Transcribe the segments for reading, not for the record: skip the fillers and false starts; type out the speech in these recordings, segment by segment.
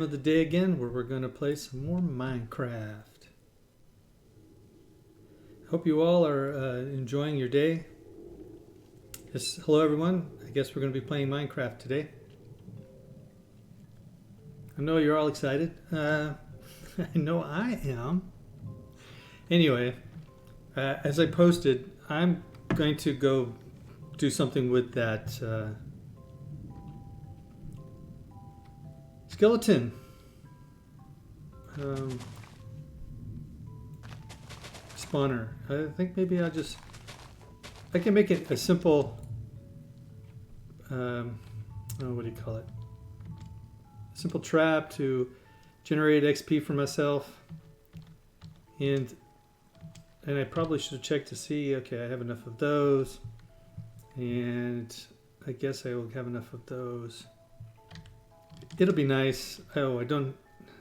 Of the day again where we're going to play some more Minecraft. Hope you all are enjoying your day. Yes, hello everyone. I guess we're going to be playing Minecraft today. I know you're all excited. I know I am. Anyway, as I posted, I'm going to go do something with that skeleton. Spawner. I think maybe I can make it a simple, oh, what do you call it? Simple trap to generate XP for myself. And I probably should have checked to see, okay, I have enough of those. And I guess I will have enough of those. It'll be nice. Oh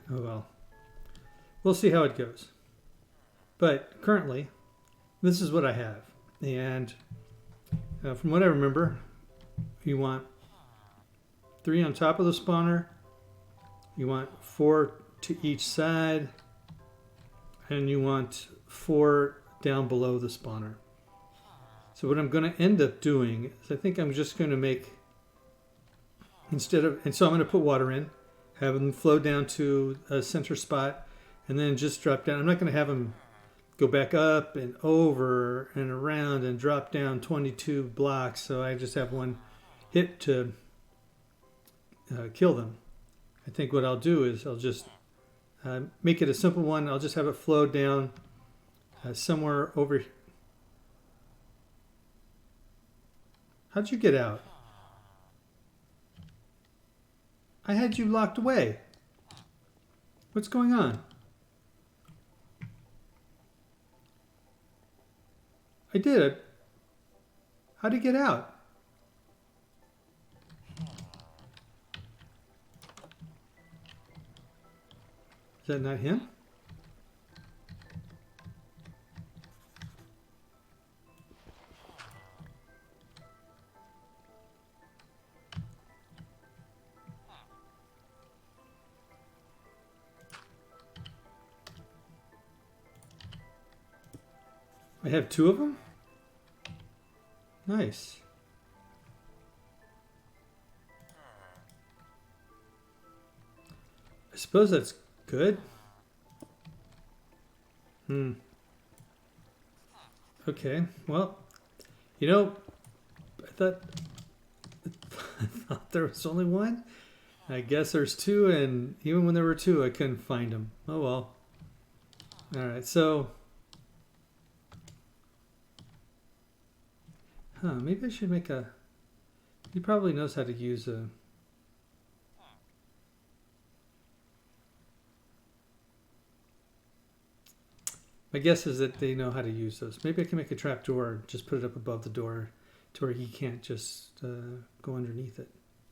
well. We'll see how it goes. But currently, this is what I have. And from what I remember, you want 3 on top of the spawner. You want 4 to each side. And you want 4 down below the spawner. So what I'm going to end up doing is I think I'm just going to make, and so I'm going to put water in, have them flow down to a center spot, and then just drop down. I'm not going to have them go back up and over and around and drop down 22 blocks. So I just have one hit to kill them. I think what I'll do is I'll just make it a simple one. I'll just have it flow down somewhere over here. How'd you get out? I had you locked away. What's going on? I did it. How'd he get out? Is that not him? I have 2 of them? Nice. I suppose that's good. Okay, well, I thought, I thought there was only 1. I guess there's 2, and even when there were 2, I couldn't find them. Oh well. Alright, so... maybe I should make a... He probably knows how to use a... My guess is that they know how to use those. Maybe I can make a trap door, just put it up above the door to where he can't just go underneath it.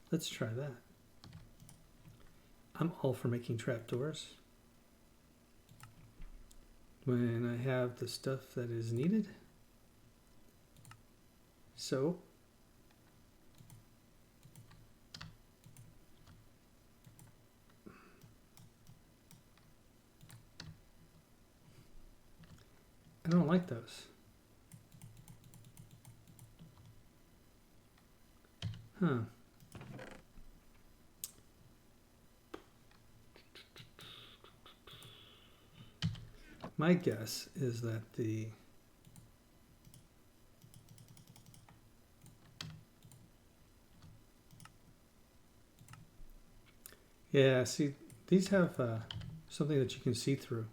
Let's try that. I'm all for making trap doors when I have the stuff that is needed. So I don't like those. Huh. My guess is that the yeah, see, these have something that you can see through.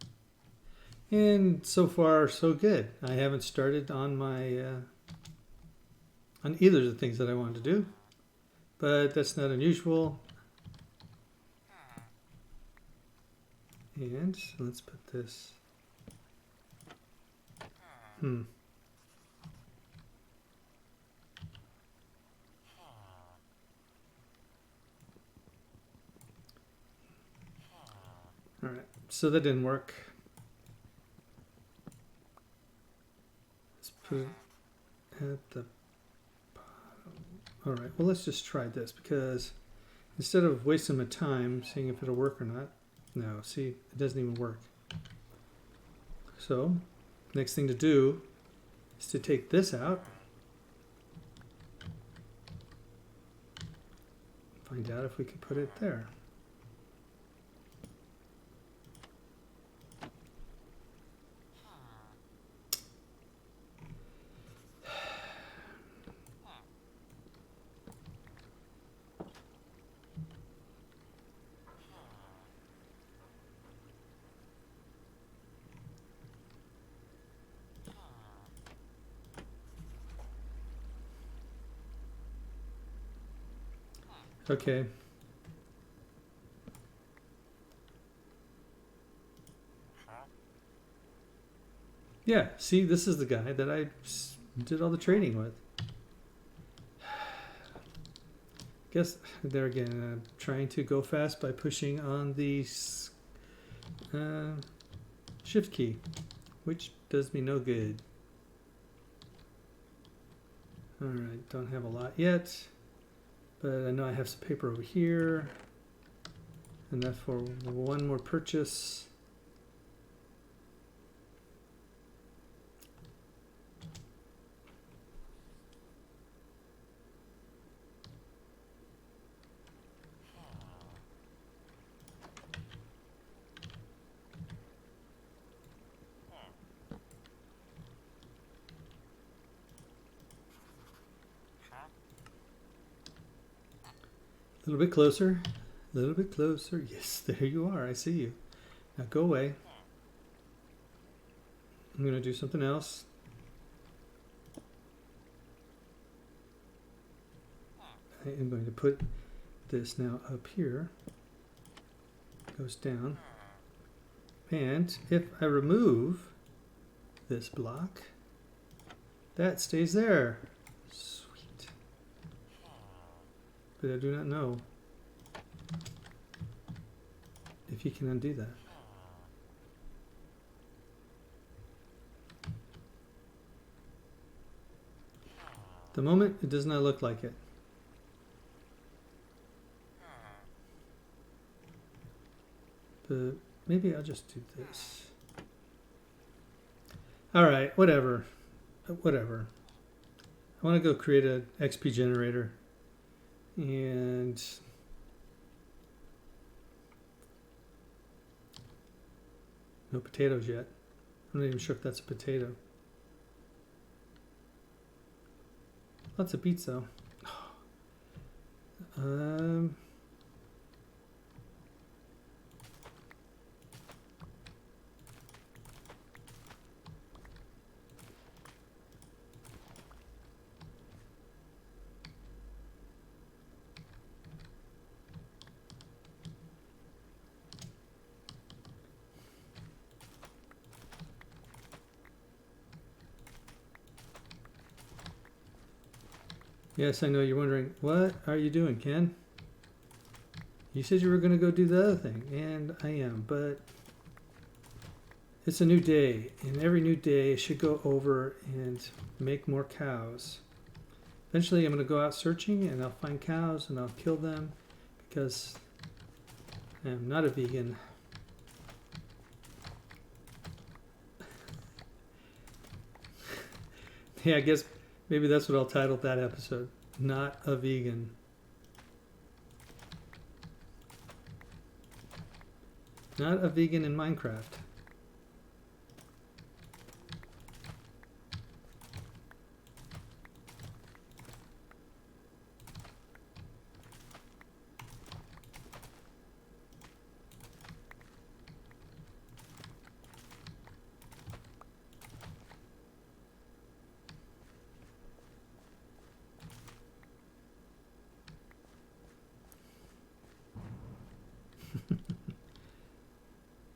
And so far, so good. I haven't started on my on either of the things that I wanted to do, but that's not unusual. And let's put this. All right, so that didn't work. Let's put it at the bottom. All right, well, let's just try this because instead of wasting my time seeing if it'll work or not. No, see, it doesn't even work. So, next thing to do is to take this out. Find out if we can put it there. Okay. Yeah, see, this is the guy that I did all the trading with. Guess, there again, I'm trying to go fast by pushing on the shift key, which does me no good. Alright, don't have a lot yet, but I know I have some paper over here, and that's for one more purchase. A little bit closer, a little bit closer. Yes, there you are. I see you. Now go away. I'm going to do something else. I am going to put this now up here. Goes down. And if I remove this block, that stays there. Sweet. But I do not know if you can undo that. At the moment, it does not look like it. But maybe I'll just do this. All right, whatever. Whatever. I want to go create an XP generator. And no potatoes yet. I'm not even sure if that's a potato. Lots of beets though. Yes, I know you're wondering, what are you doing, Ken? You said you were going to go do the other thing, and I am, but it's a new day, and every new day I should go over and make more cows. Eventually I'm going to go out searching, and I'll find cows, and I'll kill them, because I am not a vegan. Yeah, I guess maybe that's what I'll title that episode. Not a vegan. Not a vegan in Minecraft.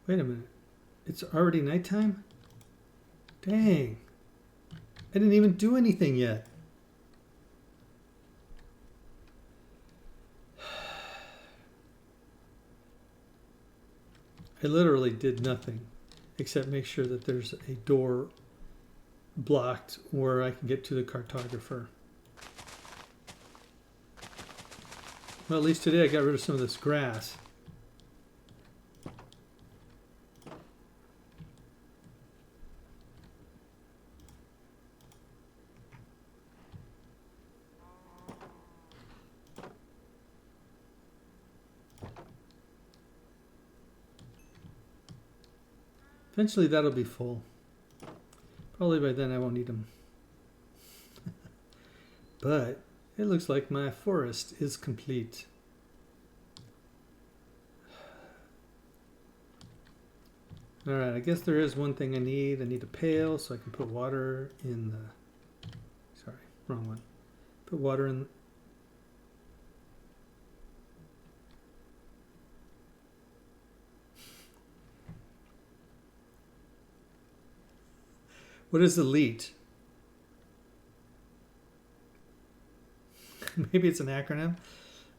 Wait a minute. It's already nighttime? Dang. I didn't even do anything yet. I literally did nothing except make sure that there's a door blocked where I can get to the cartographer. Well, at least today I got rid of some of this grass. Eventually that'll be full. Probably by then I won't need them. But it looks like my forest is complete. Alright, I guess there is one thing I need. I need a pail so I can put water in the... Sorry, wrong one. Put water in... What is elite? Maybe it's an acronym,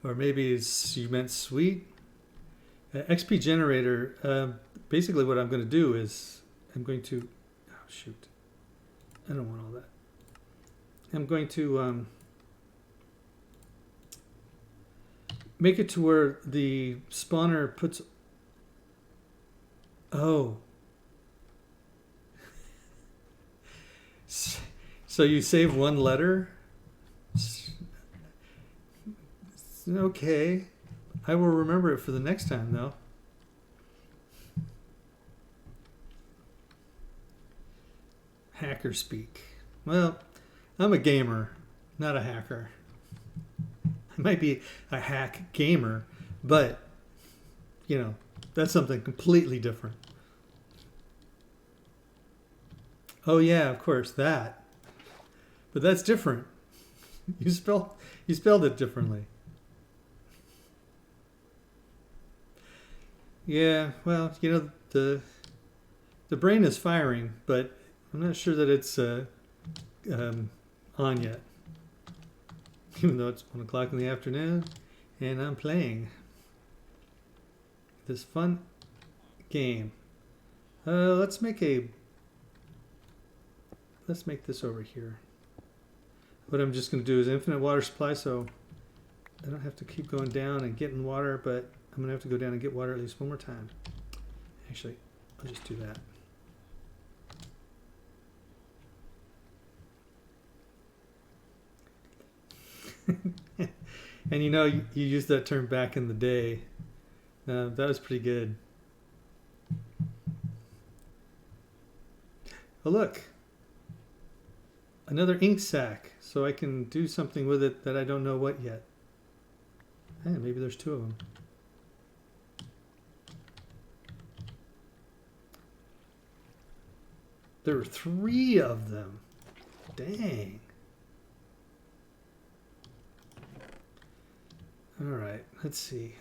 or maybe it's you meant sweet. XP generator. Basically, what I'm going to do is I'm going to. Oh shoot! I don't want all that. I'm going to make it to where the spawner puts. Oh. So you save one letter? Okay. I will remember it for the next time, though. Hacker speak. Well, I'm a gamer, not a hacker. I might be a hack gamer, but, you know, that's something completely different. Oh yeah, of course, that. But that's different. You spelled it differently. Yeah, well, you know, the brain is firing, but I'm not sure that it's on yet. Even though it's 1 o'clock in the afternoon and I'm playing this fun game. Let's make this over here. What I'm just going to do is infinite water supply, so I don't have to keep going down and getting water, but I'm going to have to go down and get water at least one more time. Actually, I'll just do that. And you know, you used that term back in the day. That was pretty good. Oh, look. Another ink sac, so I can do something with it that I don't know what yet. Hey, maybe there's 2 of them. There were 3 of them. Dang. All right, let's see.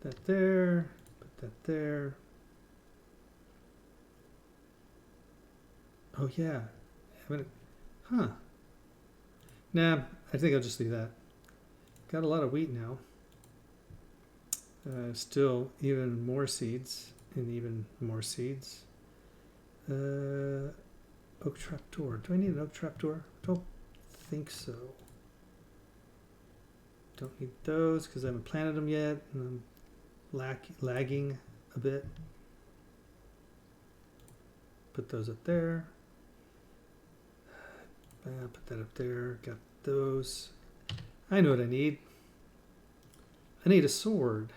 That there, put that there. Oh yeah, huh? Nah, I think I'll just leave that. Got a lot of wheat now. Still even more seeds and even more seeds. Oak trapdoor. Do I need an oak trapdoor? Don't think so. Don't need those because I haven't planted them yet and I'm lagging a bit. Put those up there. Put that up there. Got those. I know what I need. I need a sword.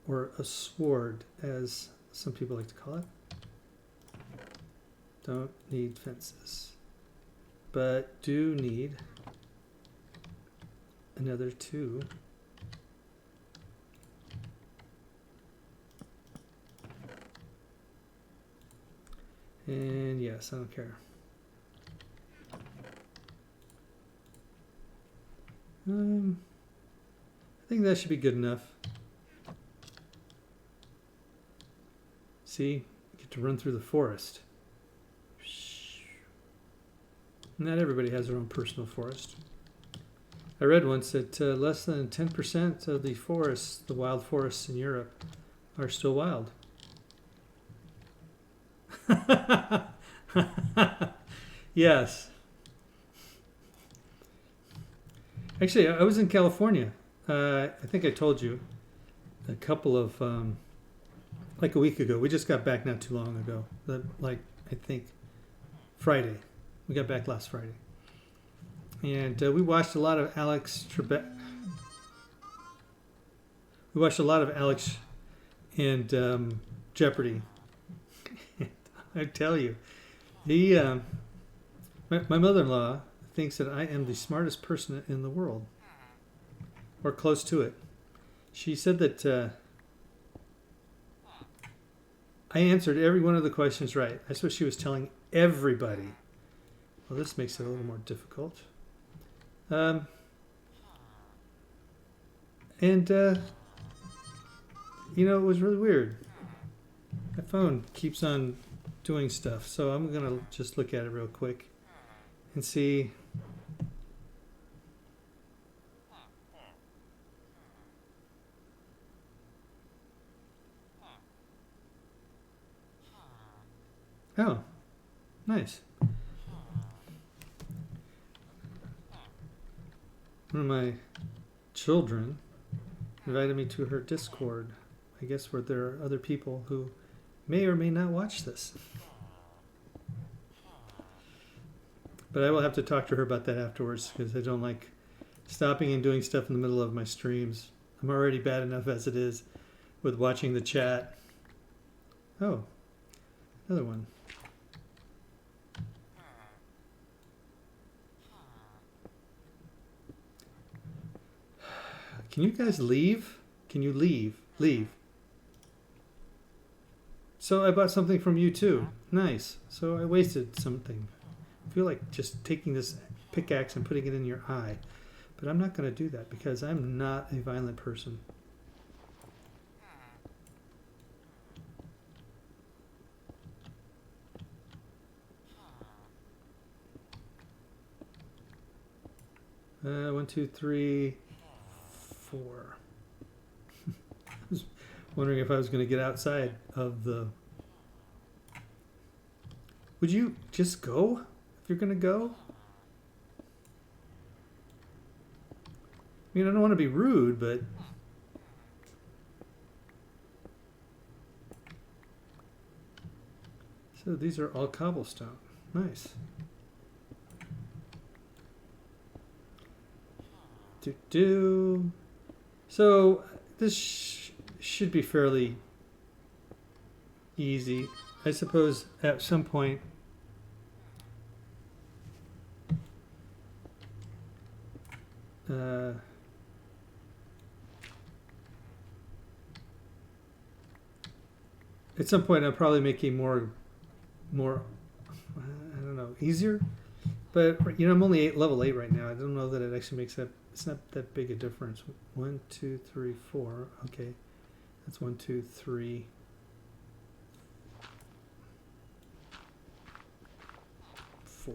Or a sword, as some people like to call it. Don't need fences. But do need another 2. And yes, I don't care. I think that should be good enough. See, you get to run through the forest. Not everybody has their own personal forest. I read once that less than 10% of the forests, the wild forests in Europe, are still wild. Yes. Actually, I was in California. I think I told you a couple of like a week ago. We just got back not too long ago. Like I think Friday. We got back last Friday, and we watched a lot of Alex Trebek. We watched a lot of Alex and Jeopardy. I tell you, he, my mother-in-law thinks that I am the smartest person in the world, or close to it. She said that I answered every one of the questions right. That's what she was telling everybody. Well, this makes it a little more difficult. And you know, it was really weird. My phone keeps on doing stuff, so I'm gonna just look at it real quick and see. Oh, nice. One of my children invited me to her Discord. I guess where there are other people who may or may not watch this. But I will have to talk to her about that afterwards because I don't like stopping and doing stuff in the middle of my streams. I'm already bad enough as it is with watching the chat. Oh, another one. Can you guys leave? Can you leave? Leave. So I bought something from you too. Nice. So I wasted something. I feel like just taking this pickaxe and putting it in your eye. But I'm not going to do that because I'm not a violent person. One, two, three, four. I was wondering if I was going to get outside of the... Would you just go if you're going to go? I mean, I don't want to be rude, but... So these are all cobblestone. Nice. So this should be fairly easy. I suppose at some point I'll probably make a more I don't know, easier. But you know, I'm only level 8 right now. I don't know that it actually makes that. It's not that big a difference. 1, 2, 3, 4. Okay, that's 1, 2, 3. 4.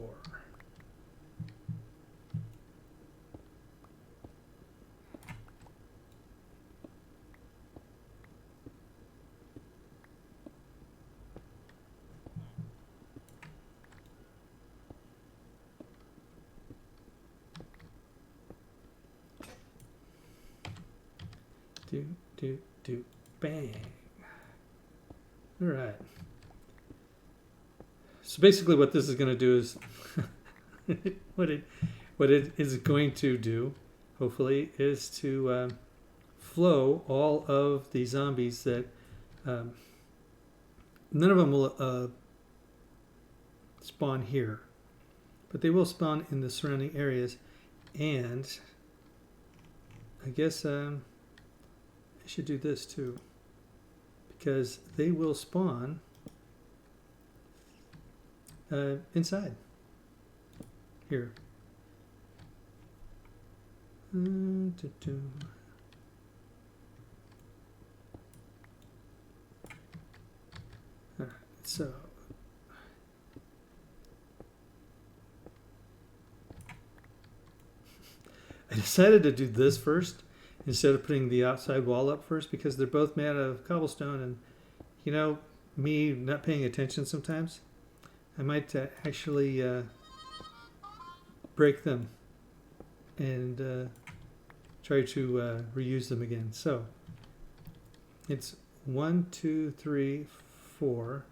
Do, bang. All right. So basically what this is going to do is what it is going to do, hopefully, is to flow all of the zombies that none of them will spawn here, but they will spawn in the surrounding areas. And I guess I should do this too, because they will spawn inside here. All right, so I decided to do this first instead of putting the outside wall up first because they're both made out of cobblestone, and you know, me not paying attention sometimes, I might actually break them. and try to reuse them again. So it's 1, 2, 3, 4,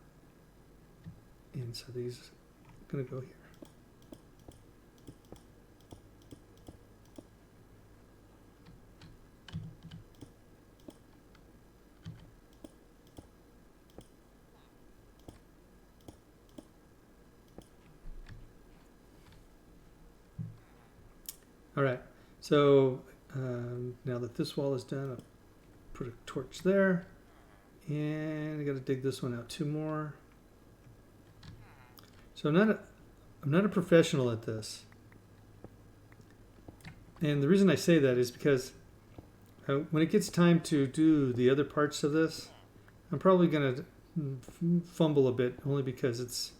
and so these are going to go here. All right, so now that this wall is done, I'll put a torch there, and I got to dig this one out 2 more. So I'm not a professional at this, and the reason I say that is because when it gets time to do the other parts of this, I'm probably going to fumble a bit, only because it's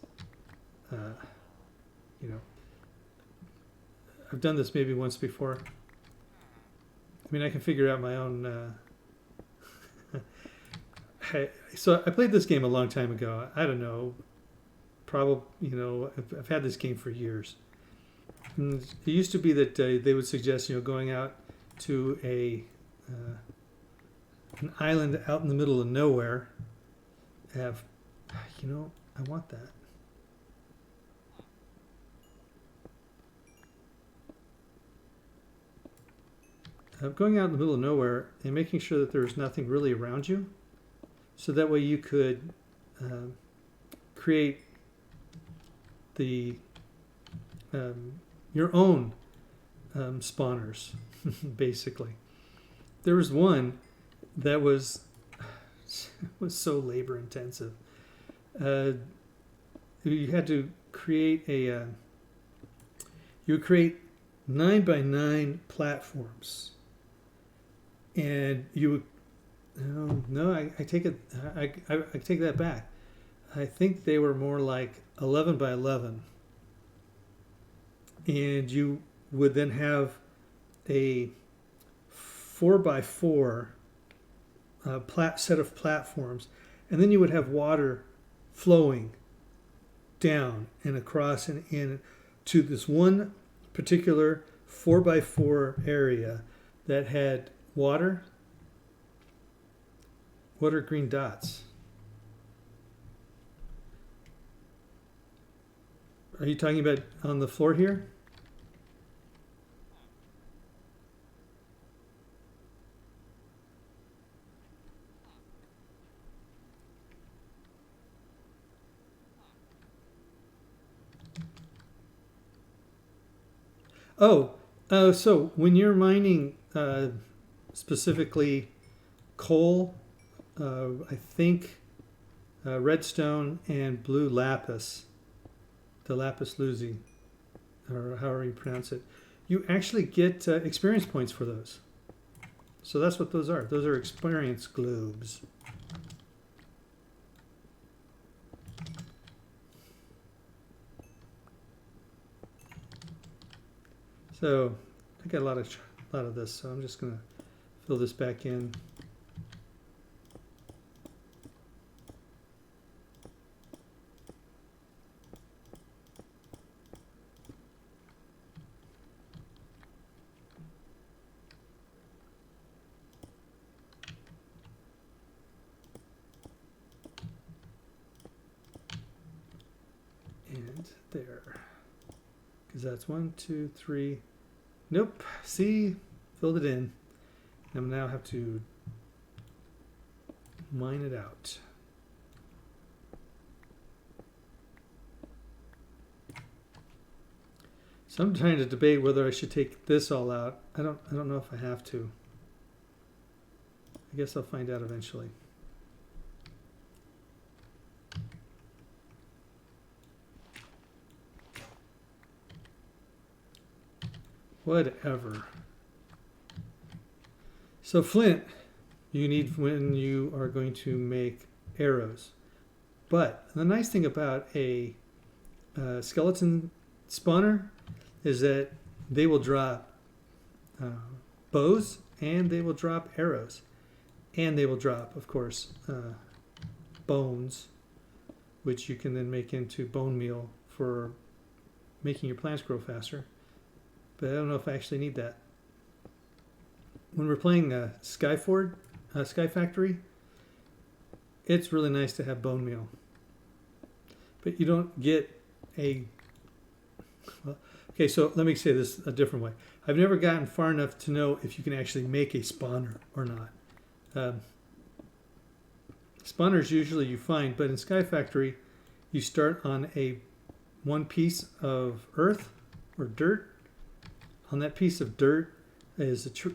you know, I've done this maybe once before. I mean, I can figure out my own. So I played this game a long time ago. I don't know. Probably, I've had this game for years. And it used to be that they would suggest, going out to an island out in the middle of nowhere. I want that. Going out in the middle of nowhere and making sure that there's nothing really around you, so that way you could create your own spawners, basically. There was one that was so labor intensive. You had to create you would create 9 by 9 platforms. And you would, I take it, I take that back. I think they were more like 11 by 11. And you would then have a 4 by 4 set of platforms. And then you would have water flowing down and across and in to this one particular 4 by 4 area that had water. What are green dots? Are you talking about on the floor here? So when you're mining specifically coal, I think redstone and blue lapis, the lapis lazuli, or however you pronounce it, you actually get experience points for those. So that's what those are. Those are experience globes. So I got a lot of this, so I'm just going to fill this back in. And there. Because that's 1, 2, 3. Nope. See? Filled it in. I now have to mine it out. So I'm trying to debate whether I should take this all out. I don't know if I have to. I guess I'll find out eventually. Whatever. So flint you need when you are going to make arrows. But the nice thing about a skeleton spawner is that they will drop bows, and they will drop arrows, and they will drop, of course, bones, which you can then make into bone meal for making your plants grow faster. but I don't know if I actually need that. When we're playing Sky Factory, it's really nice to have bone meal. But you don't get a... Well, okay, so let me say this a different way. I've never gotten far enough to know if you can actually make a spawner or not. Spawners usually you find, but in Sky Factory, you start on one piece of earth or dirt. On that piece of dirt is a tree.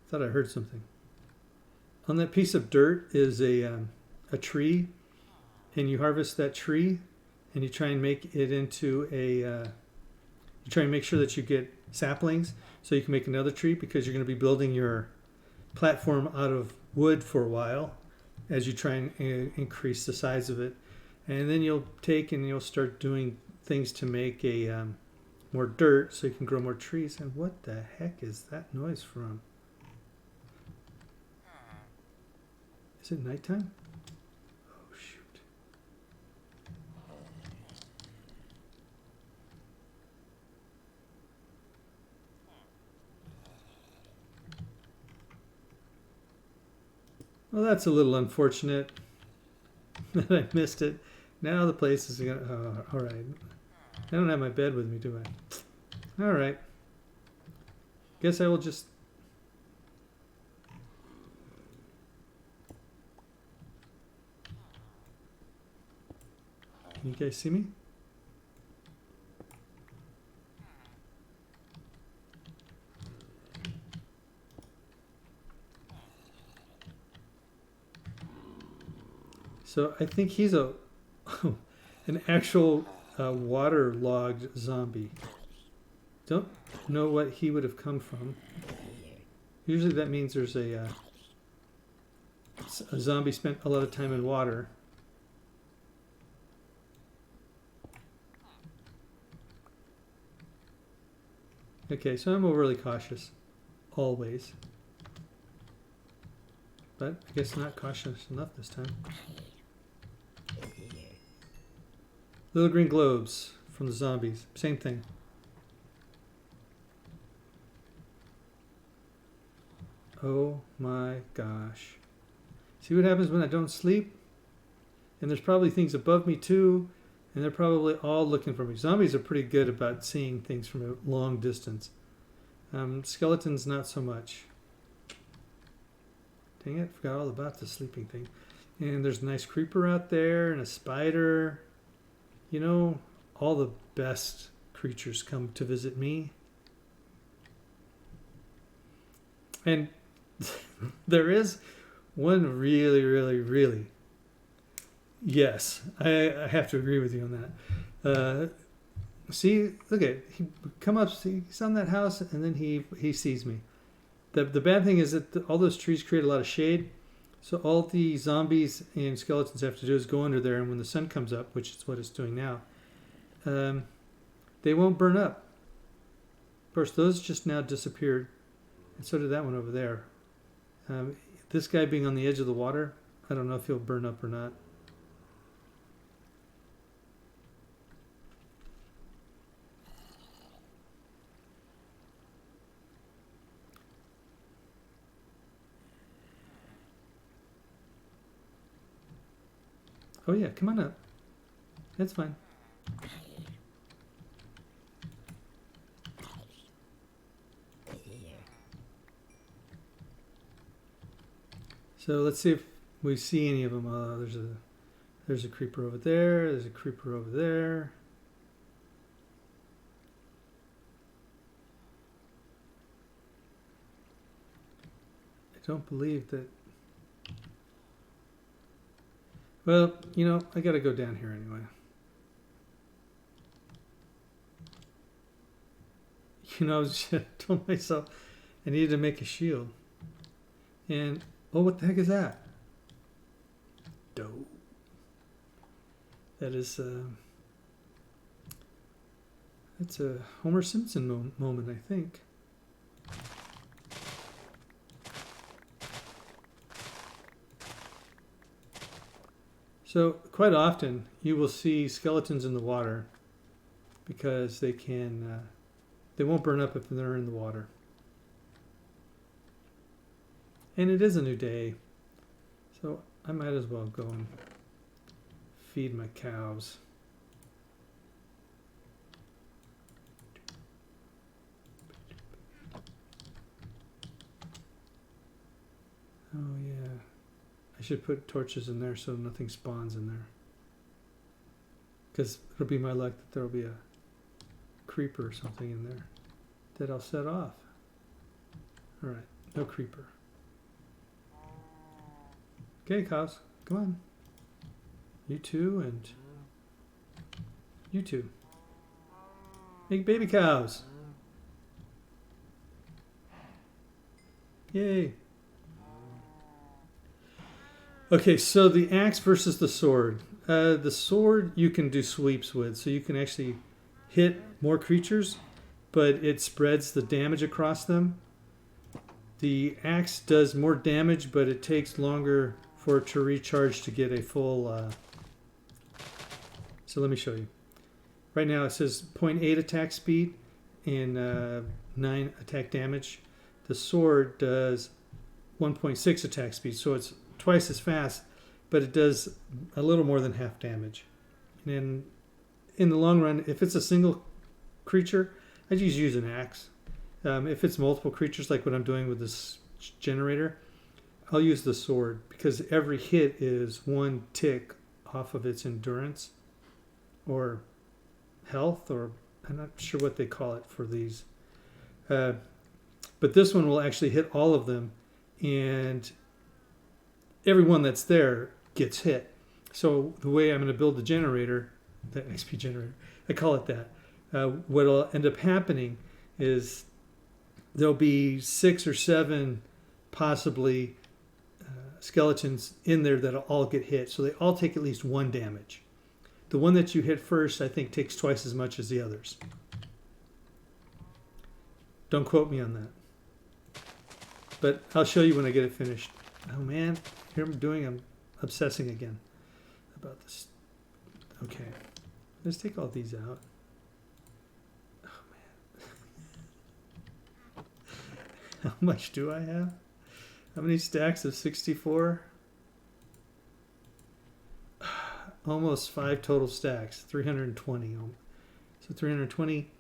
Thought I heard something. On that piece of dirt is a tree, and you harvest that tree, and you try and make it into you try and make sure that you get saplings so you can make another tree, because you're going to be building your platform out of wood for a while as you try and increase the size of it. And then you'll take and you'll start doing things to make a more dirt so you can grow more trees. And what the heck is that noise from? Is it nighttime? Oh, shoot. Well, that's a little unfortunate that I missed it. Now the place is gonna... Oh, all right. I don't have my bed with me, do I? All right. Guess I will just... Can you guys see me? So I think he's an actual waterlogged zombie. Don't know what he would have come from. Usually that means there's a zombie spent a lot of time in water. Okay, so I'm overly cautious, always. But I guess not cautious enough this time. Little green globes from the zombies, same thing. Oh my gosh. See what happens when I don't sleep? And there's probably things above me too. And they're probably all looking for me. Zombies are pretty good about seeing things from a long distance. Skeletons, not so much. Dang it, forgot all about the sleeping thing. And there's a nice creeper out there and a spider. You know, all the best creatures come to visit me. And there is one really... Yes, I have to agree with you on that. See, look at he come up. See, he's on that house, and then he sees me. The bad thing is that all those trees create a lot of shade, so all the zombies and skeletons have to do is go under there, and when the sun comes up, which is what it's doing now, they won't burn up. Of course, those just now disappeared, and so did that one over there. This guy being on the edge of the water, I don't know if he'll burn up or not. Oh yeah, come on up. That's fine. So let's see if we see any of them. There's a creeper over there. There's a creeper over there. I don't believe that. Well, you know, I gotta go down here anyway. You know, I was just told myself I needed to make a shield. And, oh, what the heck is that? Dope. That is, that's a Homer Simpson moment, I think. So quite often you will see skeletons in the water because they won't burn up if they're in the water. And it is a new day, so I might as well go and feed my cows. Oh yeah, I should put torches in there so nothing spawns in there. Because it'll be my luck that there'll be a creeper or something in there that I'll set off. Alright, no creeper. Okay, cows, come on. You two and you two. Make baby cows. Yay. Okay, so the axe versus the sword. The sword you can do sweeps with, so you can actually hit more creatures, but it spreads the damage across them. The axe does more damage, but it takes longer for it to recharge to get a full... So let me show you. Right now it says 0.8 attack speed and 9 attack damage. The sword does 1.6 attack speed, so it's twice as fast, but it does a little more than half damage. And in the long run, if it's a single creature, I just use an axe. If it's multiple creatures, like what I'm doing with this generator, I'll use the sword because every hit is one tick off of its endurance or health, or I'm not sure what they call it for these. But this one will actually hit all of them, and everyone that's there gets hit. So the way I'm going to build the generator, the XP generator, I call it that, what will end up happening is there'll be 6 or 7 possibly skeletons in there that'll all get hit. So they all take at least 1 damage. The one that you hit first, I think, takes twice as much as the others. Don't quote me on that. But I'll show you when I get it finished. Oh man, here I'm obsessing again about this. Okay, let's take all these out. Oh man. How much do I have? How many stacks of 64? Almost 5 total stacks, 320. So 320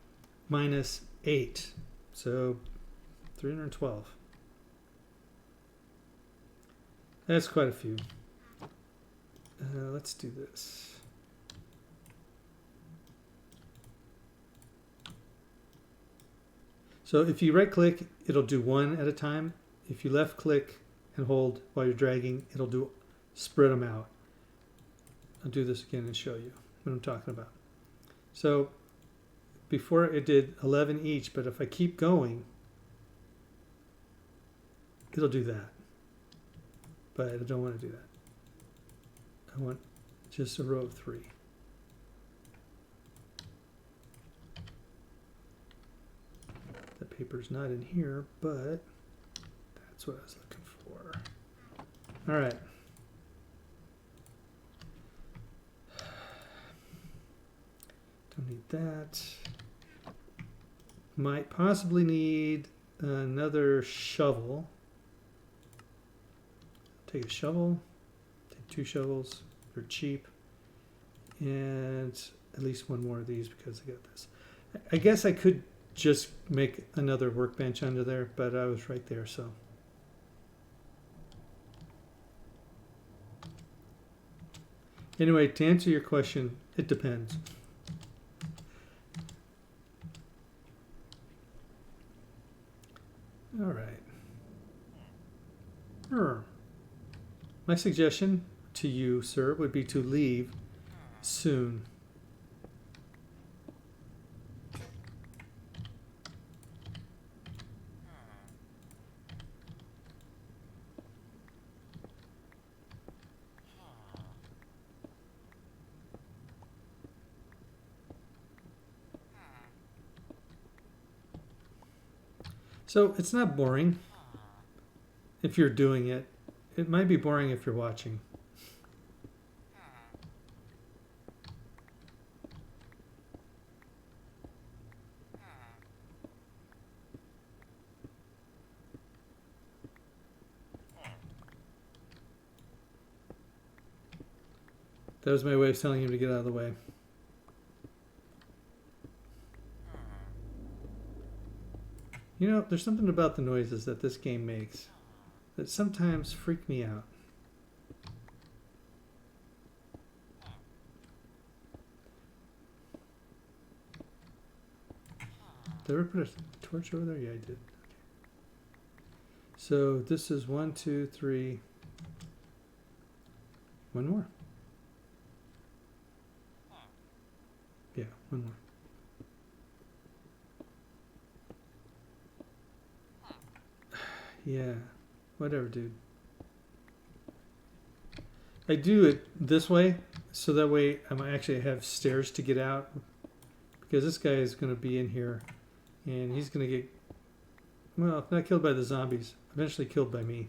minus 8, so 312. That's quite a few. Let's do this. So if you right click, it'll do 1 at a time. If you left click and hold while you're dragging, it'll do spread them out. I'll do this again and show you what I'm talking about. So before it did 11 each, but if I keep going, it'll do that. But I don't want to do that. I want just a row of 3. The paper's not in here, but that's what I was looking for. All right. Don't need that. Might possibly need another shovel. Take a shovel, take 2 shovels, they're cheap, and at least 1 more of these because I got this. I guess I could just make another workbench under there, but I was right there, so. Anyway, to answer your question, it depends. All right. My suggestion to you, sir, would be to leave soon. So it's not boring if you're doing it. It might be boring if you're watching. That was my way of telling him to get out of the way. You know, there's something about the noises that this game makes that sometimes freak me out. Did I ever put a torch over there? Yeah, I did. Okay. So this is 1, 2, 3. One more. Yeah, one more. Yeah, whatever, dude. I do it this way, so that way I actually have stairs to get out. Because this guy is going to be in here, and he's going to get, well, if not killed by the zombies, eventually killed by me.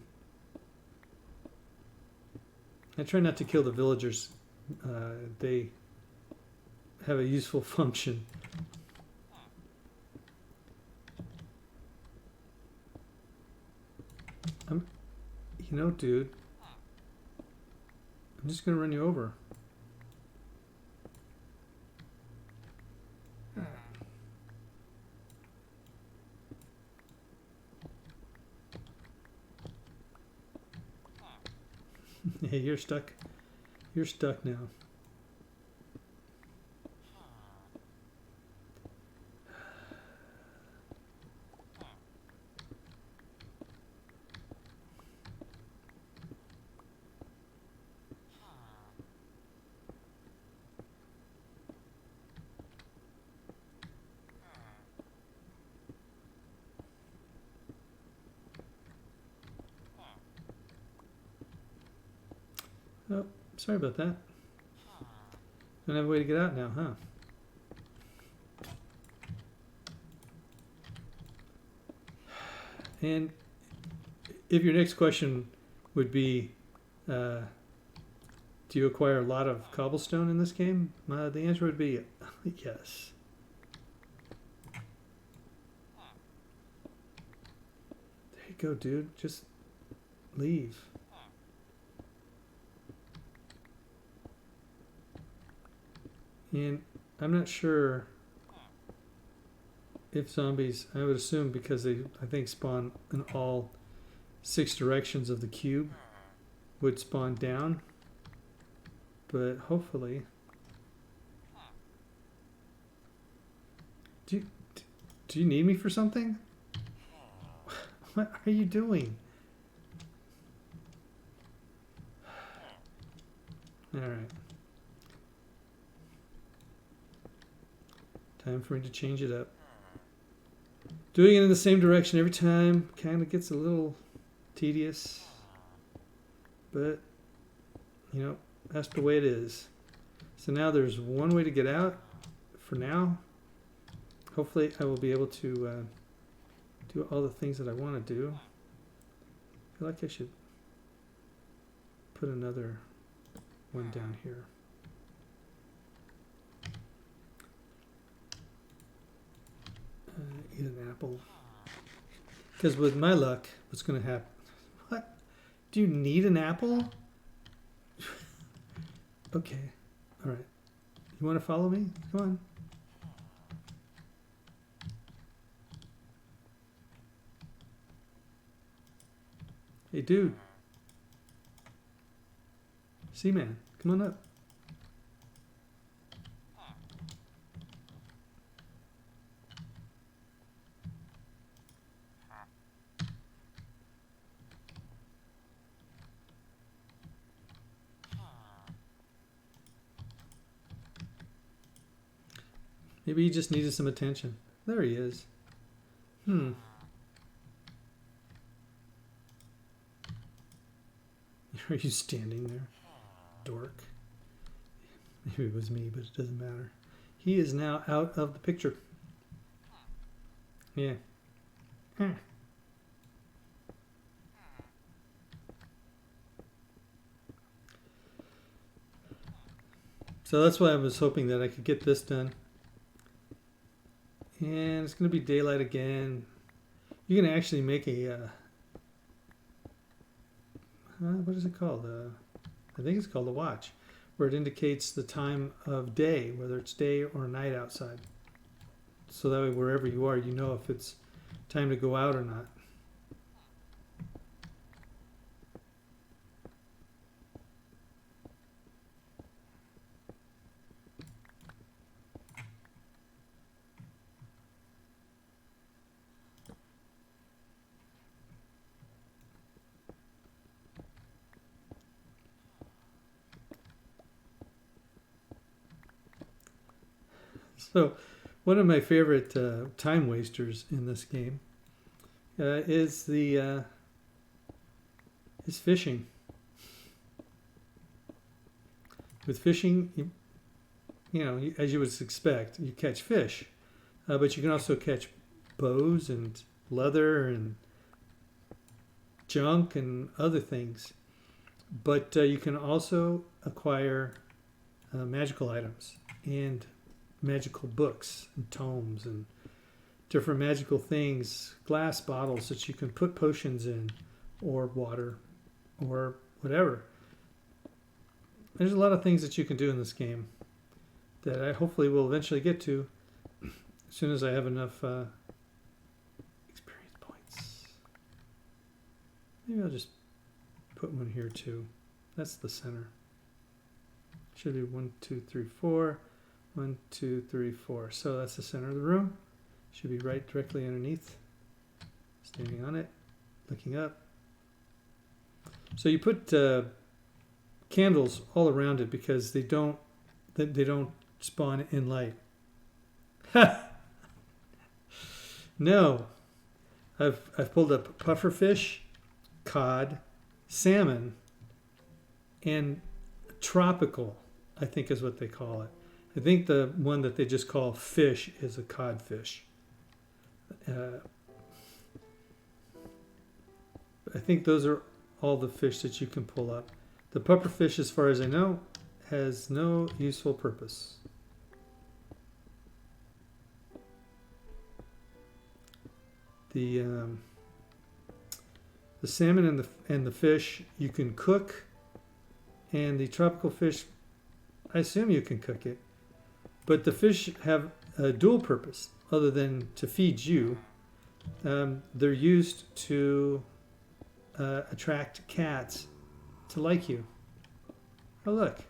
I try not to kill the villagers. They have a useful function. You know, dude, I'm just going to run you over. Yeah, you're stuck. You're stuck now. Oh, sorry about that. Don't have a way to get out now, huh? And if your next question would be, do you acquire a lot of cobblestone in this game? The answer would be yes. There you go, dude. Just leave. And I'm not sure if zombies, I would assume because they, I think, spawn in all 6 directions of the cube, would spawn down. But hopefully. Do you need me for something? What are you doing? All right. Time for me to change it up. Doing it in the same direction every time kind of gets a little tedious. But, you know, that's the way it is. So now there's one way to get out for now. Hopefully I will be able to do all the things that I want to do. I feel like I should put another one down here. Eat an apple. Because with my luck, what's going to happen? What? Do you need an apple? Okay. All right. You want to follow me? Come on. Hey, dude. Seaman, come on up. Maybe he just needed some attention. There he is. Are you standing there? Dork. Maybe it was me, but it doesn't matter. He is now out of the picture. Yeah. So that's why I was hoping that I could get this done. And it's going to be daylight again. You can actually make a, what is it called? I think it's called a watch, where it indicates the time of day, whether it's day or night outside. So that way, wherever you are, you know if it's time to go out or not. So, one of my favorite time wasters in this game is fishing. With fishing, as you would expect, you catch fish, but you can also catch bows and leather and junk and other things. But you can also acquire magical items and magical books and tomes and different magical things, glass bottles that you can put potions in, or water, or whatever. There's a lot of things that you can do in this game that I hopefully will eventually get to as soon as I have enough experience points. Maybe I'll just put one here too. That's the center. Should be 1, 2, 3, 4. 1, 2, 3, 4. So that's the center of the room. Should be right directly underneath. Standing on it, looking up. So you put candles all around it because they don't spawn in light. No, I've pulled up pufferfish, cod, salmon, and tropical, I think is what they call it. I think the one that they just call fish is a codfish. I think those are all the fish that you can pull up. The pufferfish, as far as I know, has no useful purpose. The salmon and the fish you can cook, and the tropical fish, I assume you can cook it. But the fish have a dual purpose other than to feed you. They're used to attract cats to like you. Oh, look.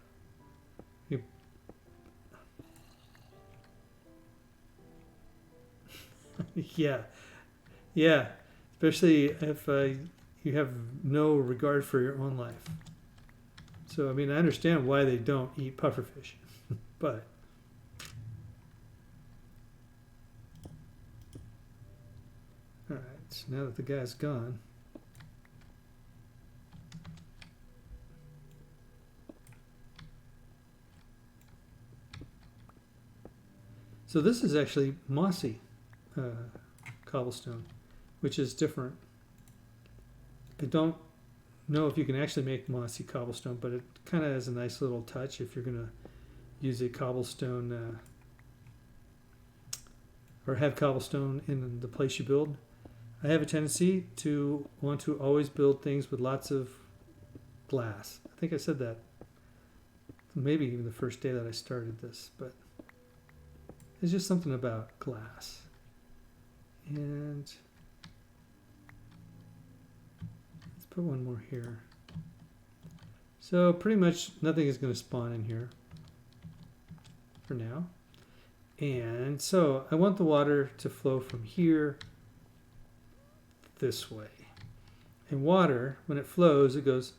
Yeah. Yeah. Especially if you have no regard for your own life. So, I mean, I understand why they don't eat pufferfish. But alright, so now that the guy's gone. So this is actually mossy cobblestone, which is different. I don't know if you can actually make mossy cobblestone, but it kind of has a nice little touch if you're going to use a cobblestone or have cobblestone in the place you build. I have a tendency to want to always build things with lots of glass. I think I said that maybe even the first day that I started this, but there's just something about glass. And let's put one more here. So pretty much nothing is going to spawn in here for now. And so I want the water to flow from here this way. And water, when it flows, it goes,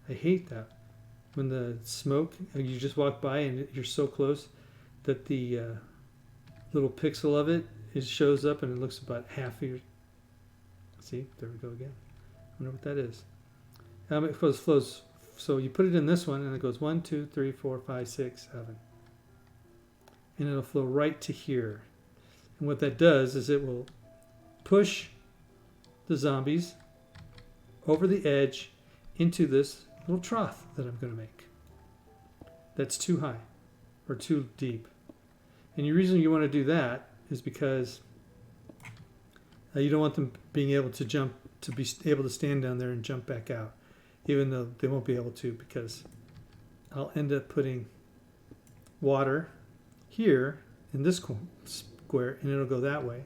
I hate that. When the smoke, you just walk by and you're so close that the little pixel of it shows up and it looks about half of your, see, there we go again. I wonder what that is. It flows, so you put it in this one and it goes 1, 2, 3, 4, 5, 6, 7. And it'll flow right to here. And what that does is it will push the zombies over the edge into this little trough that I'm going to make. That's too high or too deep. And the reason you want to do that is because you don't want them being able to jump, to be able to stand down there and jump back out, even though they won't be able to because I'll end up putting water here in this square, and it'll go that way,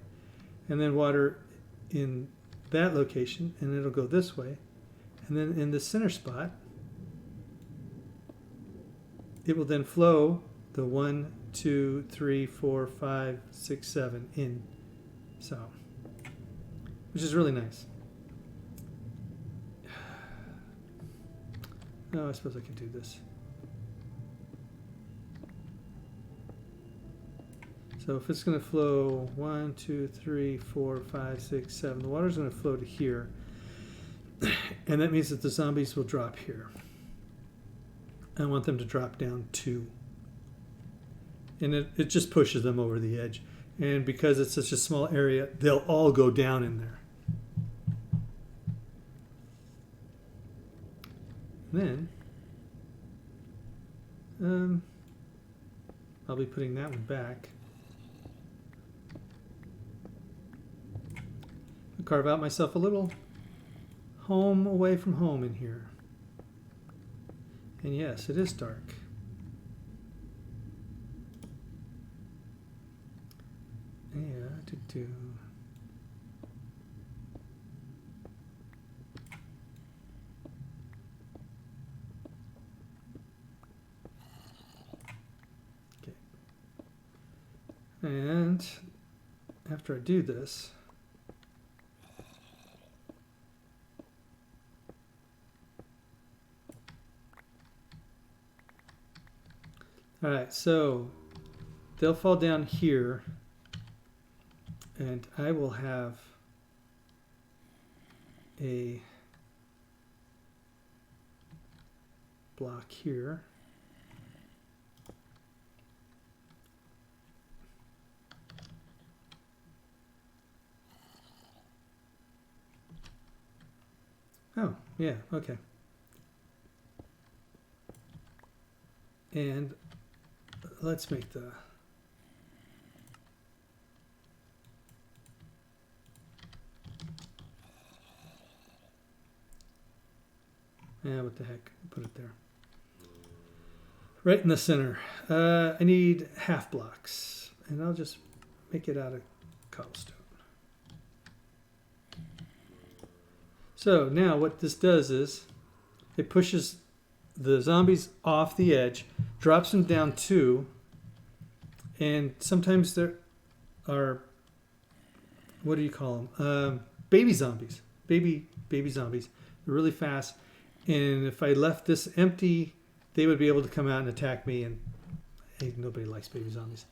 and then water in that location, and it'll go this way, and then in the center spot it will then flow the 1, 2, 3, 4, 5, 6, 7 in, so, which is really nice. Oh, I suppose I can do this. So if it's going to flow 1, 2, 3, 4, 5, 6, 7, the water's going to flow to here. And that means that the zombies will drop here. I want them to drop down 2. And it just pushes them over the edge. And because it's such a small area, they'll all go down in there. And then I'll be putting that one back. I'll carve out myself a little home away from home in here. And yes, it is dark. Yeah, do. Okay. And after I do this, all right, so they'll fall down here, and I will have a block here. Oh, yeah, okay. And let's make the what the heck, put it there. Right in the center. I need half blocks, and I'll just make it out of cobblestone. So now what this does is it pushes the zombies off the edge, drops them down 2, and sometimes there are, what do you call them? Baby zombies. Baby zombies. They're really fast. And if I left this empty, they would be able to come out and attack me, and hey, nobody likes baby zombies.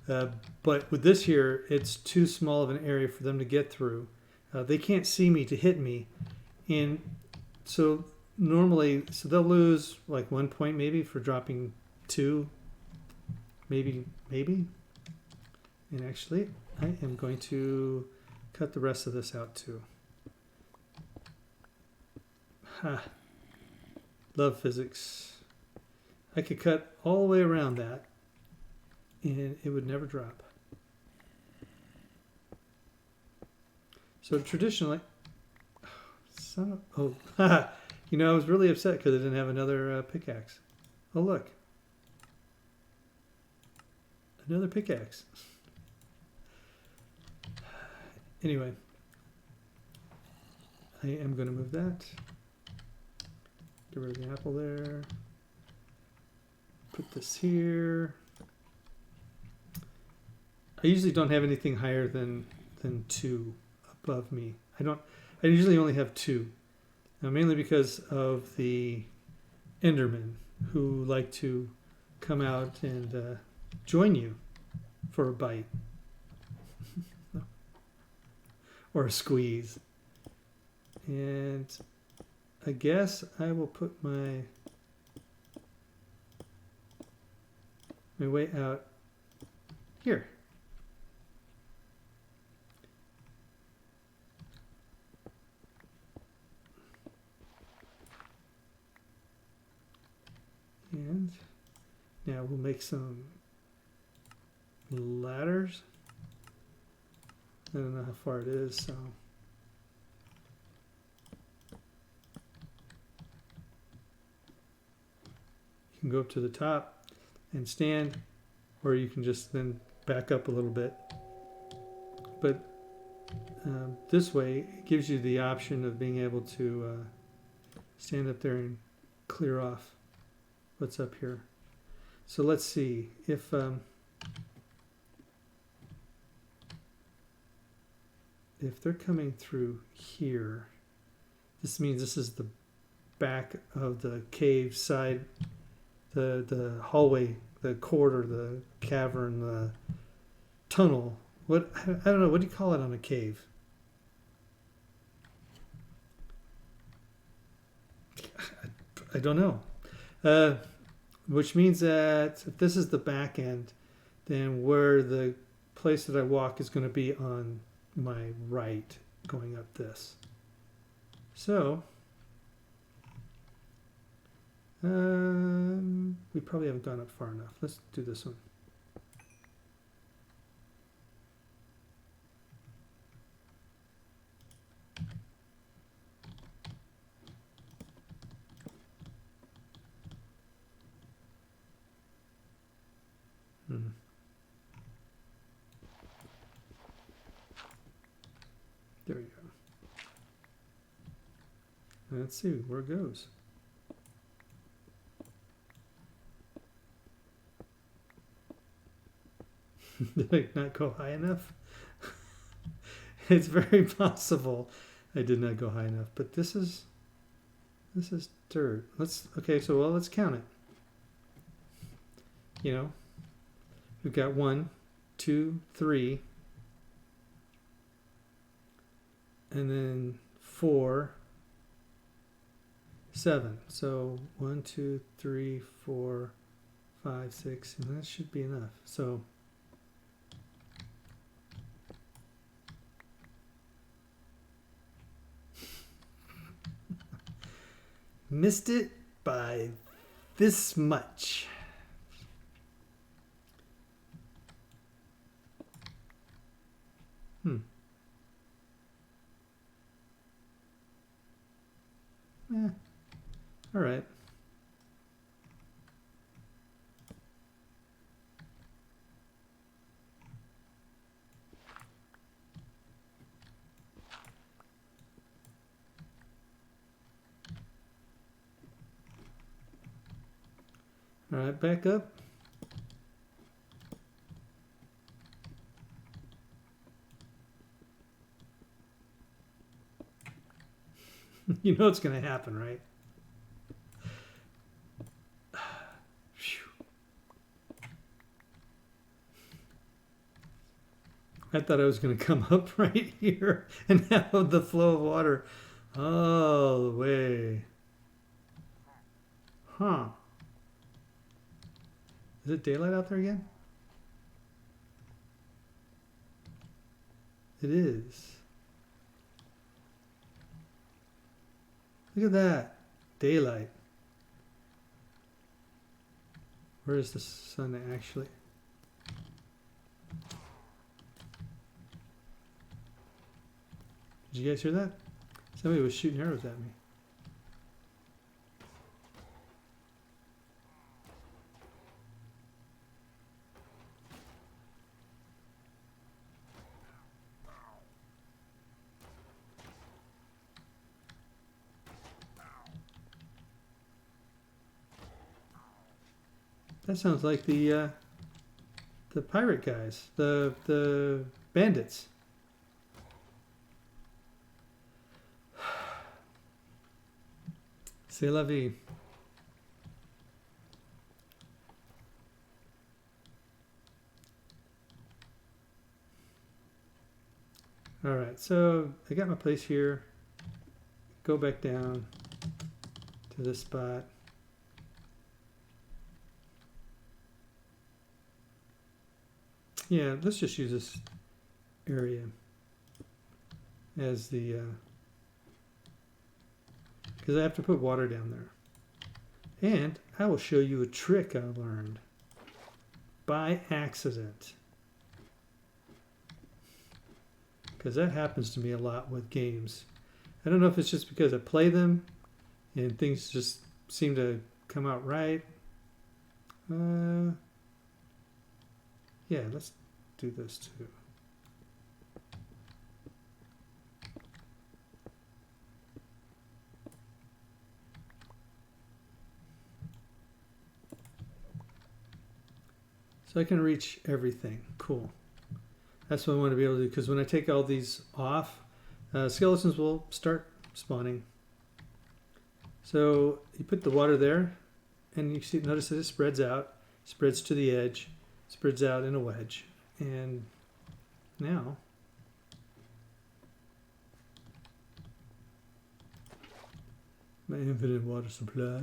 But with this here, it's too small of an area for them to get through. They can't see me to hit me, and so normally, so they'll lose like 1 point maybe for dropping 2, maybe. And actually, I am going to cut the rest of this out too. Ha! Love physics. I could cut all the way around that, and it would never drop. So traditionally, you know, I was really upset because I didn't have another pickaxe. Oh look, another pickaxe. Anyway, I am going to move that. Get rid of the apple there. Put this here. I usually don't have anything higher than 2 above me. I usually only have 2. Mainly because of the Endermen who like to come out and join you for a bite. Or a squeeze. And I guess I will put my way out here. And now we'll make some ladders. I don't know how far it is, so you can go up to the top and stand, or you can just then back up a little bit. But this way it gives you the option of being able to stand up there and clear off what's up here. So let's see if they're coming through here. This means this is the back of the cave side, the hallway, the corridor, the cavern, the tunnel. What, I don't know, what do you call it on a cave? I don't know. Which means that if this is the back end, then where the place that I walk is going to be on my right, going up this. So we probably haven't gone up far enough. Let's do this one. There we go. Let's see where it goes. Did I not go high enough? It's very possible I did not go high enough, but this is dirt. Okay, so well, let's count it. You know, we've got 1, 2, 3, and then 4, 7. So 1, 2, 3, 4, 5, 6, and that should be enough. So missed it by this much. All right. All right, back up. You know it's going to happen, right? I thought I was going to come up right here and have the flow of water all the way. Huh. Is it daylight out there again? It is. Look at that. Daylight. Where is the sun actually? Did you guys hear that? Somebody was shooting arrows at me. That sounds like the pirate guys, the bandits. C'est la vie. All right, so I got my place here. Go back down to this spot. Yeah, let's just use this area as the, because I have to put water down there. And I will show you a trick I learned by accident. Because that happens to me a lot with games. I don't know if it's just because I play them and things just seem to come out right, Yeah, let's do this too. So I can reach everything. Cool. That's what I want to be able to do, because when I take all these off, skeletons will start spawning. So you put the water there, and you see, notice that it spreads out, spreads to the edge, spreads out in a wedge. And now, my infinite water supply.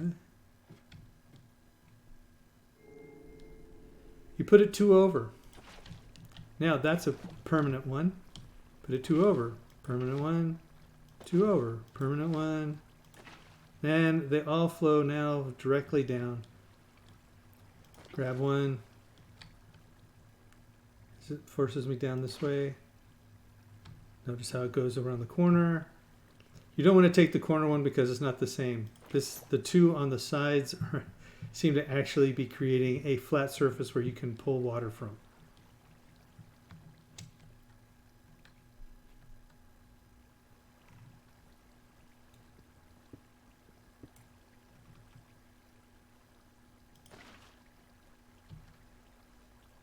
You put it 2 over. Now that's a permanent one. Put it 2 over. Permanent one. 2 over. Permanent one. And they all flow now directly down. Grab one. It forces me down this way. Notice how it goes around the corner. You don't want to take the corner one because it's not the same. The 2 on the sides seem to actually be creating a flat surface where you can pull water from.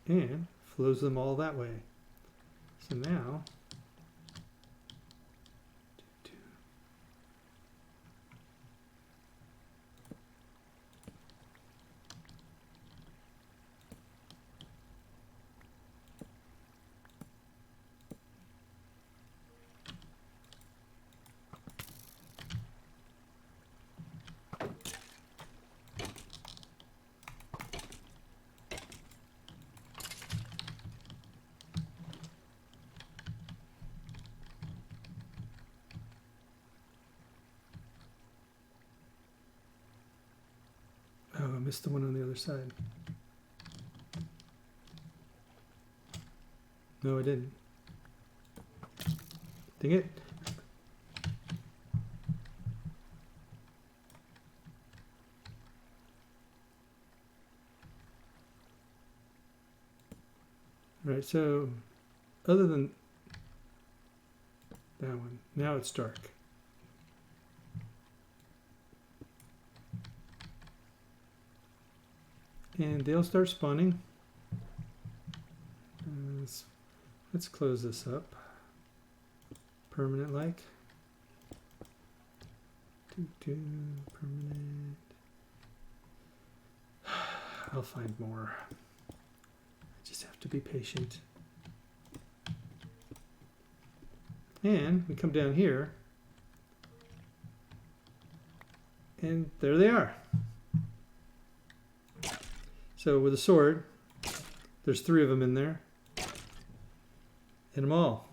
And flows them all that way. So now, oh, I missed the one on the other side. No, I didn't. Dang it. All right, so other than that one, now it's dark. And they'll start spawning. Let's close this up. Permanent like. Permanent. I'll find more. I just have to be patient. And we come down here. And there they are. So with a sword, there's 3 of them in there. Hit them all.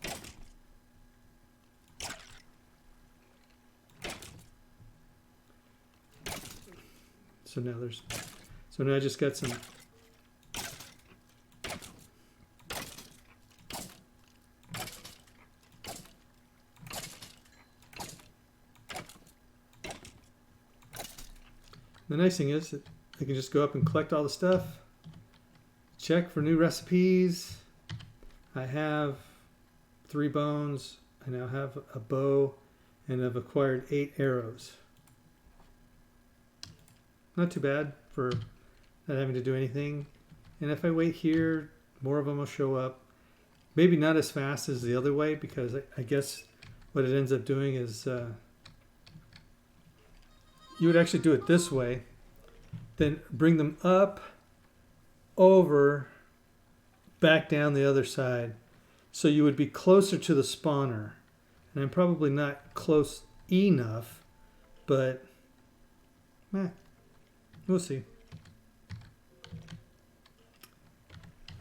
So now I just got some. The nice thing is that I can just go up and collect all the stuff, check for new recipes. I have 3 bones. I now have a bow, and I've acquired 8 arrows. Not too bad for not having to do anything. And if I wait here, more of them will show up. Maybe not as fast as the other way, because I guess what it ends up doing is you would actually do it this way, then bring them up, over, back down the other side. So you would be closer to the spawner. And I'm probably not close enough, but we'll see.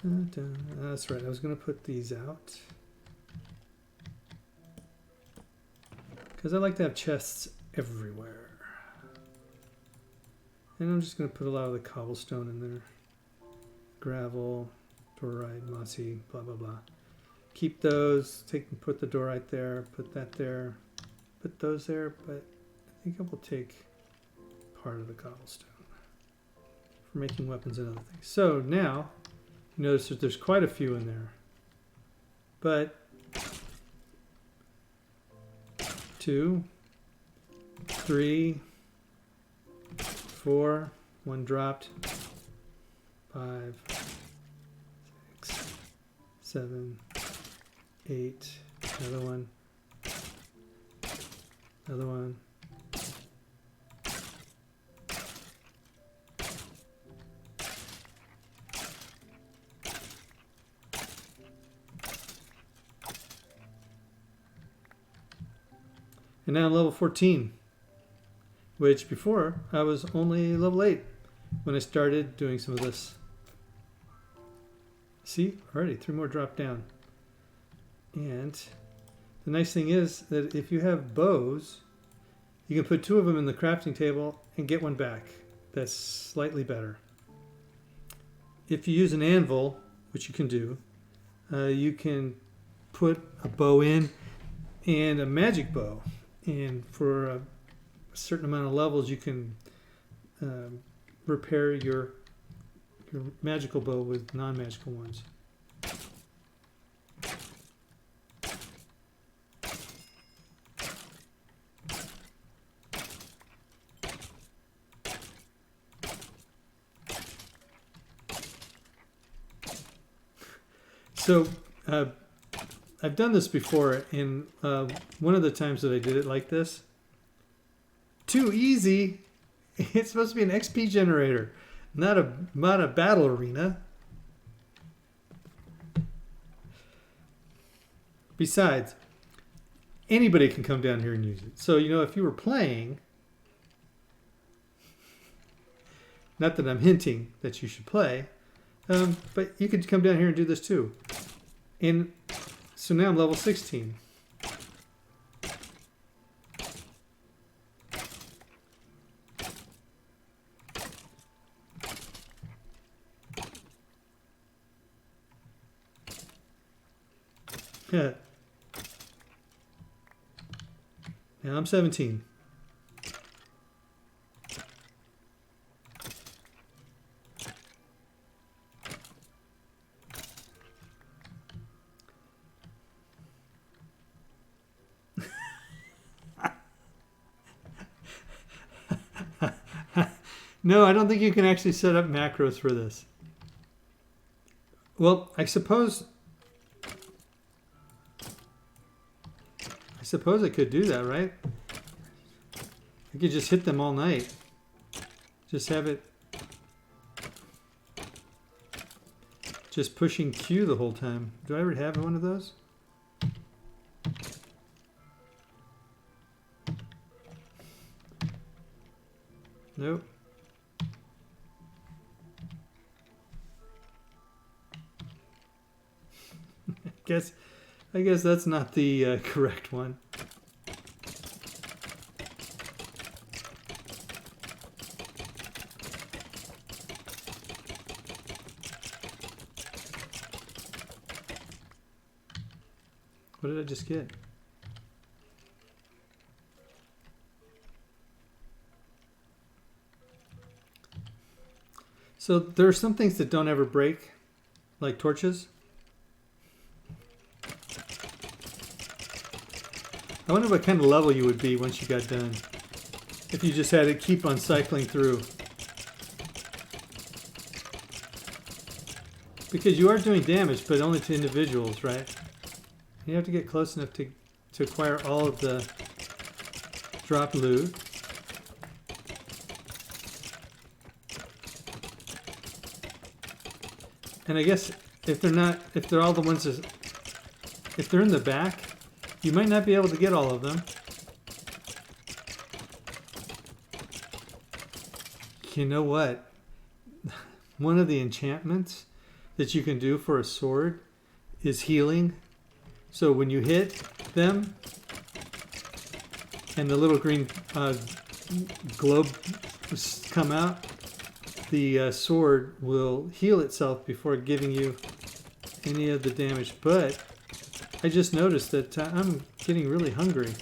That's right, I was going to put these out, because I like to have chests everywhere. And I'm just going to put a lot of the cobblestone in there. Gravel, dorite, mossy, blah, blah, blah. Keep those, put the dorite there, put that there, put those there, but I think I will take part of the cobblestone for making weapons and other things. So now, you notice that there's quite a few in there. But 2, 3, 4, 1 dropped, 5, 6, 7, 8, another one, another one. And now I'm level 14, which before I was only level 8 when I started doing some of this. See, already 3 more drop down. And the nice thing is that if you have bows, you can put 2 of them in the crafting table and get one back. That's slightly better. If you use an anvil, which you can do, you can put a bow in and a magic bow. And for a certain amount of levels, you can repair your magical bow with non-magical ones. So I've done this before, and one of the times that I did it like this, too easy. It's supposed to be an XP generator, not a battle arena. Besides, anybody can come down here and use it. So, you know, if you were playing, not that I'm hinting that you should play, but you could come down here and do this too. And so now I'm level 16. Yeah. Now I'm 17. No, I don't think you can actually set up macros for this. Well, I suppose I could do that, right? I could just hit them all night. Just have it just pushing Q the whole time. Do I ever have one of those? Nope. I guess that's not the correct one. What did I just get? So there are some things that don't ever break, like torches. I wonder what kind of level you would be once you got done. If you just had to keep on cycling through. Because you are doing damage, but only to individuals, right? You have to get close enough to acquire all of the drop loot. And I guess if they're all the ones that, if they're in the back, you might not be able to get all of them. You know what? One of the enchantments that you can do for a sword is healing. So when you hit them and the little green globe come out, the sword will heal itself before giving you any of the damage. But I just noticed that I'm getting really hungry.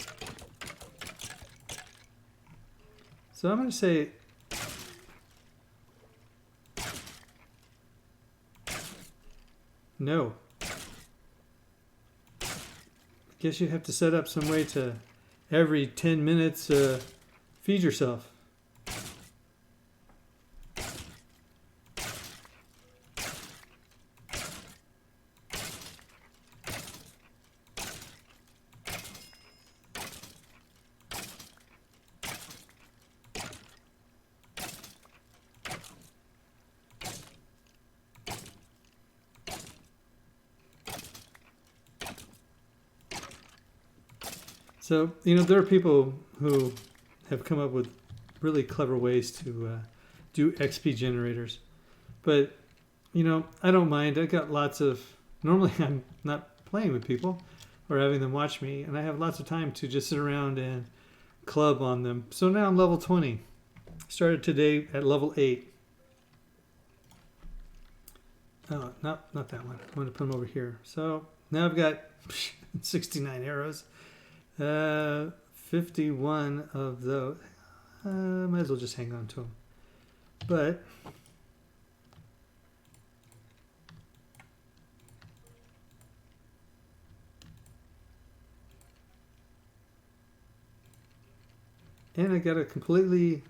So I'm going to say No. Guess you have to set up some way to every 10 minutes feed yourself. So, there are people who have come up with really clever ways to do XP generators. But, I don't mind. I got lots of... Normally, I'm not playing with people or having them watch me, and I have lots of time to just sit around and club on them. So now I'm level 20. Started today at level 8. Oh, not that one. I'm going to put them over here. So now I've got 69 arrows. 51 of those. Might as well just hang on to them. But and I got a completely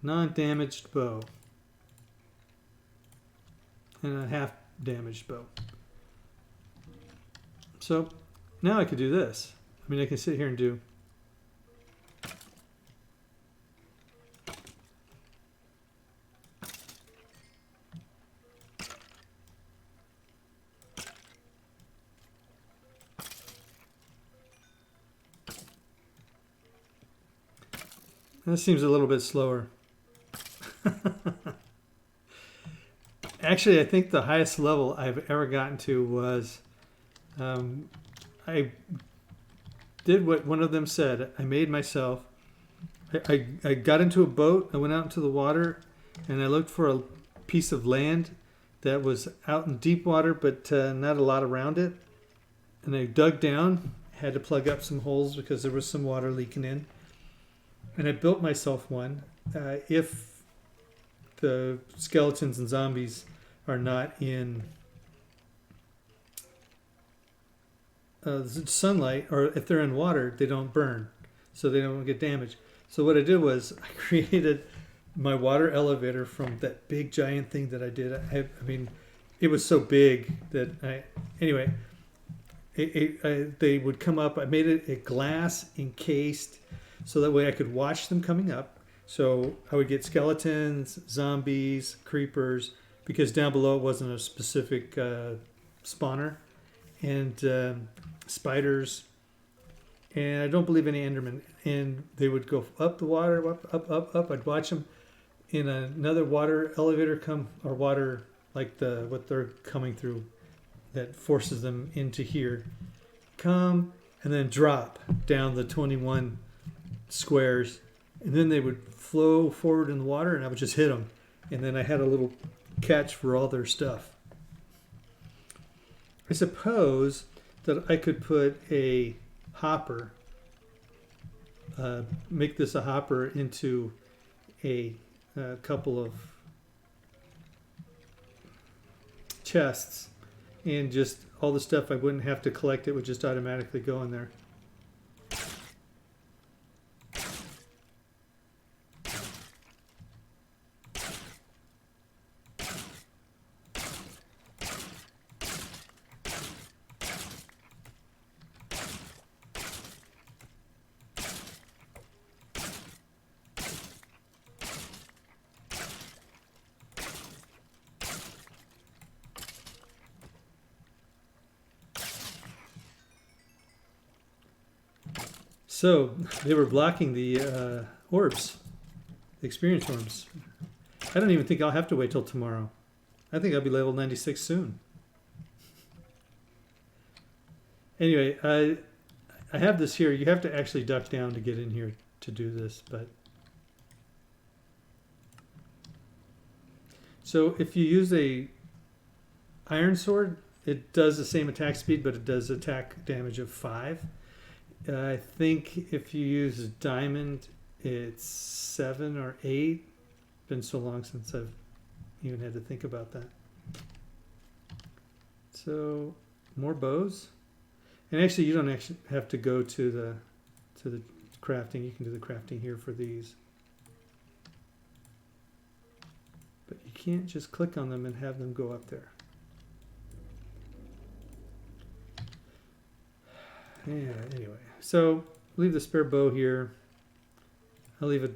non-damaged bow and a half damaged bow. So now I could do this. I mean, I can sit here and do that seems a little bit slower. Actually, I think the highest level I've ever gotten to was I did what one of them said. I made myself. I got into a boat. I went out into the water, and I looked for a piece of land that was out in deep water, but not a lot around it. And I dug down. Had to plug up some holes because there was some water leaking in. And I built myself one. If the skeletons and zombies are not in sunlight, or if they're in water, they don't burn, so they don't get damaged. So what I did was I created my water elevator from that big giant thing that I did. I mean, it was so big that anyway, they would come up. I made it a glass encased, so that way I could watch them coming up. So I would get skeletons, zombies, creepers, because down below it wasn't a specific spawner, and spiders, and I don't believe any Endermen. And they would go up the water, up. I'd watch them in another water elevator come, or water like what they're coming through that forces them into here, come and then drop down the 21 squares, and then they would flow forward in the water, and I would just hit them, and then I had a little catch for all their stuff. I suppose that I could put a hopper, make this a hopper into a couple of chests, and just all the stuff I wouldn't have to collect, it would just automatically go in there. So they were blocking the orbs, the experience orbs. I don't even think I'll have to wait till tomorrow. I think I'll be level 96 soon. Anyway, I have this here. You have to actually duck down to get in here to do this, but so if you use a iron sword, it does the same attack speed, but it does attack damage of 5. I think if you use a diamond, it's 7 or 8. Been so long since I've even had to think about that. So more bows. And actually, you don't actually have to go to the crafting. You can do the crafting here for these. But you can't just click on them and have them go up there. Yeah, anyway. So leave the spare bow here. I'll leave a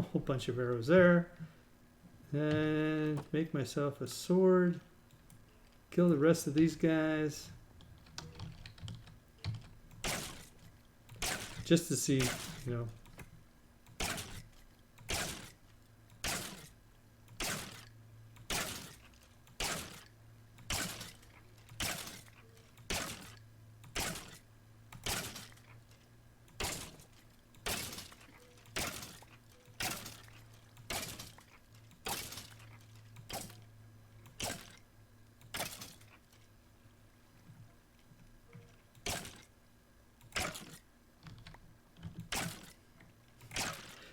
whole bunch of arrows there. And make myself a sword. Kill the rest of these guys. Just to see, you know.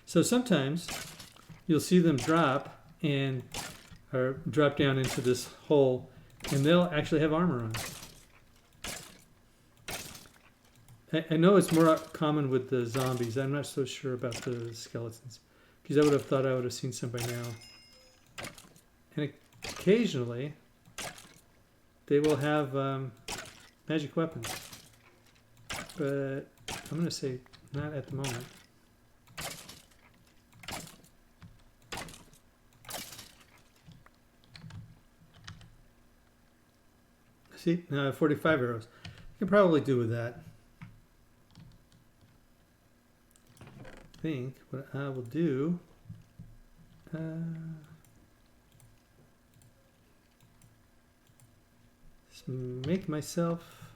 So sometimes you'll see them drop and or drop down into this hole, and they'll actually have armor on. I know it's more common with the zombies. I'm not so sure about the skeletons, because I would have thought I would have seen some by now. And occasionally they will have magic weapons, but I'm going to say not at the moment. See, now I have 45 arrows. I can probably do with that. I think what I will do, is make myself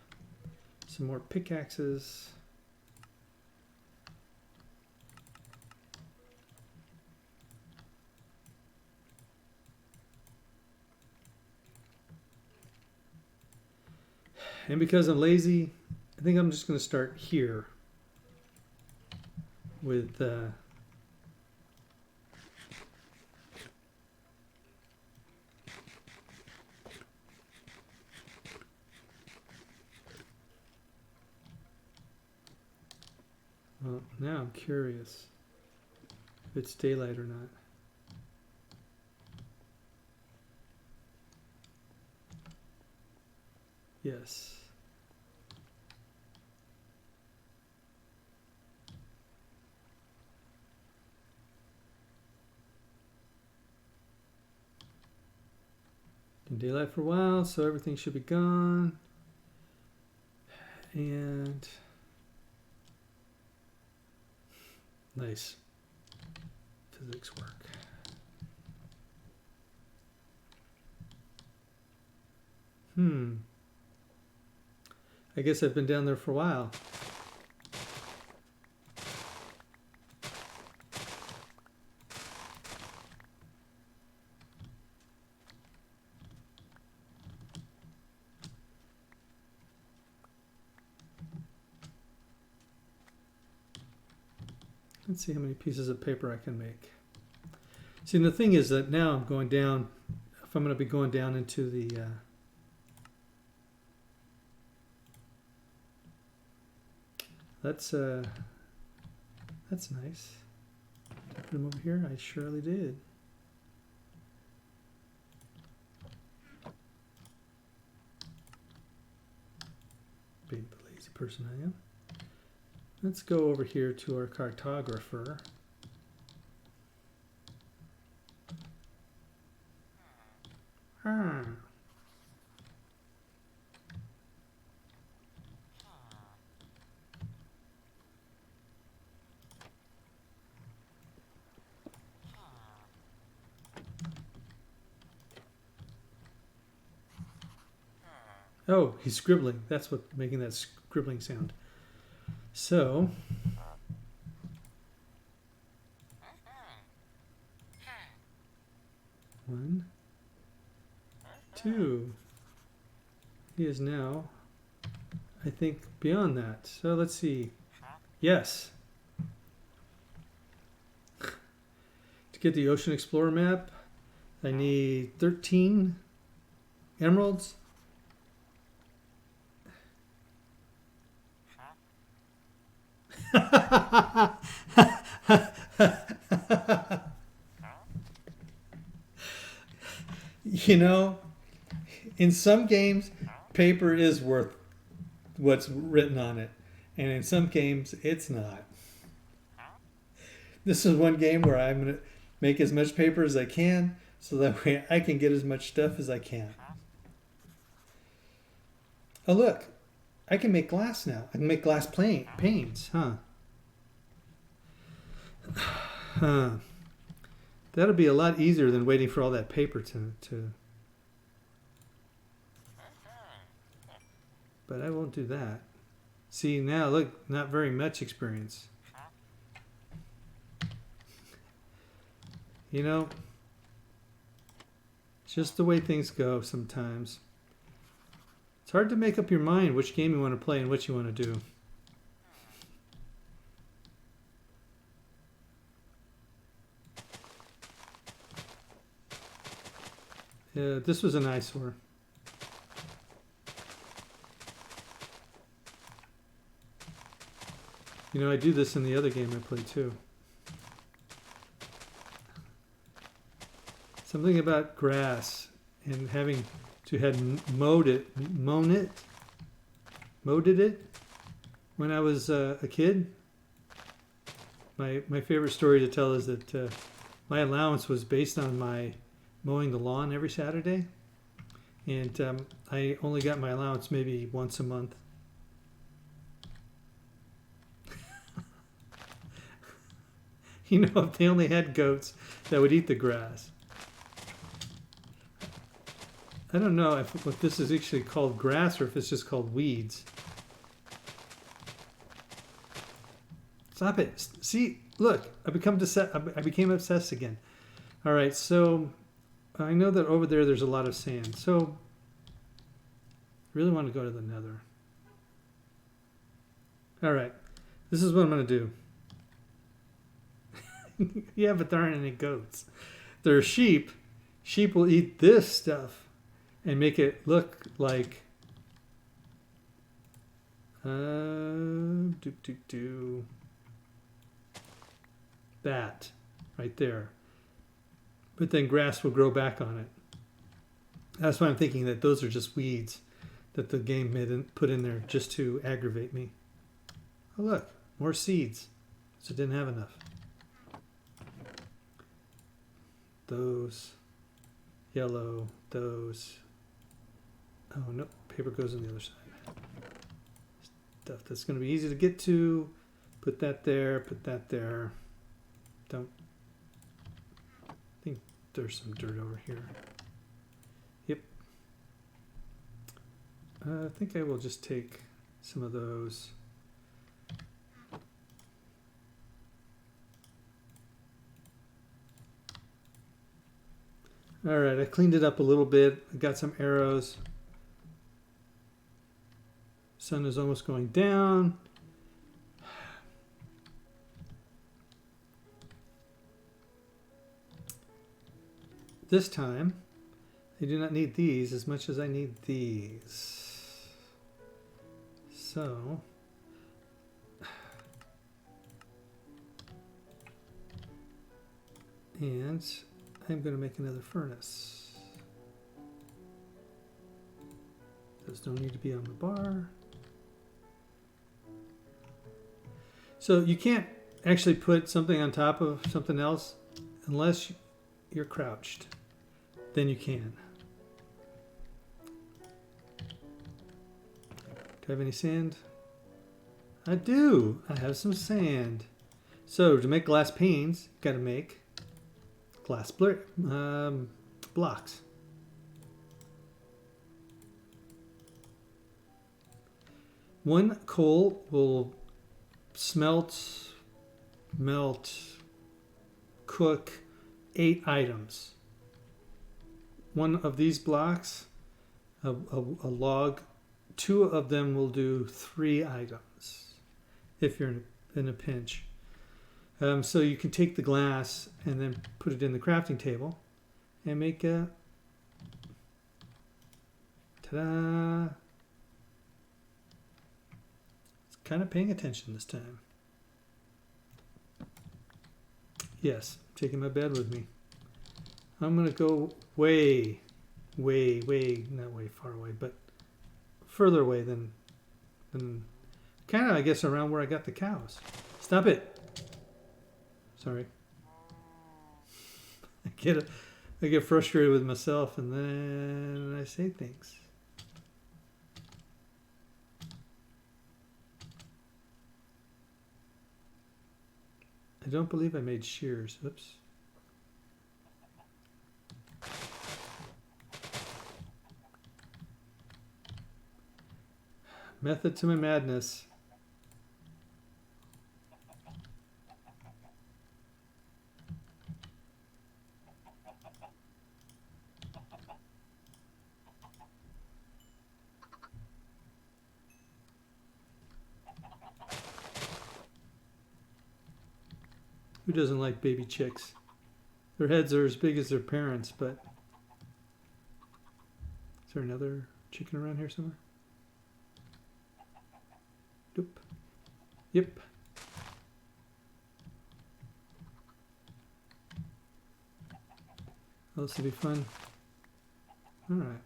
some more pickaxes. And because I'm lazy, I think I'm just going to start here with well, now I'm curious if it's daylight or not. Yes. Been daylight for a while, so everything should be gone. And nice. Physics work. I guess I've been down there for a while. Let's see how many pieces of paper I can make. See, the thing is that now I'm going down, if I'm going to be going down into the that's nice. Did I put them over here? I surely did. Being the lazy person I am. Let's go over here to our cartographer. Oh, he's scribbling. That's what making that scribbling sound. So, one, two. He is now, I think, beyond that. So let's see. Yes. To get the Ocean Explorer map, I need 13 emeralds You know, in some games, paper is worth what's written on it, and in some games, it's not. This is one game where I'm going to make as much paper as I can so that way I can get as much stuff as I can. Oh, look. I can make glass now. I can make glass panes, huh? Huh. That'll be a lot easier than waiting for all that paper to... But I won't do that. See, now, look, not very much experience. You know, it's just the way things go sometimes. It's hard to make up your mind which game you want to play and what you want to do. This was an eyesore. You know, I do this in the other game I play too. Something about grass and having to had mowed it when I was a kid. My favorite story to tell is that my allowance was based on my mowing the lawn every Saturday, and I only got my allowance maybe once a month. You know, if they only had goats that would eat the grass. I don't know if this is actually called grass or if it's just called weeds. Stop it. See, look, I became obsessed again. All right, so I know that over there's a lot of sand. So I really want to go to the nether. All right, this is what I'm going to do. Yeah, but there aren't any goats. There are sheep. Sheep will eat this stuff and make it look like that right there. But then grass will grow back on it. That's why I'm thinking that those are just weeds that the game put in there just to aggravate me. Oh look, more seeds. So it didn't have enough. Those, yellow, those. Oh no, paper goes on the other side. Stuff that's going to be easy to get to. Put that there, put that there. Don't think there's some dirt over here. Yep. I think I will just take some of those. All right, I cleaned it up a little bit. I got some arrows. Sun is almost going down. This time, I do not need these as much as I need these. So, and I'm going to make another furnace. Those don't need to be on the bar. So you can't actually put something on top of something else unless you're crouched. Then you can. Do I have any sand? I do. I have some sand. So to make glass panes, you've got to make glass blocks. One coal will smelt, melt, cook 8 items. One of these blocks, a log, 2 of them will do 3 items if you're in a pinch. So you can take the glass and then put it in the crafting table and make a ta-da! It's kind of paying attention this time. Yes, taking my bed with me. I'm going to go way, not way far away, but further away than kind of, I guess, around where I got the cows. Stop it. Sorry. I get frustrated with myself and then I say things. I don't believe I made shears. Oops. Method to my madness. Who doesn't like baby chicks? Their heads are as big as their parents, but... Is there another chicken around here somewhere? Nope. Yep. Oh, this will be fun. Alright.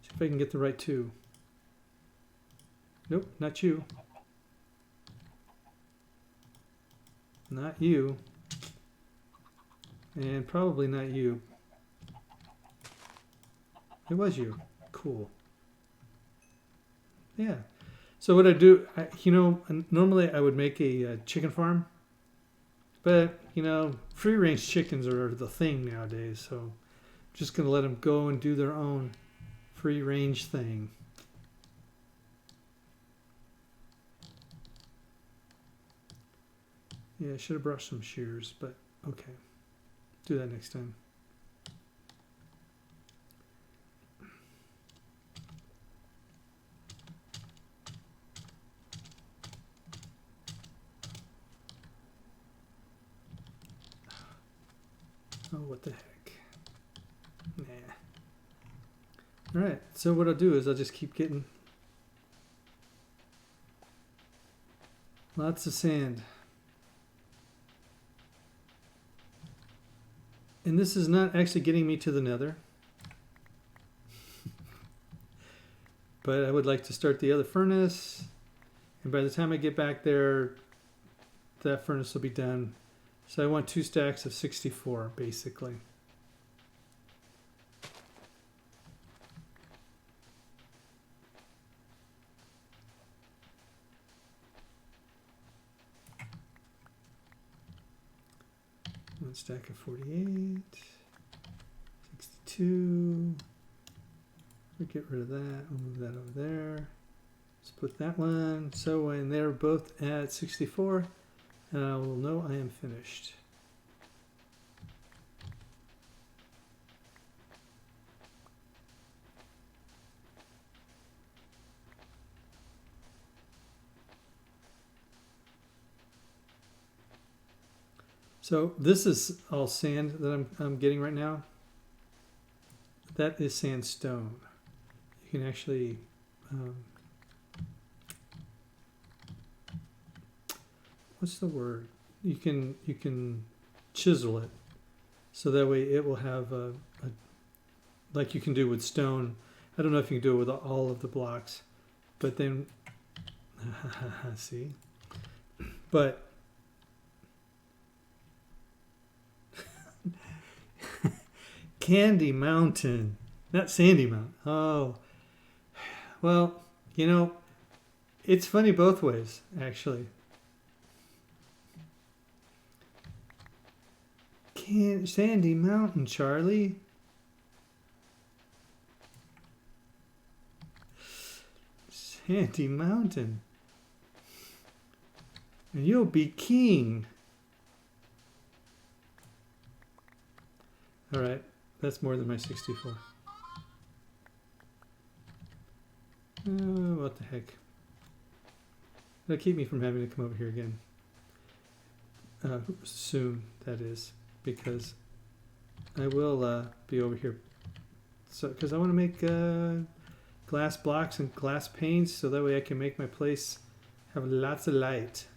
See if I can get the right two. Nope, not you. Not you. And probably not you. It was you. Cool. Yeah. So what I do, normally I would make a chicken farm. But, free range chickens are the thing nowadays. So I'm just going to let them go and do their own free range thing. Yeah, I should have brought some shears, but okay. Do that next time. Oh, what the heck. Nah. Alright, so what I'll do is I'll just keep getting lots of sand. And this is not actually getting me to the nether. But I would like to start the other furnace. And by the time I get back there, that furnace will be done. So I want 2 stacks of 64, basically. One stack of 48, 62. We'll get rid of that. We'll move that over there. Let's put that one. So when they're both at 64, I will know I am finished. So this is all sand that I'm getting right now. That is sandstone. You can actually what's the word? You can chisel it, so that way it will have a like you can do with stone. I don't know if you can do it with all of the blocks, but then see, but Candy Mountain, not Sandy Mountain. Oh, well, it's funny both ways, actually. Sandy Mountain, Charlie. Sandy Mountain. And you'll be king. All right. That's more than my 64. What the heck. That'll keep me from having to come over here again. Soon, that is. Because I will be over here. So, because I want to make glass blocks and glass panes, so that way I can make my place have lots of light.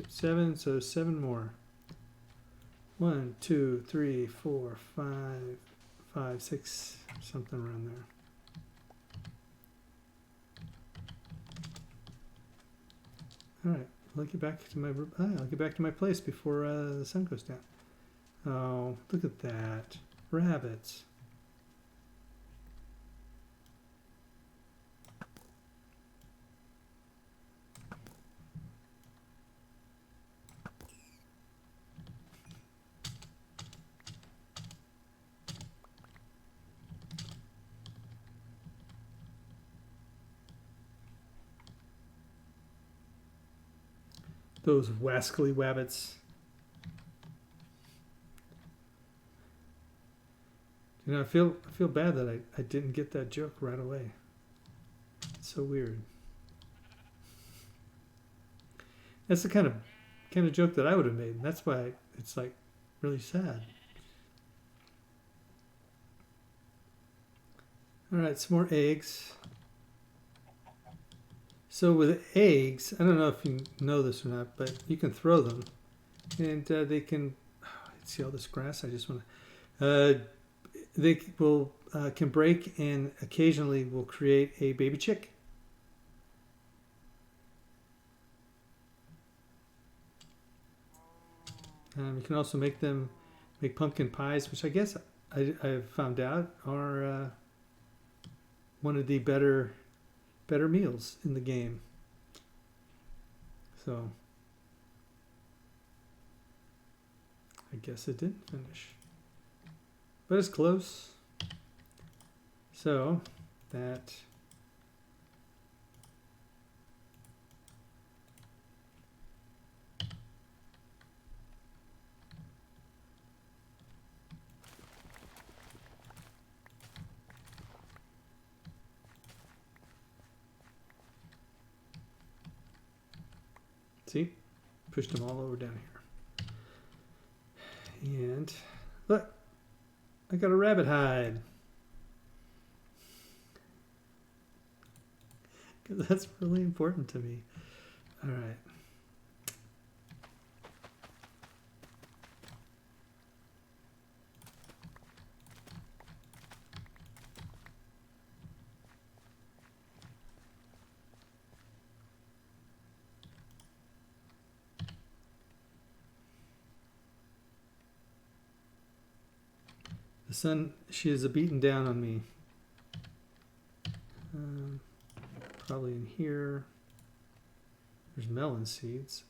7, so 7 more. 1, 2, 3, 4, 5, 6, something around there. All right, I'll get back to my I'll get back to my place before the sun goes down. Oh, look at that, rabbits. Those wascally wabbits. You know, I feel bad that I didn't get that joke right away. It's so weird. That's the kind of joke that I would have made, and that's why it's like really sad. All right, some more eggs. So with eggs, I don't know if you know this or not, but you can throw them, and they can. See all this grass? I just want to. They will can break and occasionally will create a baby chick. You can also make pumpkin pies, which I guess I've found out are one of the better meals in the game. So I guess it didn't finish, but it's close. So that see, pushed them all over down here. And look, I got a rabbit hide. Because that's really important to me. All right. The sun, she is a beating down on me. Probably in here. There's melon seeds.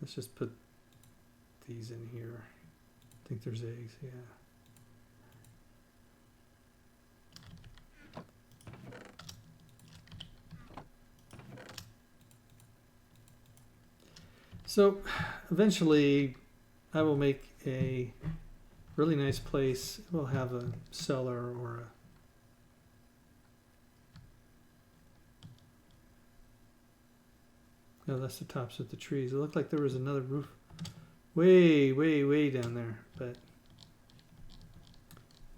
Let's just put these in here. I think there's eggs, yeah. So eventually I will make a really nice place. We'll have a cellar or a no, that's the tops of the trees. It looked like there was another roof way, way, way down there, but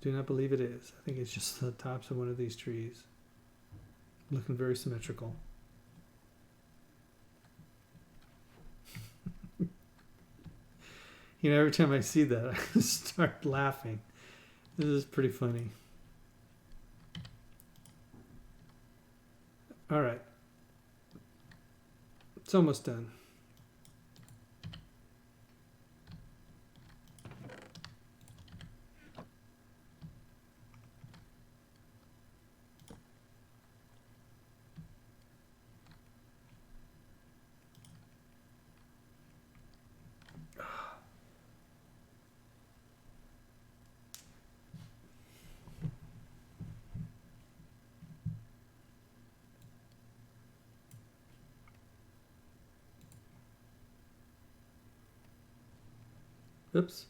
do not believe it is. I think it's just the tops of one of these trees. Looking very symmetrical. You know, every time I see that, I start laughing. This is pretty funny. All right. It's almost done. Oops.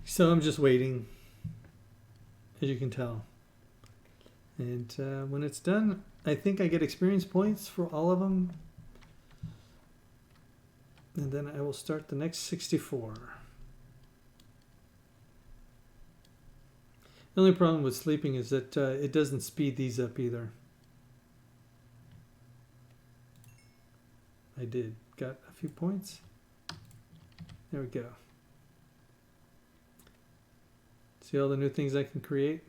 So I'm just waiting, as you can tell. And when it's done, I think I get experience points for all of them. And then I will start the next 64. The only problem with sleeping is that it doesn't speed these up either. I did. Got a few points. There we go. See all the new things I can create?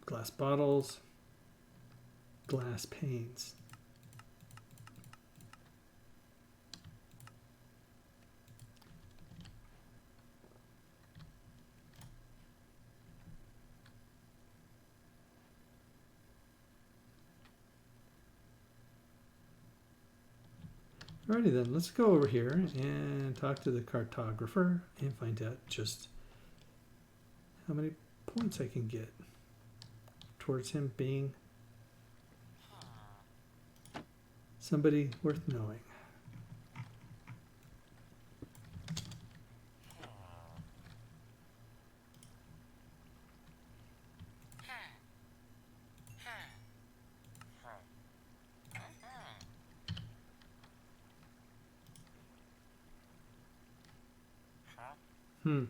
Glass bottles, glass panes. Alrighty then, let's go over here and talk to the cartographer and find out just how many points I can get towards him being somebody worth knowing. Hmm.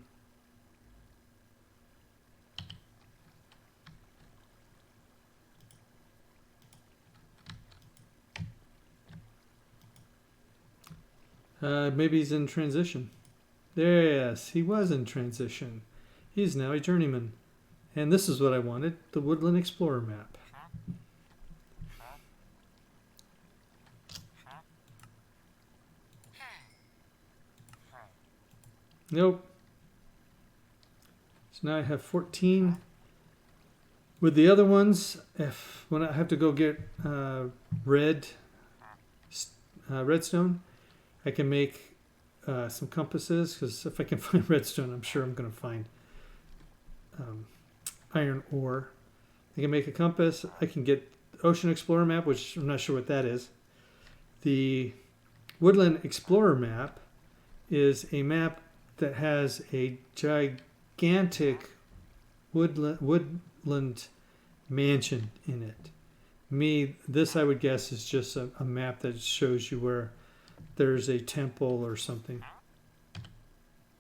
Maybe he's in transition. Yes, he was in transition. He's now a journeyman. And this is what I wanted, the Woodland Explorer map. Nope. So now I have 14. With the other ones, when I have to go get redstone, I can make some compasses, because if I can find redstone, I'm sure I'm going to find iron ore. I can make a compass. I can get Ocean Explorer map, which I'm not sure what that is. The Woodland Explorer map is a map that has a gigantic woodland mansion in it. This I would guess is just a map that shows you where there's a temple or something.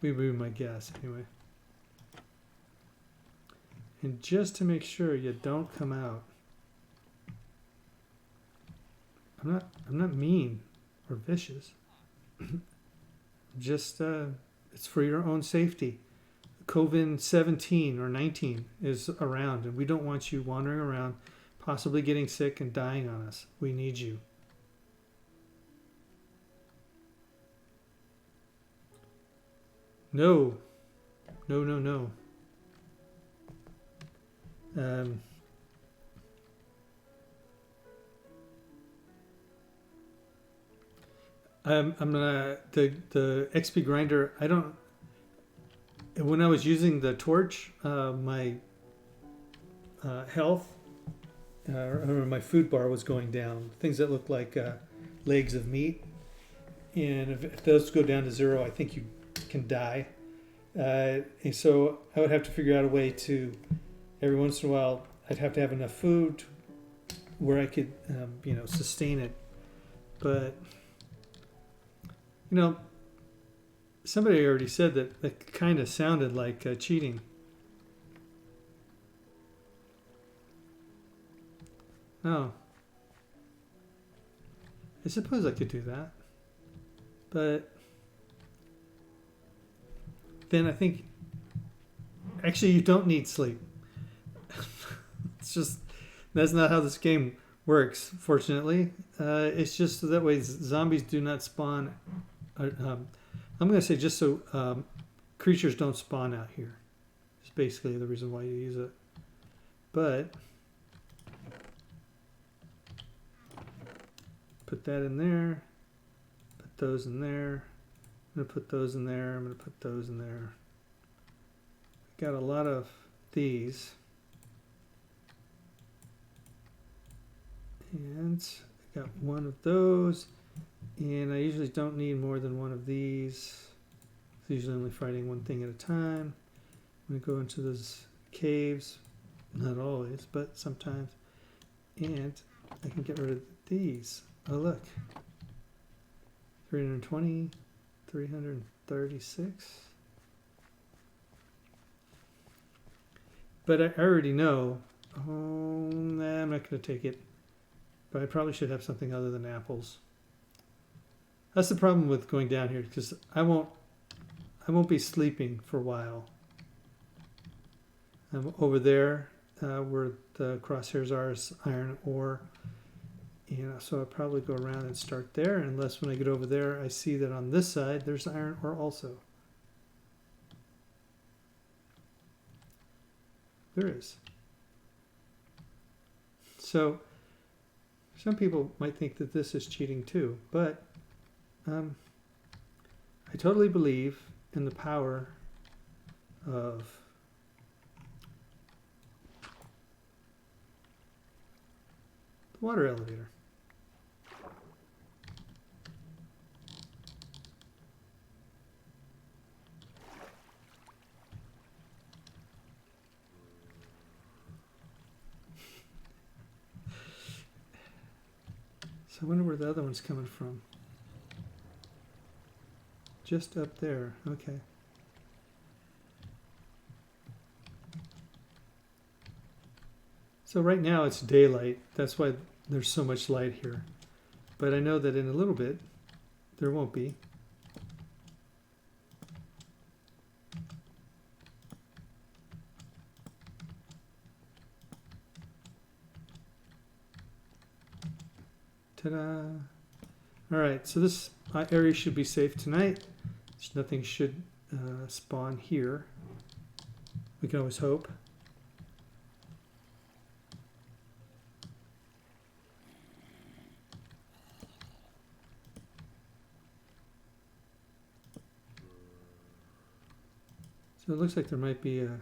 Would be my guess anyway. And just to make sure you don't come out, I'm not mean or vicious. Just it's for your own safety. COVID-17 or 19 is around, and we don't want you wandering around, possibly getting sick and dying on us. We need you. No. No, no, no. I'm gonna the XP grinder. I don't. When I was using the torch, my health or my food bar was going down. Things that look like legs of meat, and if those go down to 0, I think you can die. And so I would have to figure out a way to, every once in a while, I'd have to have enough food where I could, sustain it. But somebody already said that kind of sounded like cheating. Oh. I suppose I could do that. But then I think, actually, you don't need sleep. It's just, that's not how this game works, fortunately. It's just that way zombies do not spawn. I'm going to say just so creatures don't spawn out here. It's basically the reason why you use it. But put that in there. Put those in there. I'm going to put those in there. I'm going to put those in there. Got a lot of these. And I got one of those. And I usually don't need more than one of these. It's usually only fighting one thing at a time. I'm going to go into those caves. Not always, but sometimes. And I can get rid of these. Oh, look. 320, 336. But I already know, oh, nah, I'm not going to take it. But I probably should have something other than apples. That's the problem with going down here, because I won't be sleeping for a while. I'm over there where the crosshairs are is iron ore. So I'll probably go around and start there, unless when I get over there I see that on this side there's iron ore also. There is. So some people might think that this is cheating too, but I totally believe in the power of the water elevator. So I wonder where the other one's coming from. Just up there, okay. So right now it's daylight, that's why there's so much light here. But I know that in a little bit there won't be. Ta-da! Alright, so this area should be safe tonight. Nothing should spawn here. We can always hope. So it looks like there might be a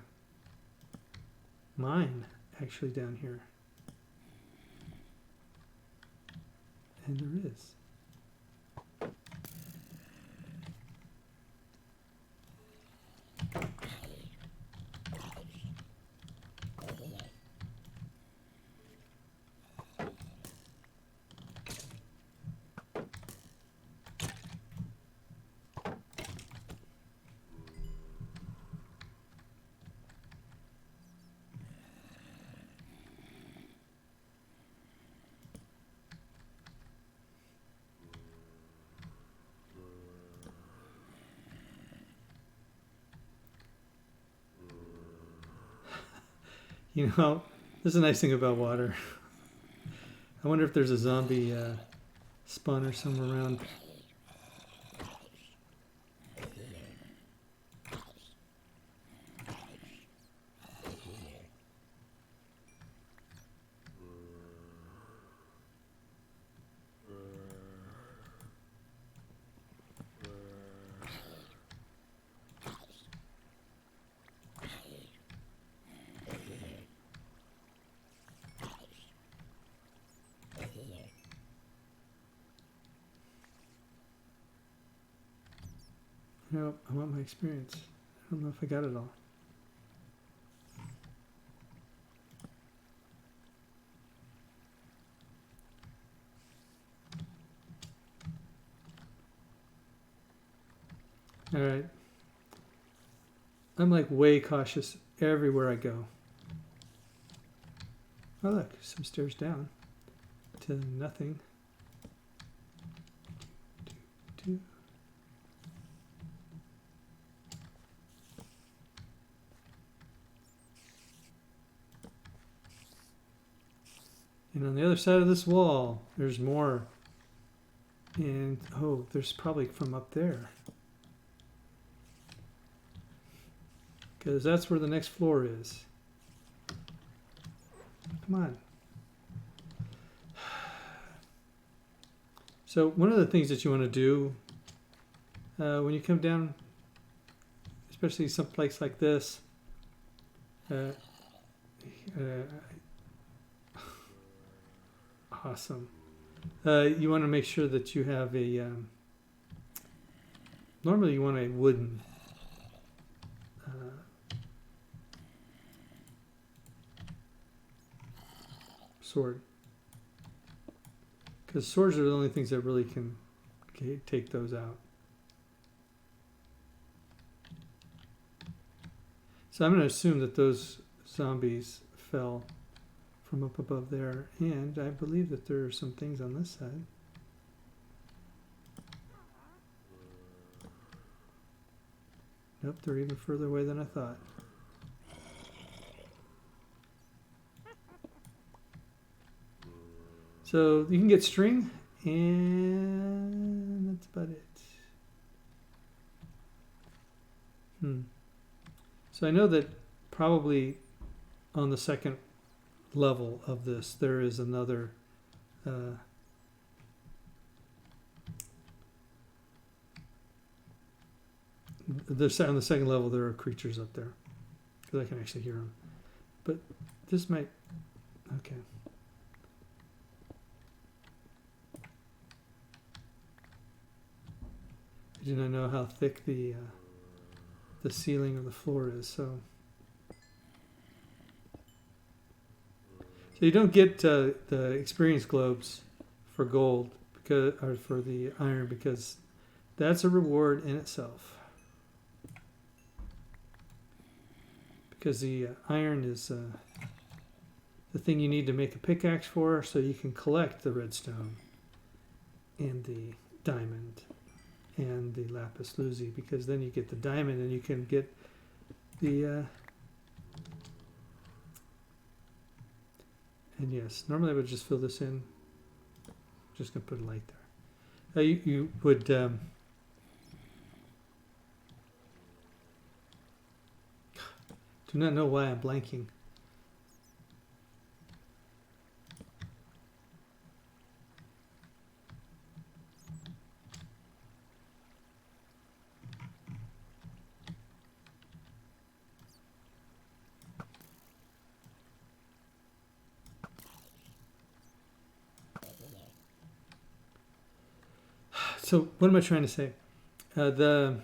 mine actually down here. And there is. You know, there's a nice thing about water. I wonder if there's a zombie spawner somewhere around. No, I want my experience. I don't know if I got it all. All right. I'm like way cautious everywhere I go. Oh look, some stairs down to nothing. Two. And on the other side of this wall, there's more. And, oh, there's probably from up there. Because that's where the next floor is. Come on. So one of the things that you want to do when you come down, especially some place like this, awesome. You want to make sure that you have a, normally you want a wooden sword. Because swords are the only things that really can take those out. So I'm going to assume that those zombies fell from up above there, and I believe that there are some things on this side. Nope, they're even further away than I thought. So you can get string, and that's about it. So I know that probably on the second level of this there is another on the second level there are creatures up there because I can actually hear them, but this might okay. I do not know how thick the ceiling or the floor is, so you don't get the experience globes for gold because, or for the iron, because that's a reward in itself. Because the iron is the thing you need to make a pickaxe for, so you can collect the redstone and the diamond and the lapis lazuli, because then you get the diamond and you can get the and yes, normally I would just fill this in. Just gonna put a light there. You would do not know why I'm blanking. So what am I trying to say? The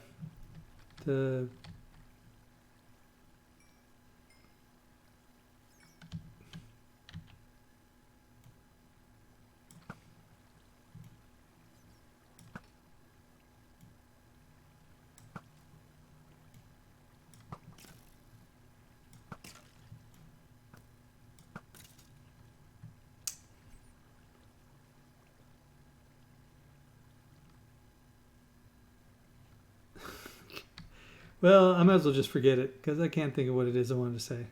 well, I might as well just forget it because I can't think of what it is I wanted to say.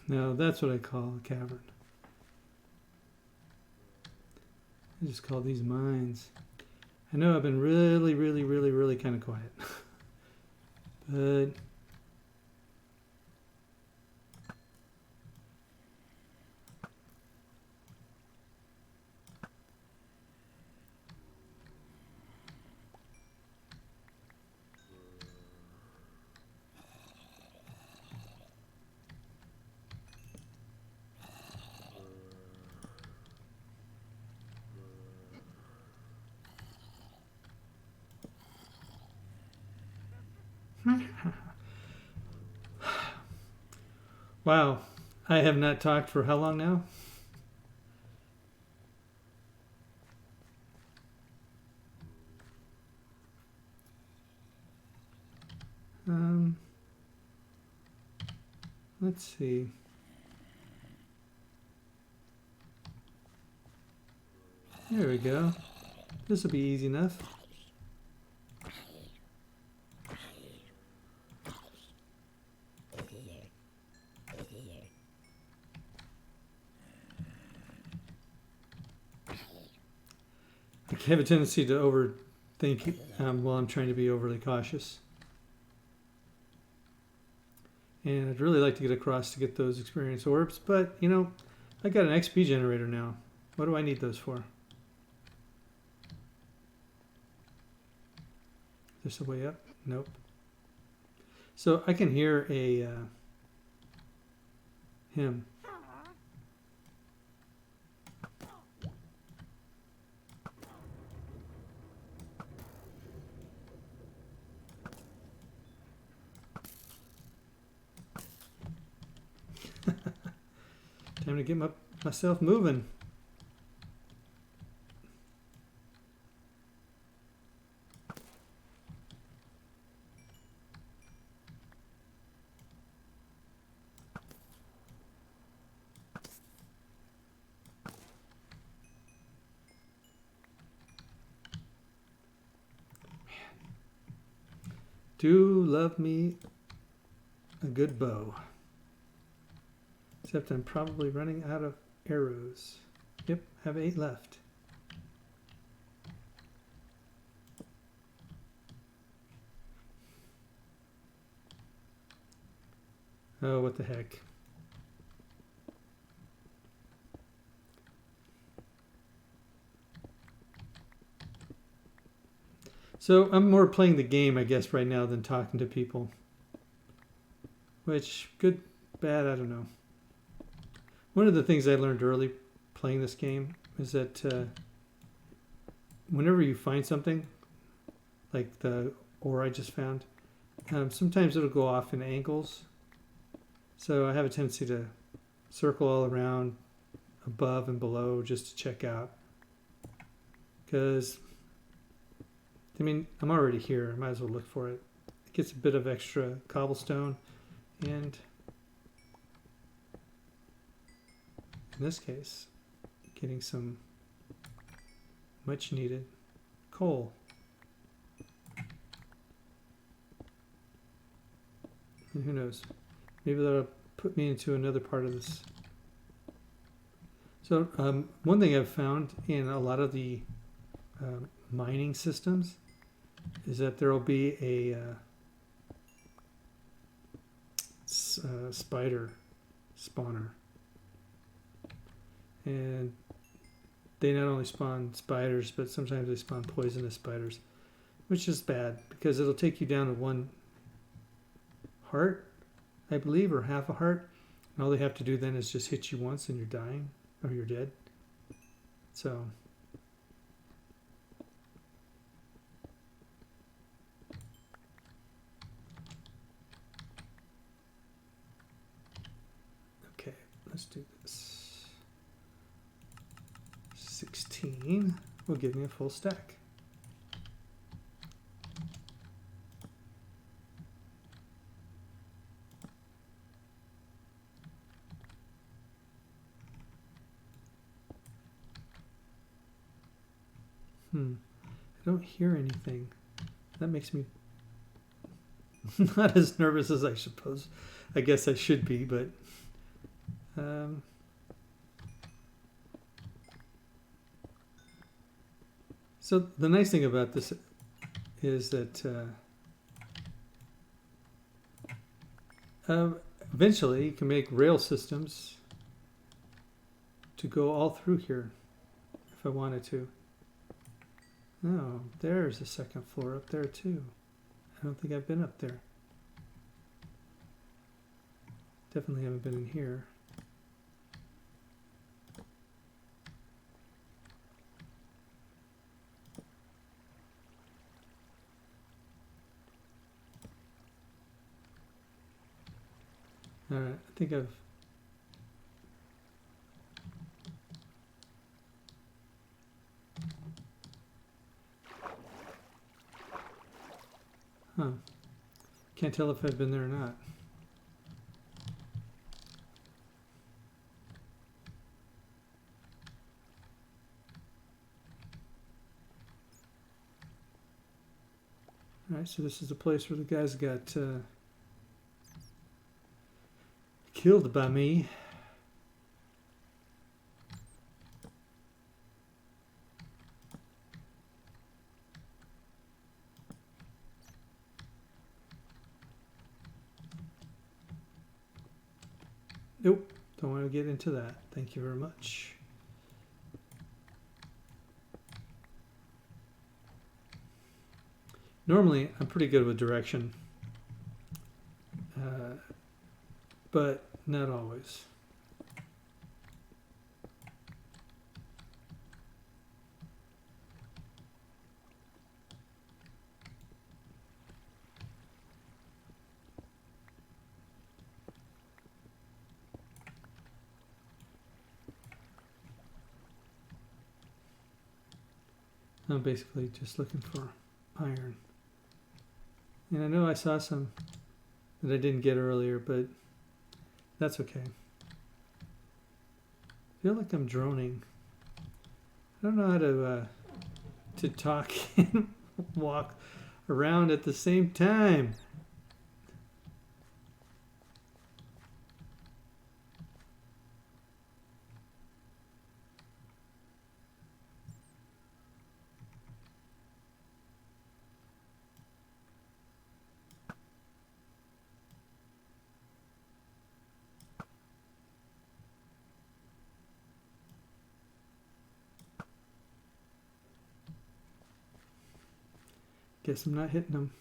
Now that's what I call a cavern. I just call these mines. I know I've been really kind of quiet. But wow, I have not talked for how long now? Let's see. There we go. This will be easy enough. I have a tendency to overthink while I'm trying to be overly cautious. And I'd really like to get across to get those experience orbs, but you know, I got an XP generator now. What do I need those for? Is there a way up? Nope. So I can hear a hymn. Time to get myself moving. Do love me a good bow. Except I'm probably running out of arrows. Yep, have 8 left. Oh, what the heck. So I'm more playing the game, I guess, right now than talking to people. Which, good, bad, I don't know. One of the things I learned early playing this game is that whenever you find something, like the ore I just found, sometimes it'll go off in angles. So I have a tendency to circle all around, above and below, just to check out. Because, I mean, I'm already here. I might as well look for it. It gets a bit of extra cobblestone, and in this case, getting some much needed coal. And who knows, maybe that'll put me into another part of this. So one thing I've found in a lot of the mining systems is that there will be a spider spawner. And they not only spawn spiders, but sometimes they spawn poisonous spiders, which is bad because it'll take you down to 1 heart, I believe, or half a heart. And all they have to do then is just hit you once and you're dying, or you're dead. So okay, let's do this. 16 will give me a full stack. I don't hear anything. That makes me not as nervous as I suppose. I guess I should be, but so the nice thing about this is that eventually you can make rail systems to go all through here if I wanted to. Oh, there's a second floor up there too. I don't think I've been up there. Definitely haven't been in here. All right, I think I've... Huh. Can't tell if I've been there or not. Alright, so this is the place where the guys got killed by me. Nope, don't want to get into that. Thank you very much. Normally, I'm pretty good with direction, but not always. I'm basically just looking for iron. And I know I saw some that I didn't get earlier, but that's okay. I feel like I'm droning. I don't know how to talk and walk around at the same time. Guess I'm not hitting them.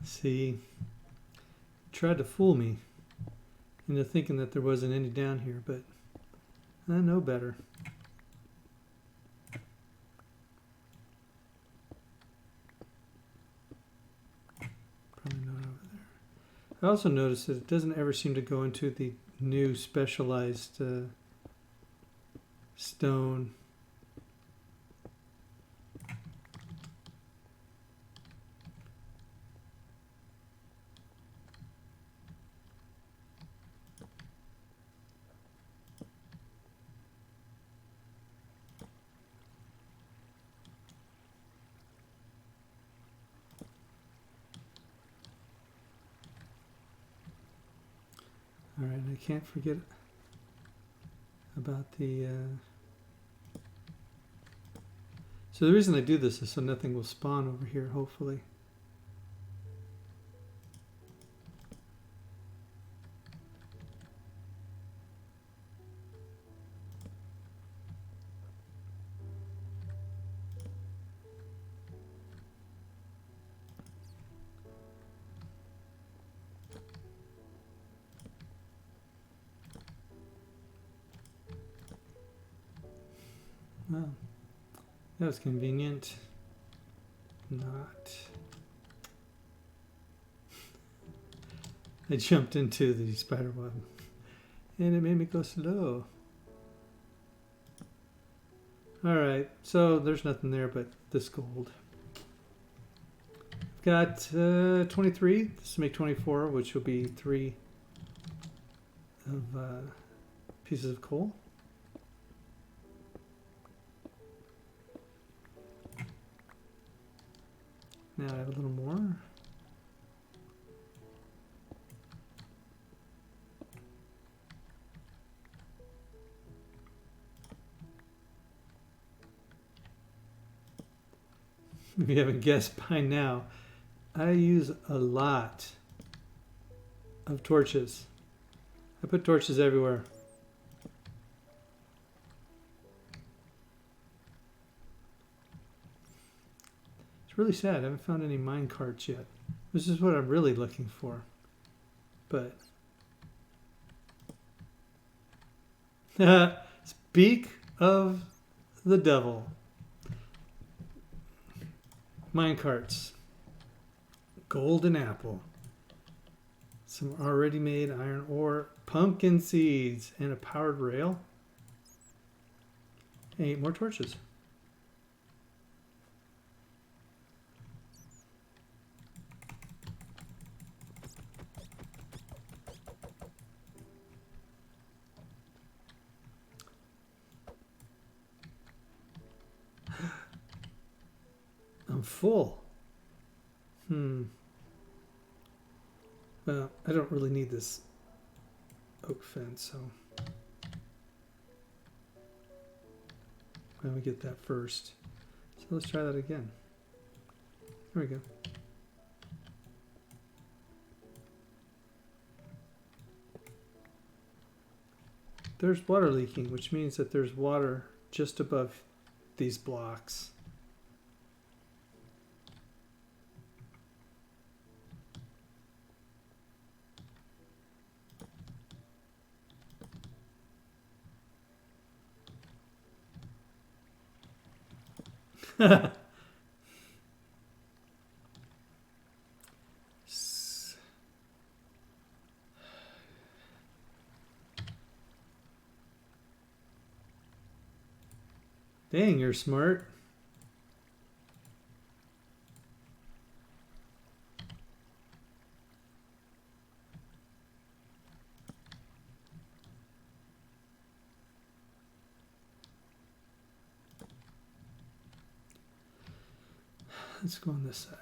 See, tried to fool me into thinking that there wasn't any down here, but I know better. Probably not over there. I also noticed that it doesn't ever seem to go into the new specialized stone. All right, I can't forget about the... So the reason I do this is so nothing will spawn over here, hopefully. Well, that was convenient. Not. I jumped into the spider web and it made me go slow. Alright, so there's nothing there but this gold. I've got 23. This will make 24, which will be 3 of pieces of coal. Now I have a little more. If you haven't guessed by now, I use a lot of torches. I put torches everywhere. Really sad. I haven't found any mine carts yet. This is what I'm really looking for. But speak of the devil. Mine carts. Golden apple. Some already made iron ore, pumpkin seeds, and a powered rail. Hey, 8 more torches. I'm full. Well, I don't really need this oak fence, so I'm gonna get that first. So let's try that again. There we go. There's water leaking, which means that there's water just above these blocks. Dang, you're smart. Let's go on this side.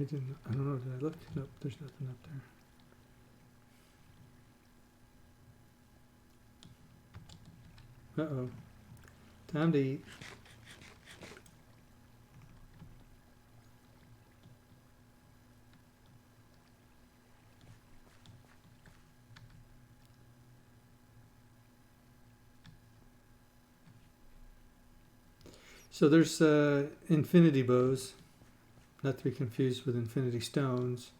I don't know, did I look? Nope, there's nothing up there. Uh-oh. Time to eat. So there's infinity bows, not to be confused with infinity stones,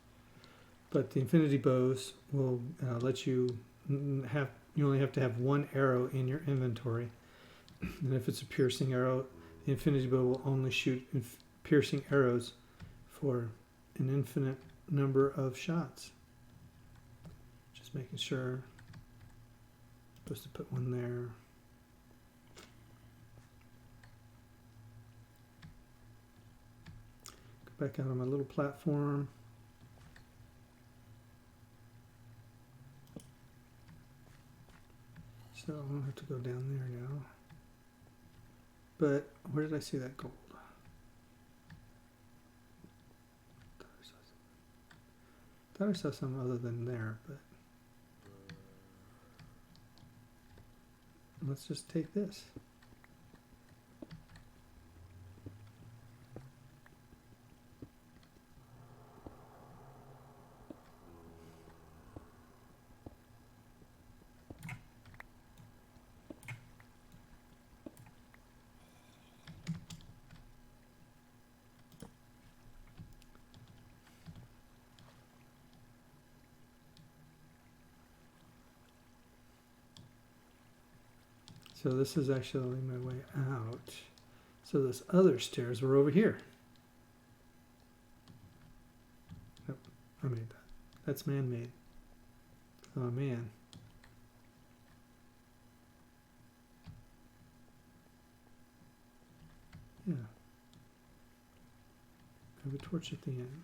but the infinity bows will let you you only have to have one arrow in your inventory. And if it's a piercing arrow, the infinity bow will only shoot piercing arrows for an infinite number of shots. Just making sure. Supposed to put one there. Go back out on my little platform. So I don't have to go down there now. But where did I see that gold? Thought I saw some other than there, but let's just take this. So this is actually my way out. So those other stairs were over here. Yep, I made that. That's man-made. Oh man. Yeah. I have a torch at the end.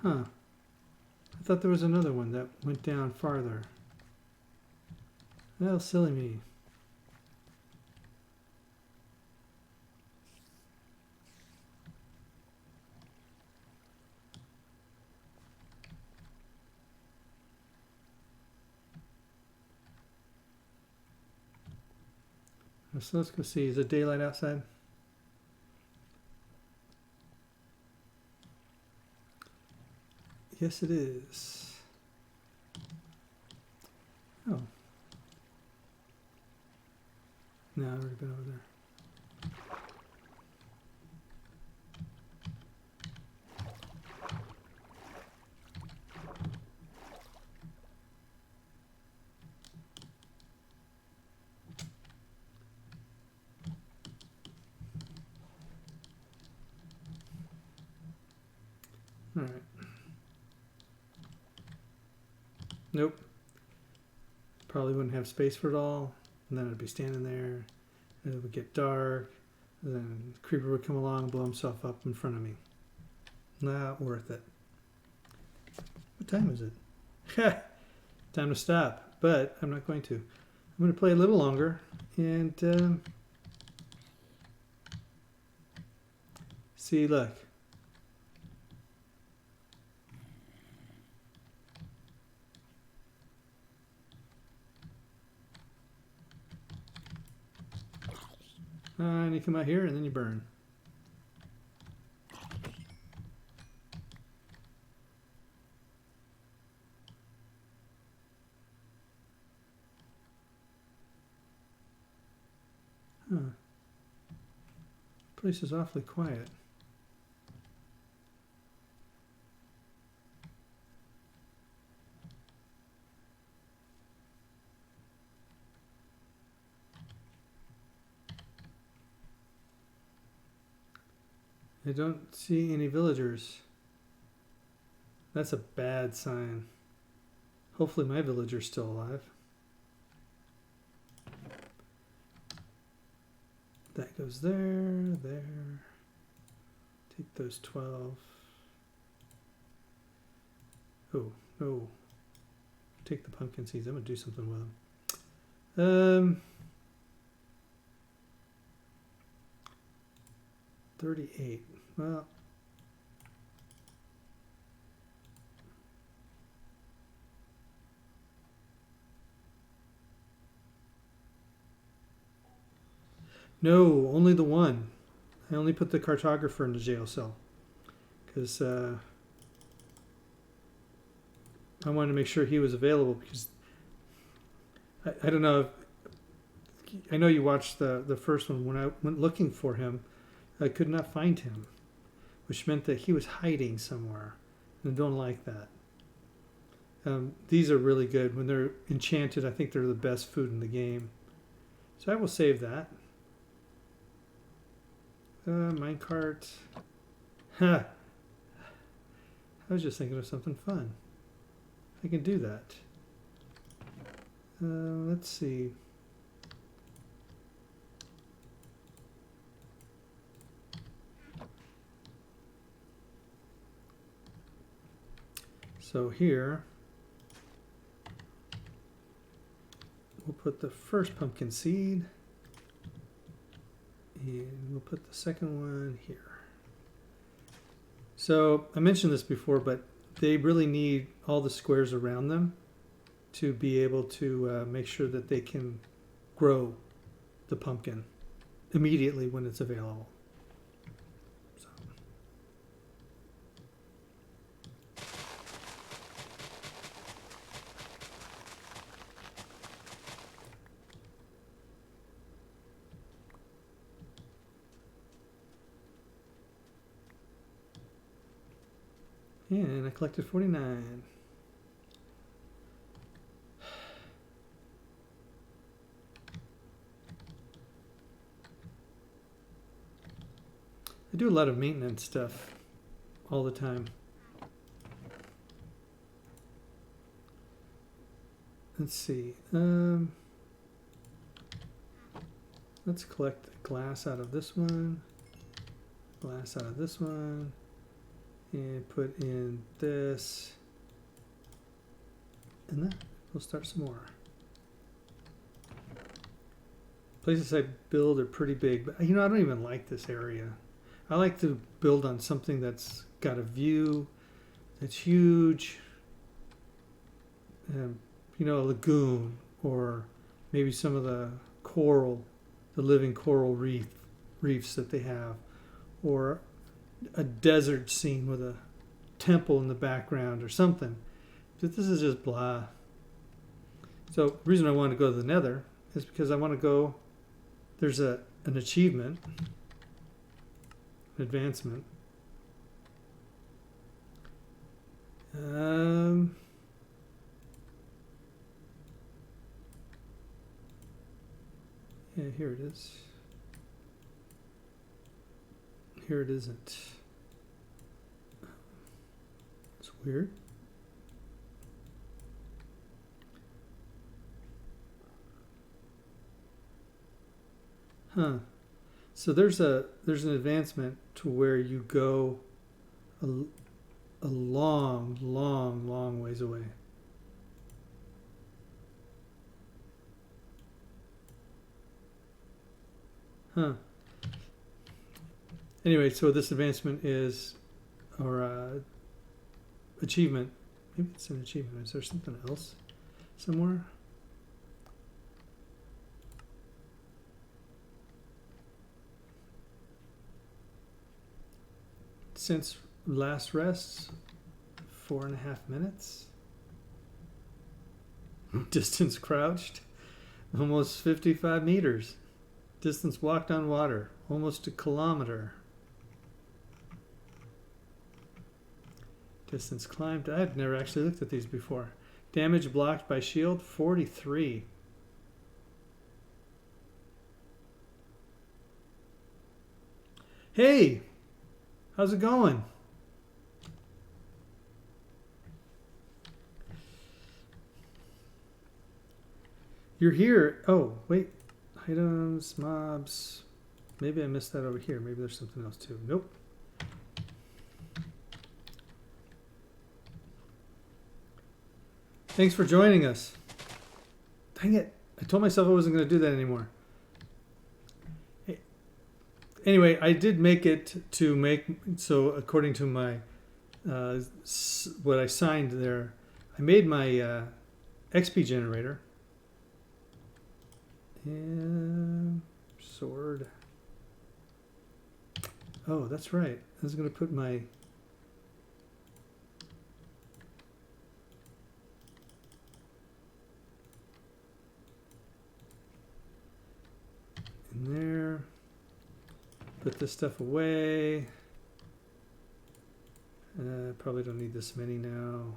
Huh. I thought there was another one that went down farther. Well, silly me. So let's go see. Is it daylight outside? Yes, it is. Oh. No, I've already been over there. All right. Nope. Probably wouldn't have space for it all. And then I'd be standing there. And it would get dark. And then the creeper would come along and blow himself up in front of me. Not worth it. What time is it? Time to stop. But I'm not going to. I'm going to play a little longer. And see, look. And you come out here and then you burn. Huh. Place is awfully quiet. I don't see any villagers. That's a bad sign. Hopefully my villager's still alive. That goes there, there. Take those 12. Oh, no. Take the pumpkin seeds. I'm going to do something with them. 38. Well, no, only the one. I only put the cartographer in the jail cell because I wanted to make sure he was available because I don't know. I know you watched the first one. When I went looking for him, I could not find him, which meant that he was hiding somewhere, and I don't like that. These are really good. When they're enchanted, I think they're the best food in the game. So I will save that. Minecart. Ha! I was just thinking of something fun. I can do that. Let's see. So here, we'll put the first pumpkin seed, and we'll put the second one here. So I mentioned this before, but they really need all the squares around them to be able to make sure that they can grow the pumpkin immediately when it's available. And I collected 49. I do a lot of maintenance stuff all the time. Let's see. Let's collect glass out of this one, glass out of this one, and put in this and that. We'll start some more. Places I build are pretty big, but you know, I don't even like this area. I like to build on something that's got a view, that's huge, you know, a lagoon, or maybe some of the coral, the living coral reefs that they have, or a desert scene with a temple in the background or something. But this is just blah. So the reason I want to go to the Nether is because I want to go, there's an achievement, an advancement. Yeah, here it is. Here it isn't. It's weird. Huh. So there's an advancement to where you go a long ways away. Huh. Anyway, so this advancement is, or achievement. Maybe it's an achievement. Is there something else somewhere? Since last rest, 4.5 minutes. Distance crouched, almost 55 meters. Distance walked on water, almost a kilometer. Distance climbed. I've never actually looked at these before. Damage blocked by shield, 43. Hey! How's it going? You're here. Oh, wait. Items, mobs. Maybe I missed that over here. Maybe there's something else too. Nope. Thanks for joining us. Dang it. I told myself I wasn't going to do that anymore. Anyway, I did make it to make, so according to my, what I signed there, I made my XP generator. And sword. Oh, that's right. I was going to put my... in there. Put this stuff away. Probably don't need this many now.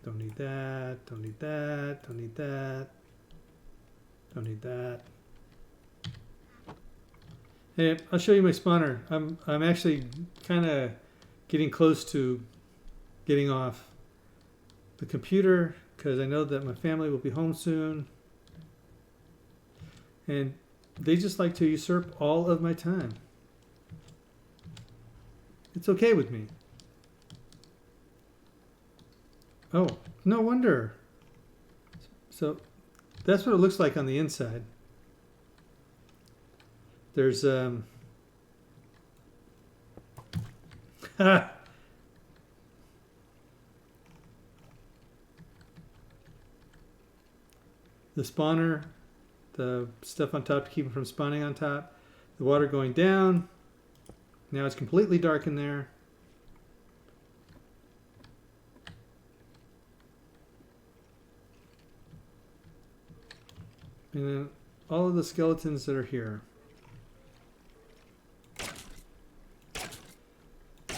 Don't need that. Don't need that. Don't need that. Don't need that. Hey, I'll show you my spawner. I'm actually kind of getting close to getting off the computer because I know that my family will be home soon. And they just like to usurp all of my time. It's okay with me. Oh, no wonder. So that's what it looks like on the inside. There's the spawner, the stuff on top to keep them from spawning on top, the water going down. Now it's completely dark in there. And then all of the skeletons that are here.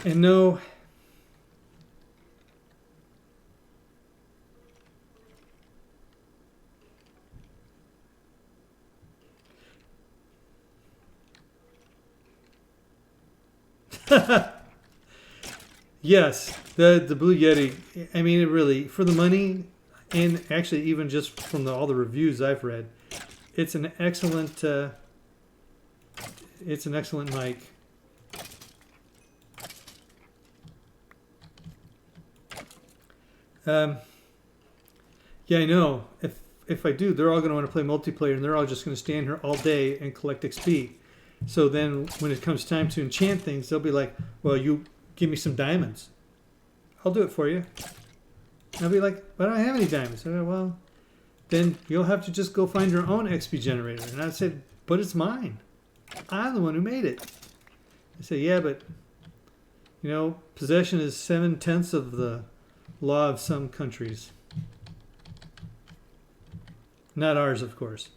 And no, yes, the Blue Yeti. I mean, it really, for the money, and actually even just from all the reviews I've read, it's an excellent mic. Yeah, I know. If I do, they're all going to want to play multiplayer, and they're all just going to stand here all day and collect XP. So then, when it comes time to enchant things, they'll be like, "Well, you give me some diamonds. I'll do it for you." I'll be like, "But I don't have any diamonds." I go, "Well, then you'll have to just go find your own XP generator." And I said, but it's mine. I'm the one who made it. I say, yeah, but, you know, possession is 7/10 of the law of some countries. Not ours, of course.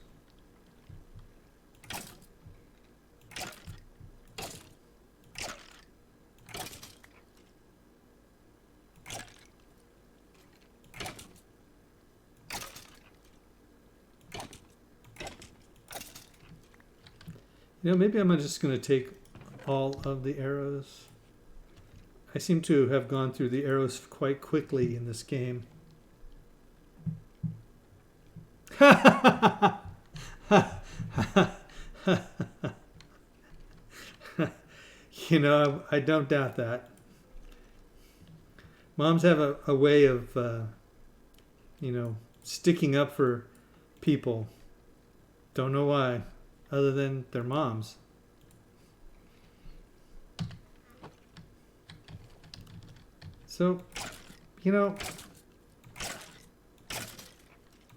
You know, maybe I'm just going to take all of the arrows. I seem to have gone through the arrows quite quickly in this game. You know, I don't doubt that. Moms have a way of, you know, sticking up for people. Don't know why, other than their moms. So, you know,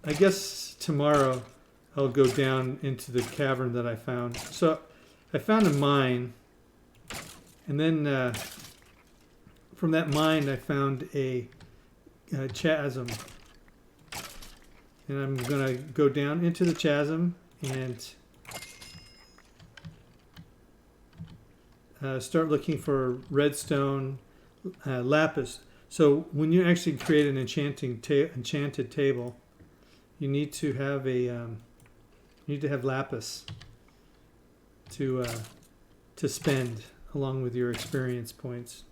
I guess tomorrow I'll go down into the cavern that I found. So I found a mine, and then from that mine I found a chasm. And I'm going to go down into the chasm and start looking for redstone, lapis. So when you actually create an enchanted table, you need to have lapis to spend along with your experience points.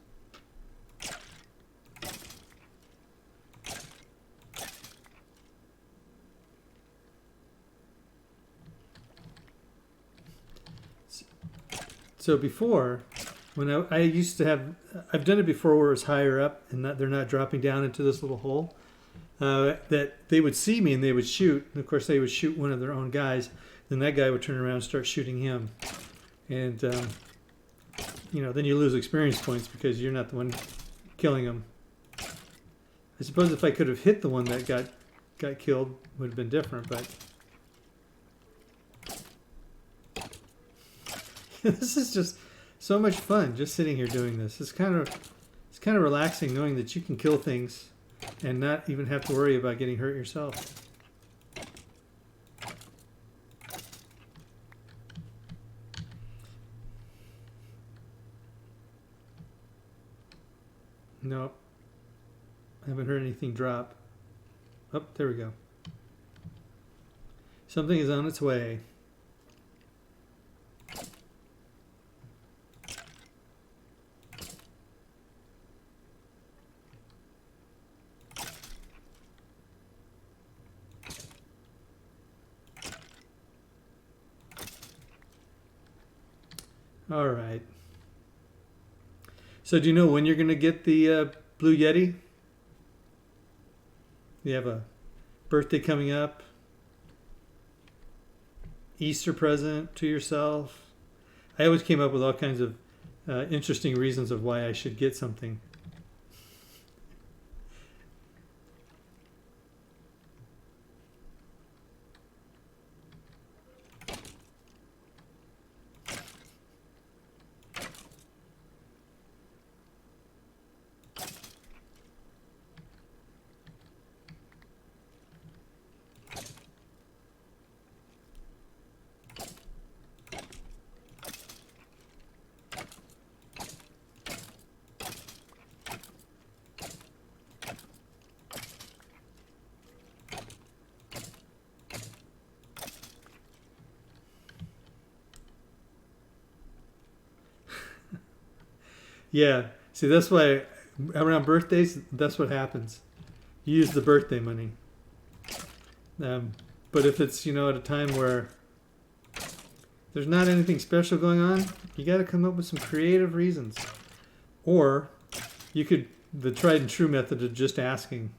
So before, when I used to have, I've done it before where it was higher up and they're not dropping down into this little hole, that they would see me and they would shoot. And of course they would shoot one of their own guys. Then that guy would turn around and start shooting him. And, you know, then you lose experience points because you're not the one killing him. I suppose if I could have hit the one that got killed, it would have been different, but... This is just so much fun, just sitting here doing this. It's kind of relaxing knowing that you can kill things and not even have to worry about getting hurt yourself. Nope. I haven't heard anything drop. Oh, there we go. Something is on its way. All right. So do you know when you're going to get the Blue Yeti? You have a birthday coming up? Easter present to yourself? I always came up with all kinds of interesting reasons of why I should get something. Yeah, see, that's why around birthdays, that's what happens. You use the birthday money. But if it's, you know, at a time where there's not anything special going on, you got to come up with some creative reasons. Or you could, the tried and true method of just asking.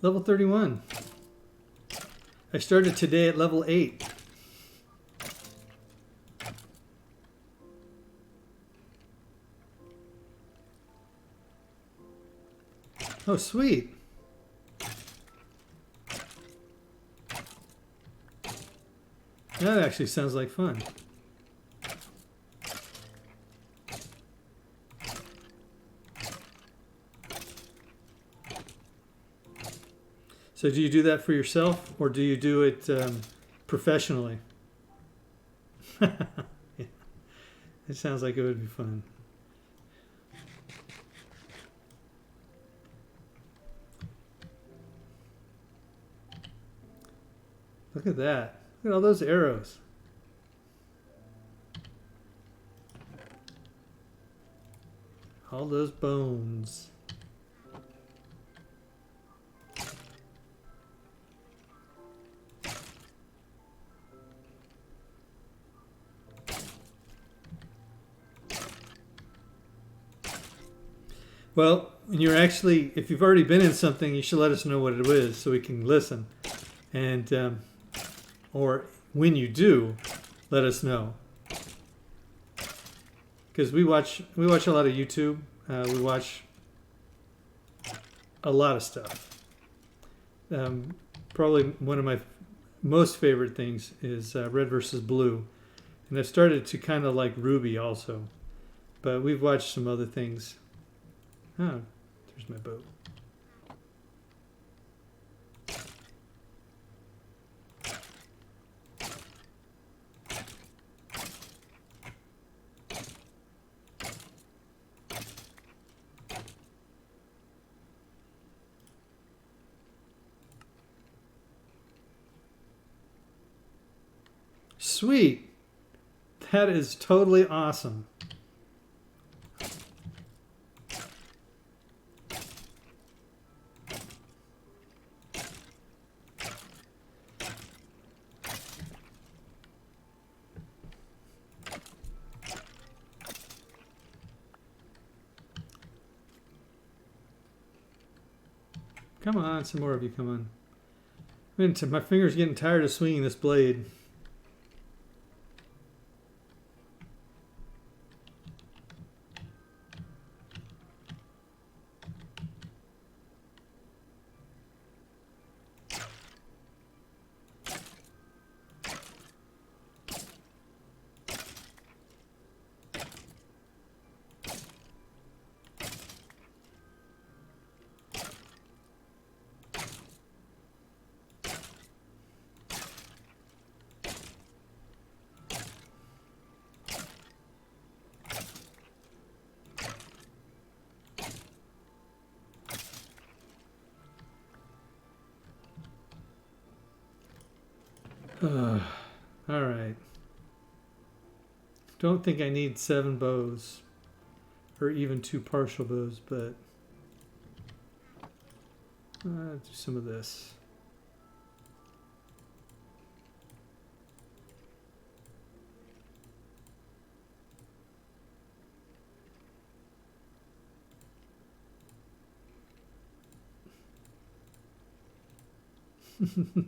Level 31. I started today at level 8. Oh, sweet. That actually sounds like fun. So do you do that for yourself, or do you do it professionally? Yeah. It sounds like it would be fun. Look at that. Look at all those arrows. All those bones. Well, when you're actually, if you've already been in something, you should let us know what it is so we can listen. And, or when you do, let us know. Because we watch a lot of YouTube. We watch a lot of stuff. Probably one of my most favorite things is Red versus Blue. And I've started to kind of like Ruby also. But we've watched some other things. Oh, there's my boat. Sweet. That is totally awesome. Come on, some more of you, come on. My finger's getting tired of swinging this blade. All right. Don't think I need 7 bows or even 2 partial bows, but do some of this.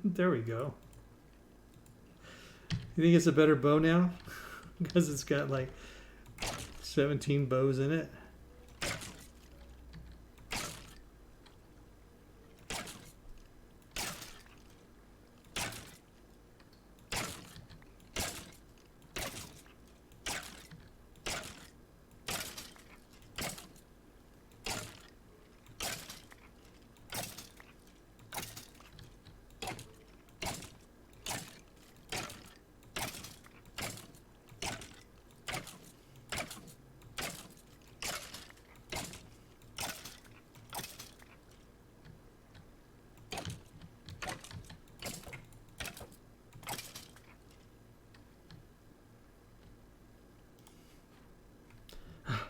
There we go. You think it's a better bow now? Because it's got like 17 bows in it.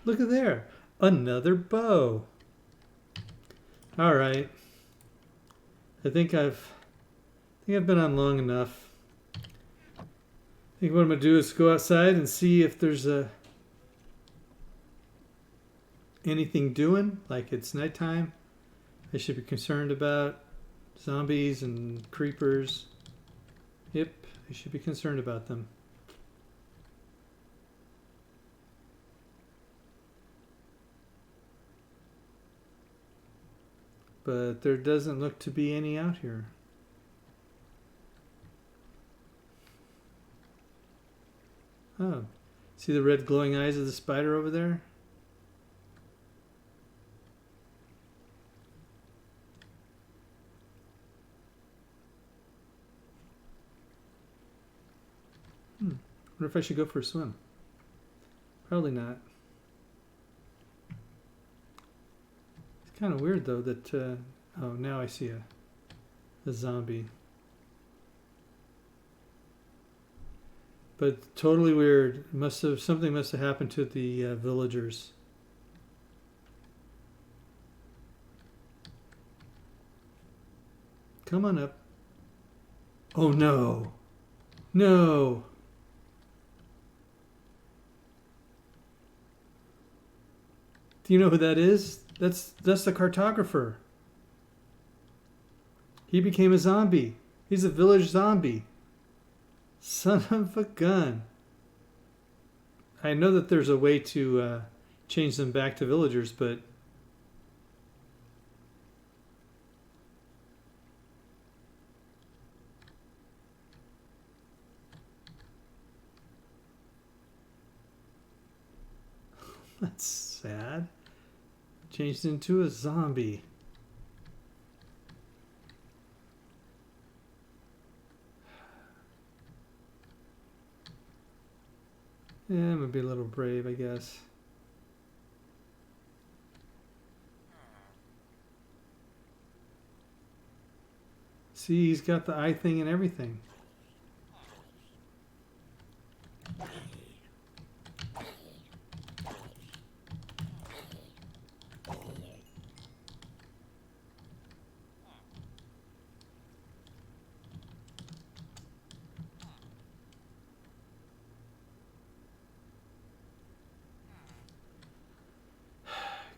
Look at there, another bow. All right, I think I've been on long enough. I think what I'm gonna do is go outside and see if there's anything doing, like it's nighttime I should be concerned about. Zombies and creepers. Yep, you should be concerned about them. But there doesn't look to be any out here. Oh, see the red glowing eyes of the spider over there? Wonder if I should go for a swim. Probably not. It's kind of weird though that, oh, now I see a zombie. But totally weird. Something must have happened to the villagers. Come on up. Oh no. No. Do you know who that is? That's the cartographer. He became a zombie. He's a village zombie. Son of a gun. I know that there's a way to change them back to villagers, but that's sad. Changed into a zombie. Yeah, I'm gonna be a little brave, I guess. See, he's got the eye thing and everything.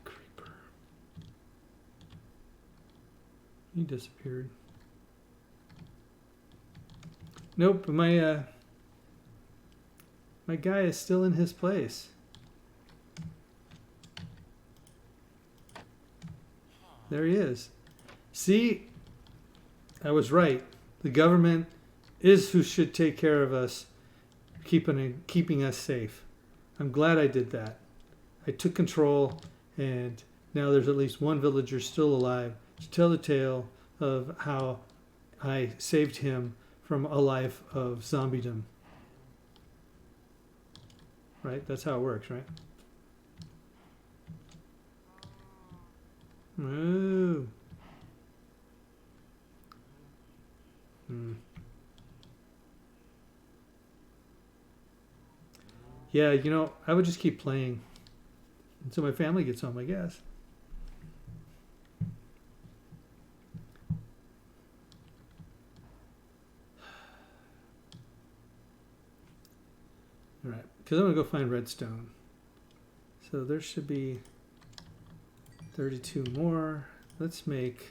Creeper. He disappeared. Nope, my guy is still in his place. There he is. See, I was right. The government is who should take care of us, keeping us safe. I'm glad I did that. I took control, and now there's at least one villager still alive to tell the tale of how I saved him from a life of zombiedom. Right? That's how it works, right? Ooh. Yeah, you know, I would just keep playing until my family gets home, I guess. All right, because I'm going to go find redstone. So there should be 32 more. Let's make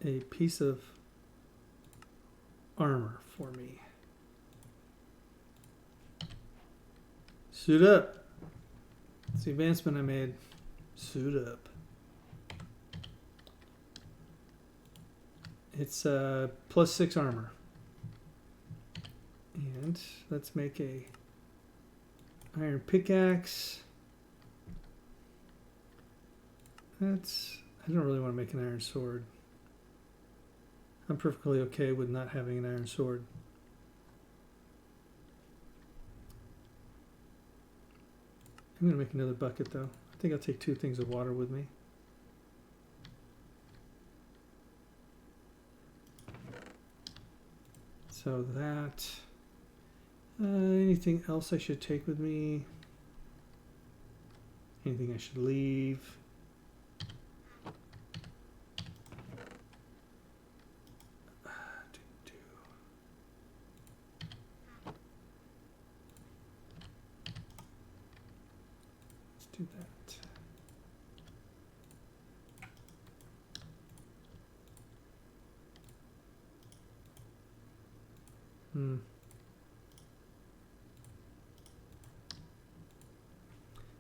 a piece of armor for me. Suit up. It's the advancement I made. Suit up. It's +6 armor. And let's make a iron pickaxe. I don't really want to make an iron sword. I'm perfectly okay with not having an iron sword. I'm going to make another bucket though. I think I'll take 2 things of water with me. So that... anything else I should take with me? Anything I should leave? Let's do that.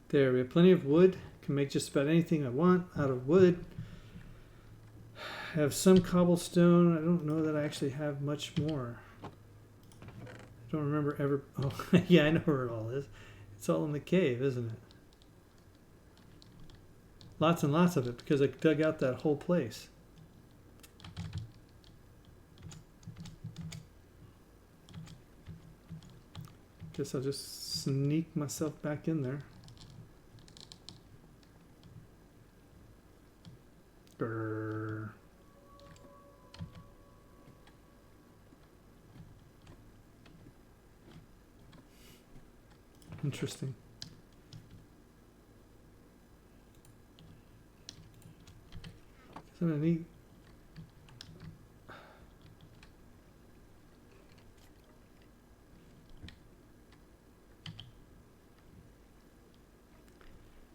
There, we have plenty of wood. Can make just about anything I want out of wood. Have some cobblestone. I don't know that I actually have much more. I don't remember ever. Oh, yeah, I know where it all is. It's all in the cave, isn't it? Lots and lots of it because I dug out that whole place. Guess I'll just sneak myself back in there. Grrr. Interesting. I'm gonna need.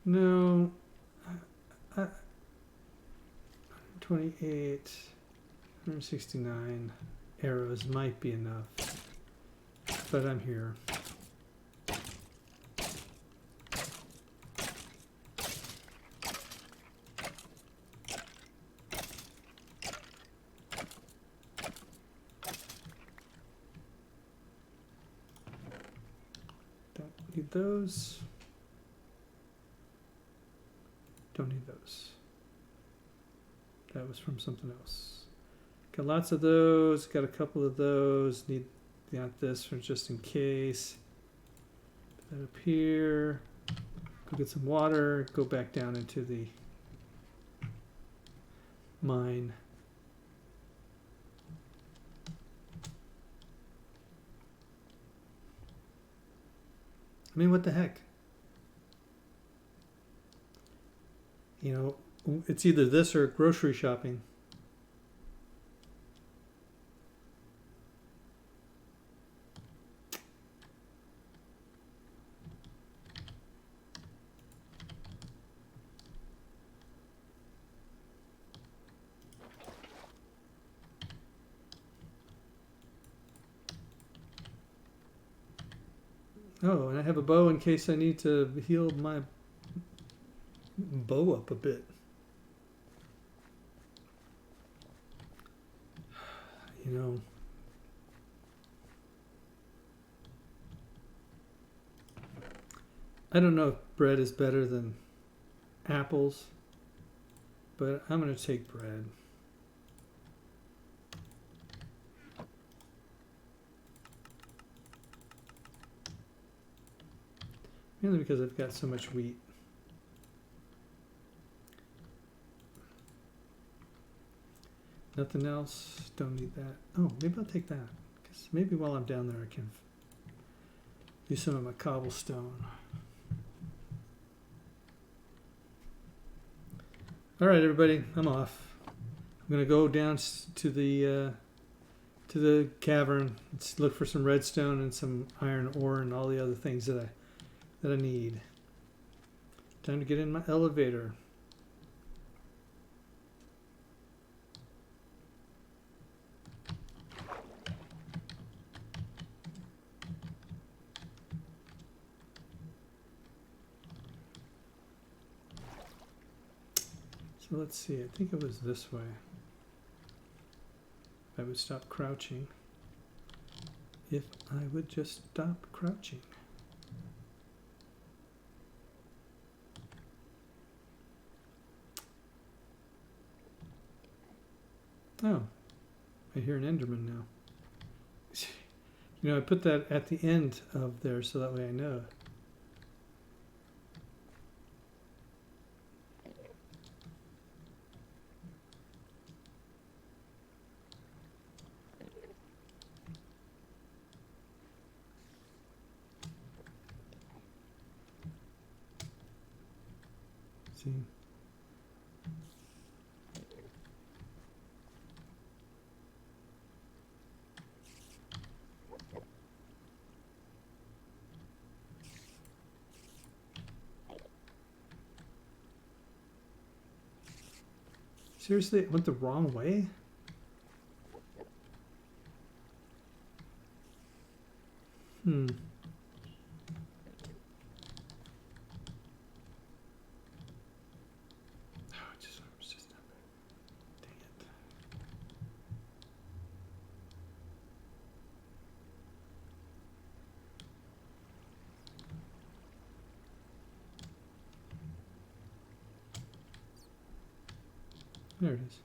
No. 28, 169 arrows might be enough, but I'm here. Don't need those. Don't need those. That was from something else. Got lots of those. Got a couple of those. Got this for just in case. Put that up here. Go get some water. Go back down into the mine. I mean, what the heck? You know, it's either this or grocery shopping. Oh, and I have a bow in case I need to heal my bow up a bit. You know, I don't know if bread is better than apples, but I'm going to take bread. Mainly because I've got so much wheat. Nothing else. Don't need that. Oh, maybe I'll take that. Because maybe while I'm down there I can use some of my cobblestone. All right, everybody. I'm off. I'm going to go down to the cavern. Let's look for some redstone and some iron ore and all the other things that I need. Time to get in my elevator. So let's see, I think it was this way. I would stop crouching. If I would just stop crouching. Oh, I hear an Enderman now. You know, I put that at the end of there so that way I know. See. Seriously, it went the wrong way? Hmm. Oh, it's just not there. Dang it. There it is.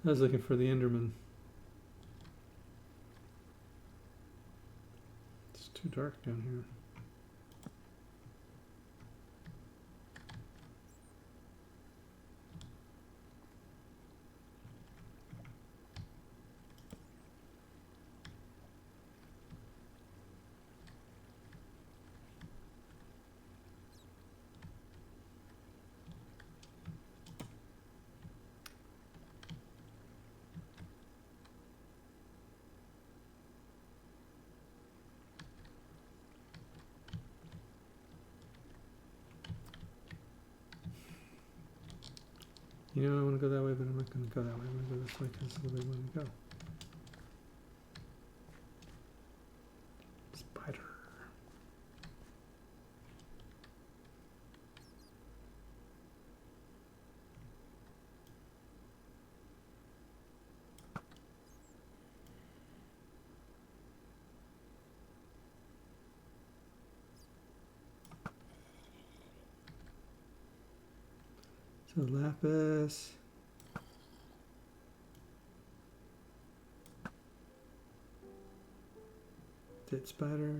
I was looking for the Enderman. It's too dark down here. You know, I want to go that way, but I'm not going to go that way. I'm going to go this way because it's the way I want to go. Spider. So lapis. Dead spider.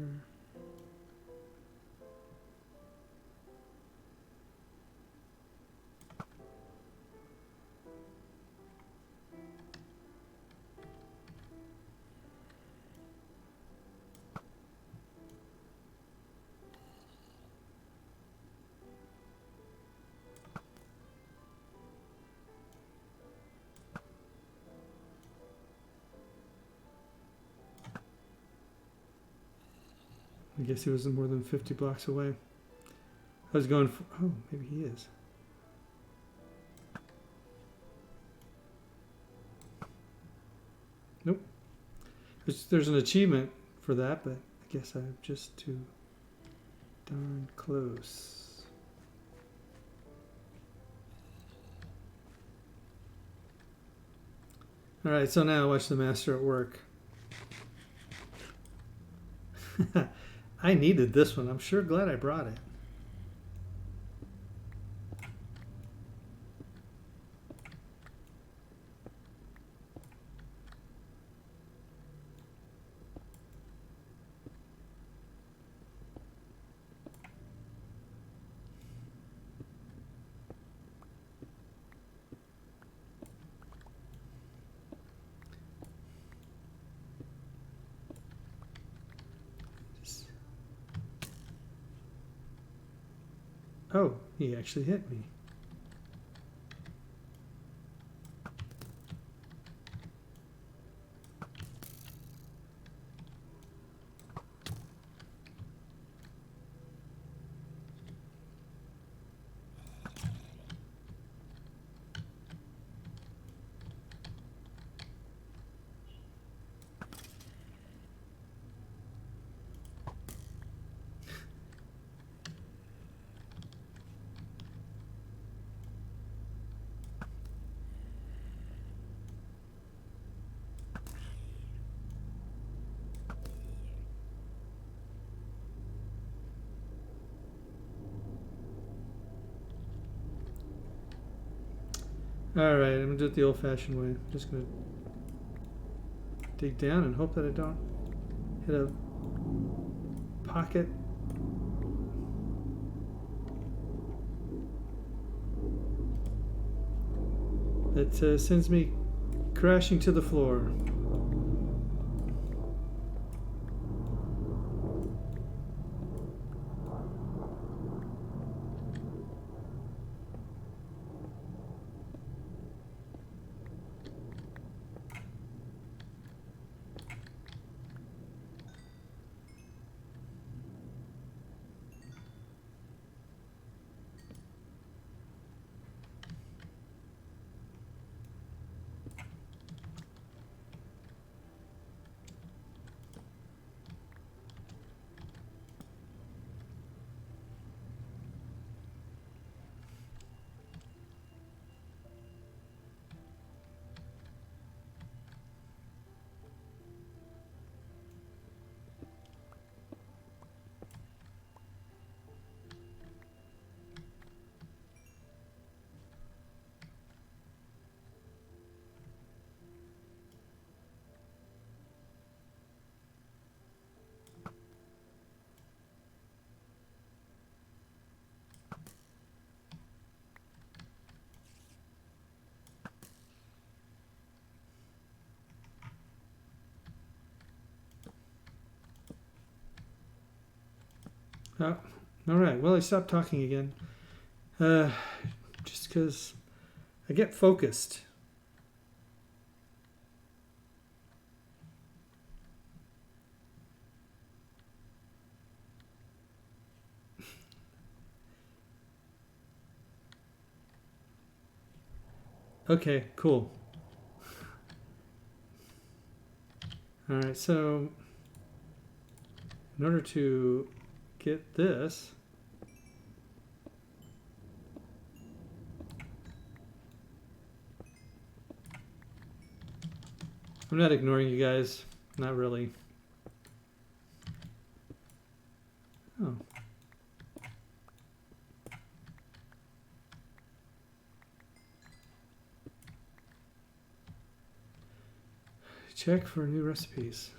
I guess he wasn't more than 50 blocks away. I was going for, oh, maybe he is. Nope. There's an achievement for that, but I guess I'm just too darn close. All right, so now watch the master at work. I needed this one. I'm sure glad I brought it. Oh, he actually hit me. All right, I'm gonna do it the old-fashioned way. I'm just gonna dig down and hope that I don't hit a pocket. That sends me crashing to the floor. Oh, all right. Well, I stopped talking again. Just because I get focused. Okay, cool. All right, so in order to get this, I'm not ignoring you guys. Not really. Oh. Check for new recipes.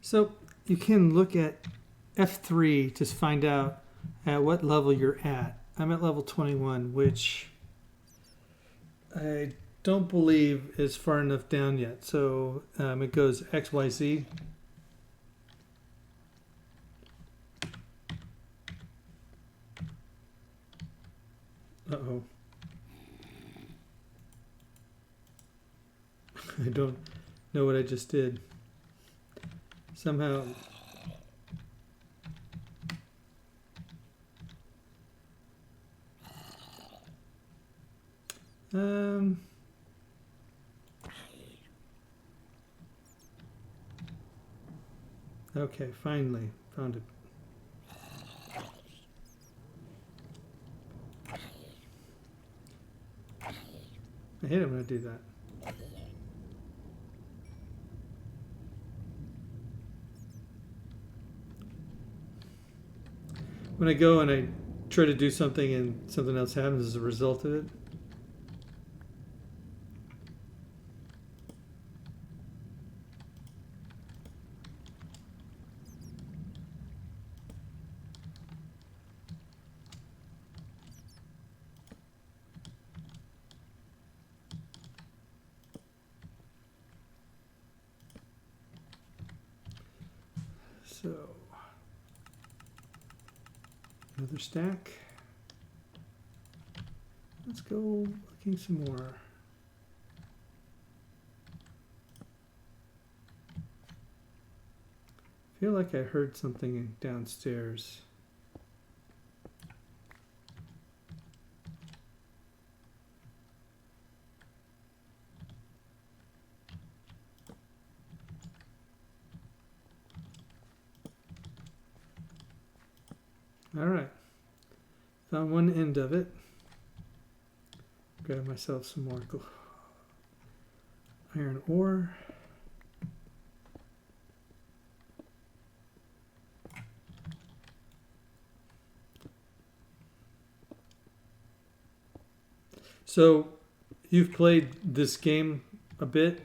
So you can look at F3 to find out at what level you're at. I'm at level 21, which I don't believe is far enough down yet. So it goes X, Y, Z. Uh-oh. I don't know what I just did. Somehow... Okay, finally found it. I hate it when I do that. When I go and I try to do something and something else happens as a result of it. So, another stack. Let's go looking some more. I feel like I heard something downstairs. All right, found one end of it. Grab myself some more iron ore. So, you've played this game a bit.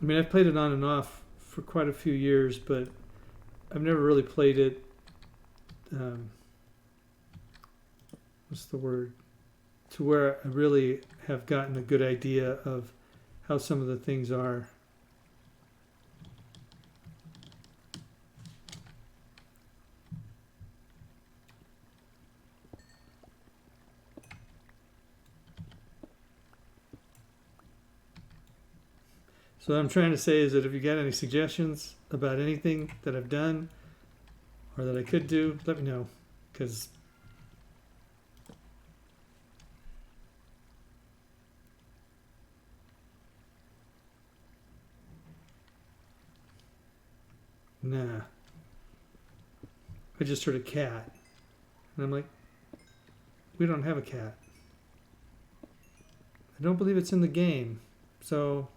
I mean, I've played it on and off for quite a few years, but I've never really played it. What's the word? To where I really have gotten a good idea of how some of the things are. So what I'm trying to say is that if you got any suggestions about anything that I've done or that I could do, let me know, because nah. I just heard a cat, and I'm like, We don't have a cat. I don't believe it's in the game. So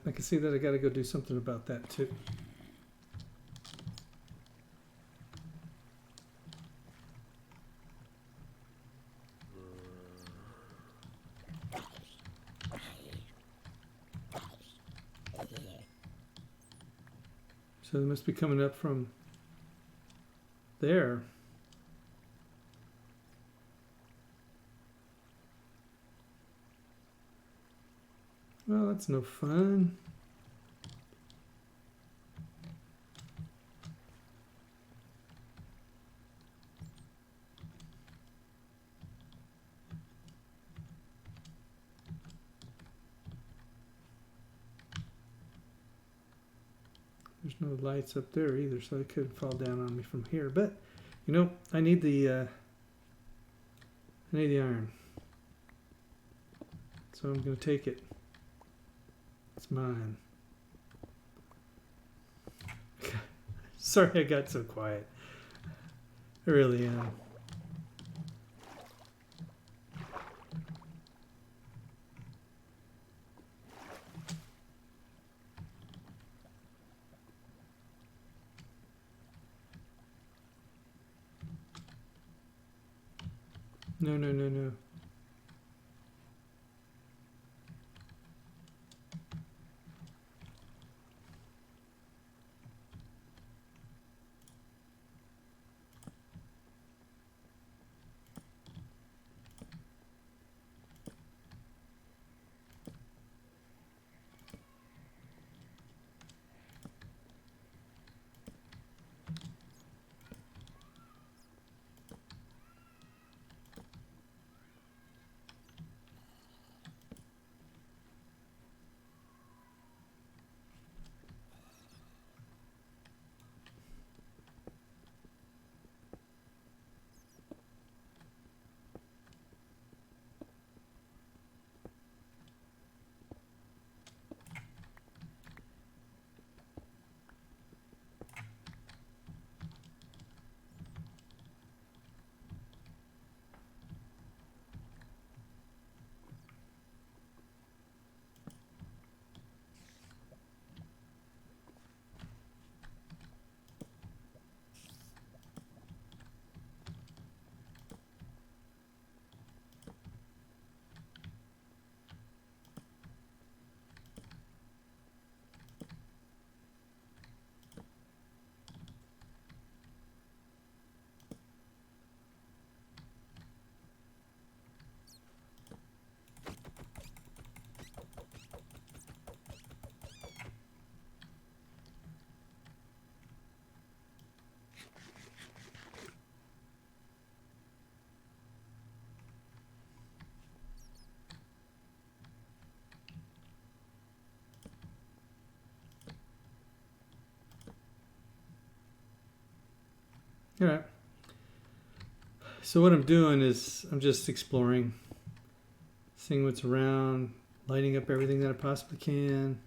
I can see that I got to go do something about that too. So they must be coming up from there. Well, that's no fun. There's no lights up there either, so they could fall down on me from here. But, you know, I need the iron. So I'm going to take it. It's mine. Sorry I got so quiet. I really am. No, no, no, no. All right. So what I'm doing is I'm just exploring, seeing what's around, lighting up everything that I possibly can.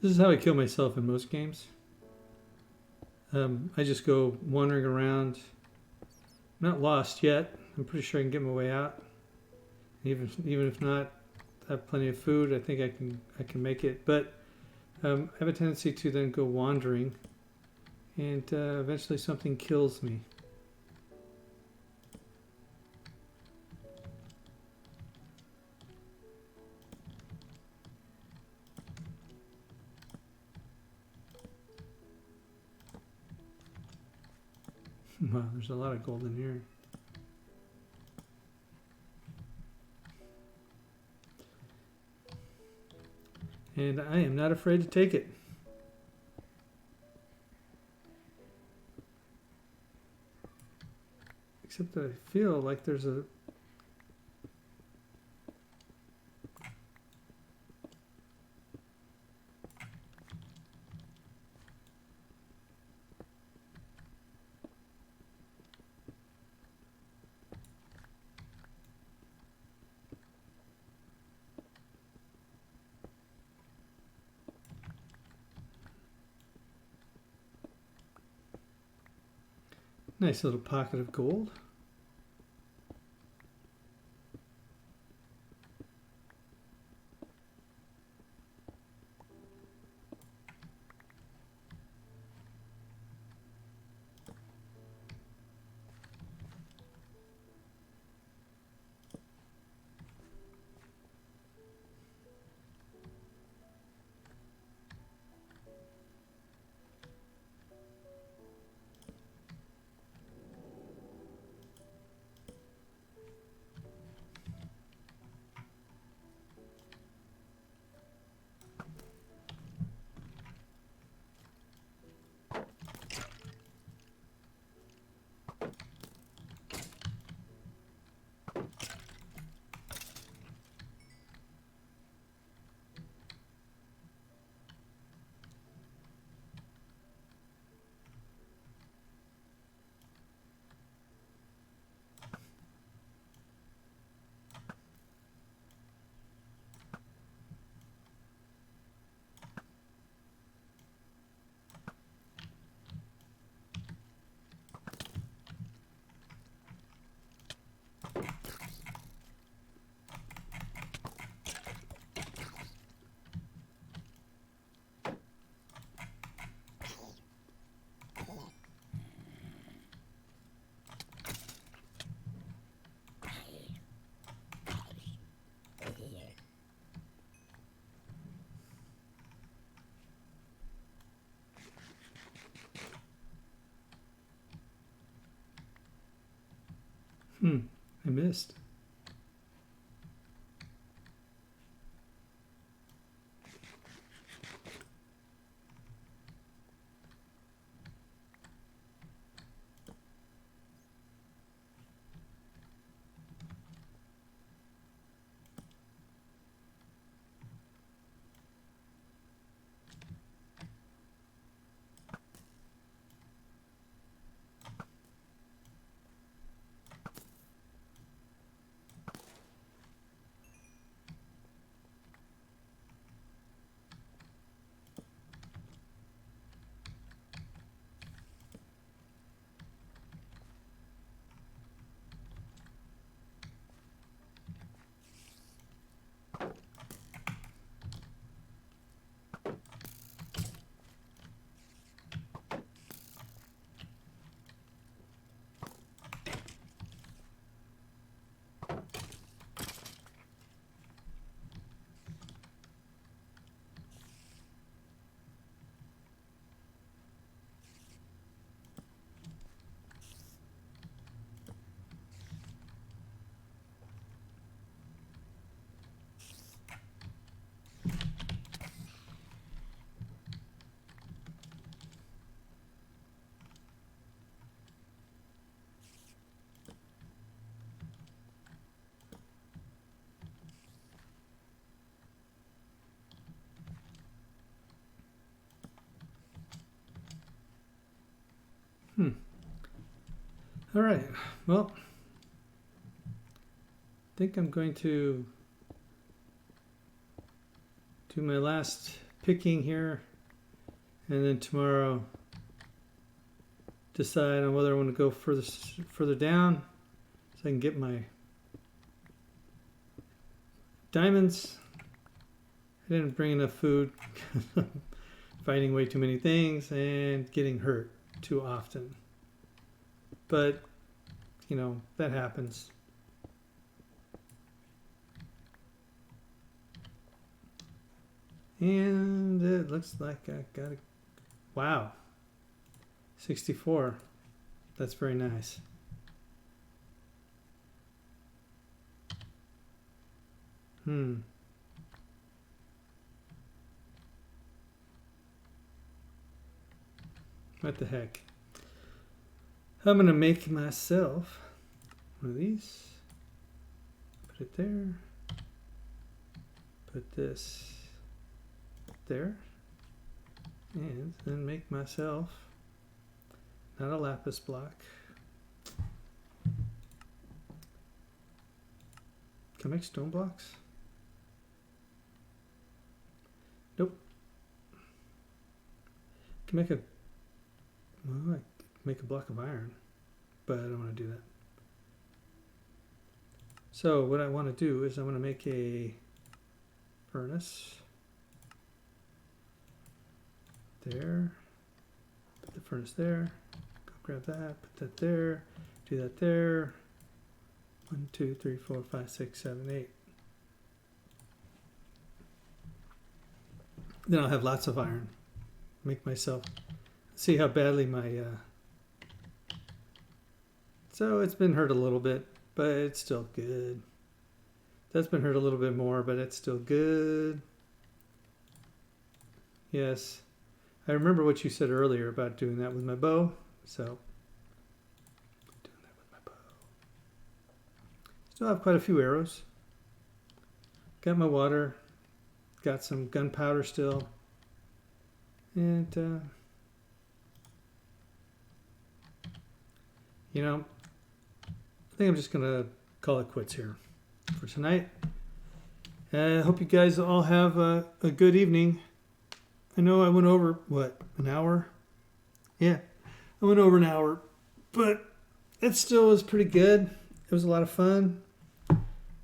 This is how I kill myself in most games. I just go wandering around. I'm not lost yet. I'm pretty sure I can get my way out. Even if not, I have plenty of food. I think I can make it. But I have a tendency to then go wandering, and eventually something kills me. Wow, there's a lot of gold in here. And I am not afraid to take it. Except that I feel like there's a... nice little pocket of gold. I missed. All right. Well, I think I'm going to do my last picking here, and then tomorrow decide on whether I want to go further down so I can get my diamonds. I didn't bring enough food, fighting way too many things and getting hurt too often. But, you know, that happens. And it looks like I got it. Wow. 64. That's very nice. What the heck? I'm going to make myself one of these. Put it there. Put this there. And then make myself not a lapis block. Can I make stone blocks? Nope. Can make a, well, I make a block of iron, but I don't want to do that. So what I want to do is I want to make a furnace there. Put the furnace there. Go grab that. Put that there. Do that there. 1, 2, 3, 4, 5, 6, 7, 8. Then I'll have lots of iron. Make myself see how badly my so it's been hurt a little bit, but it's still good. That's been hurt a little bit more, but it's still good. Yes, I remember what you said earlier about doing that with my bow. So doing that with my bow. Still have quite a few arrows. Got my water. Got some gunpowder still. And, you know, I think I'm just going to call it quits here for tonight. I hope you guys all have a good evening. I know I went over, what, an hour? Yeah, I went over an hour, but it still was pretty good. It was a lot of fun.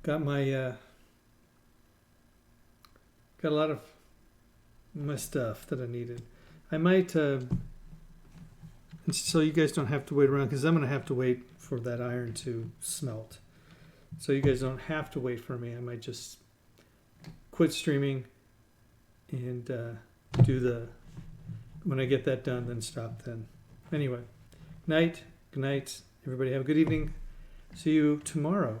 Got my, got a lot of my stuff that I needed. I might, so you guys don't have to wait around, because I'm going to have to wait for that iron to smelt. So you guys don't have to wait for me. I might just quit streaming and do the, when I get that done, then stop then. Anyway, good night. Everybody have a good evening. See you tomorrow.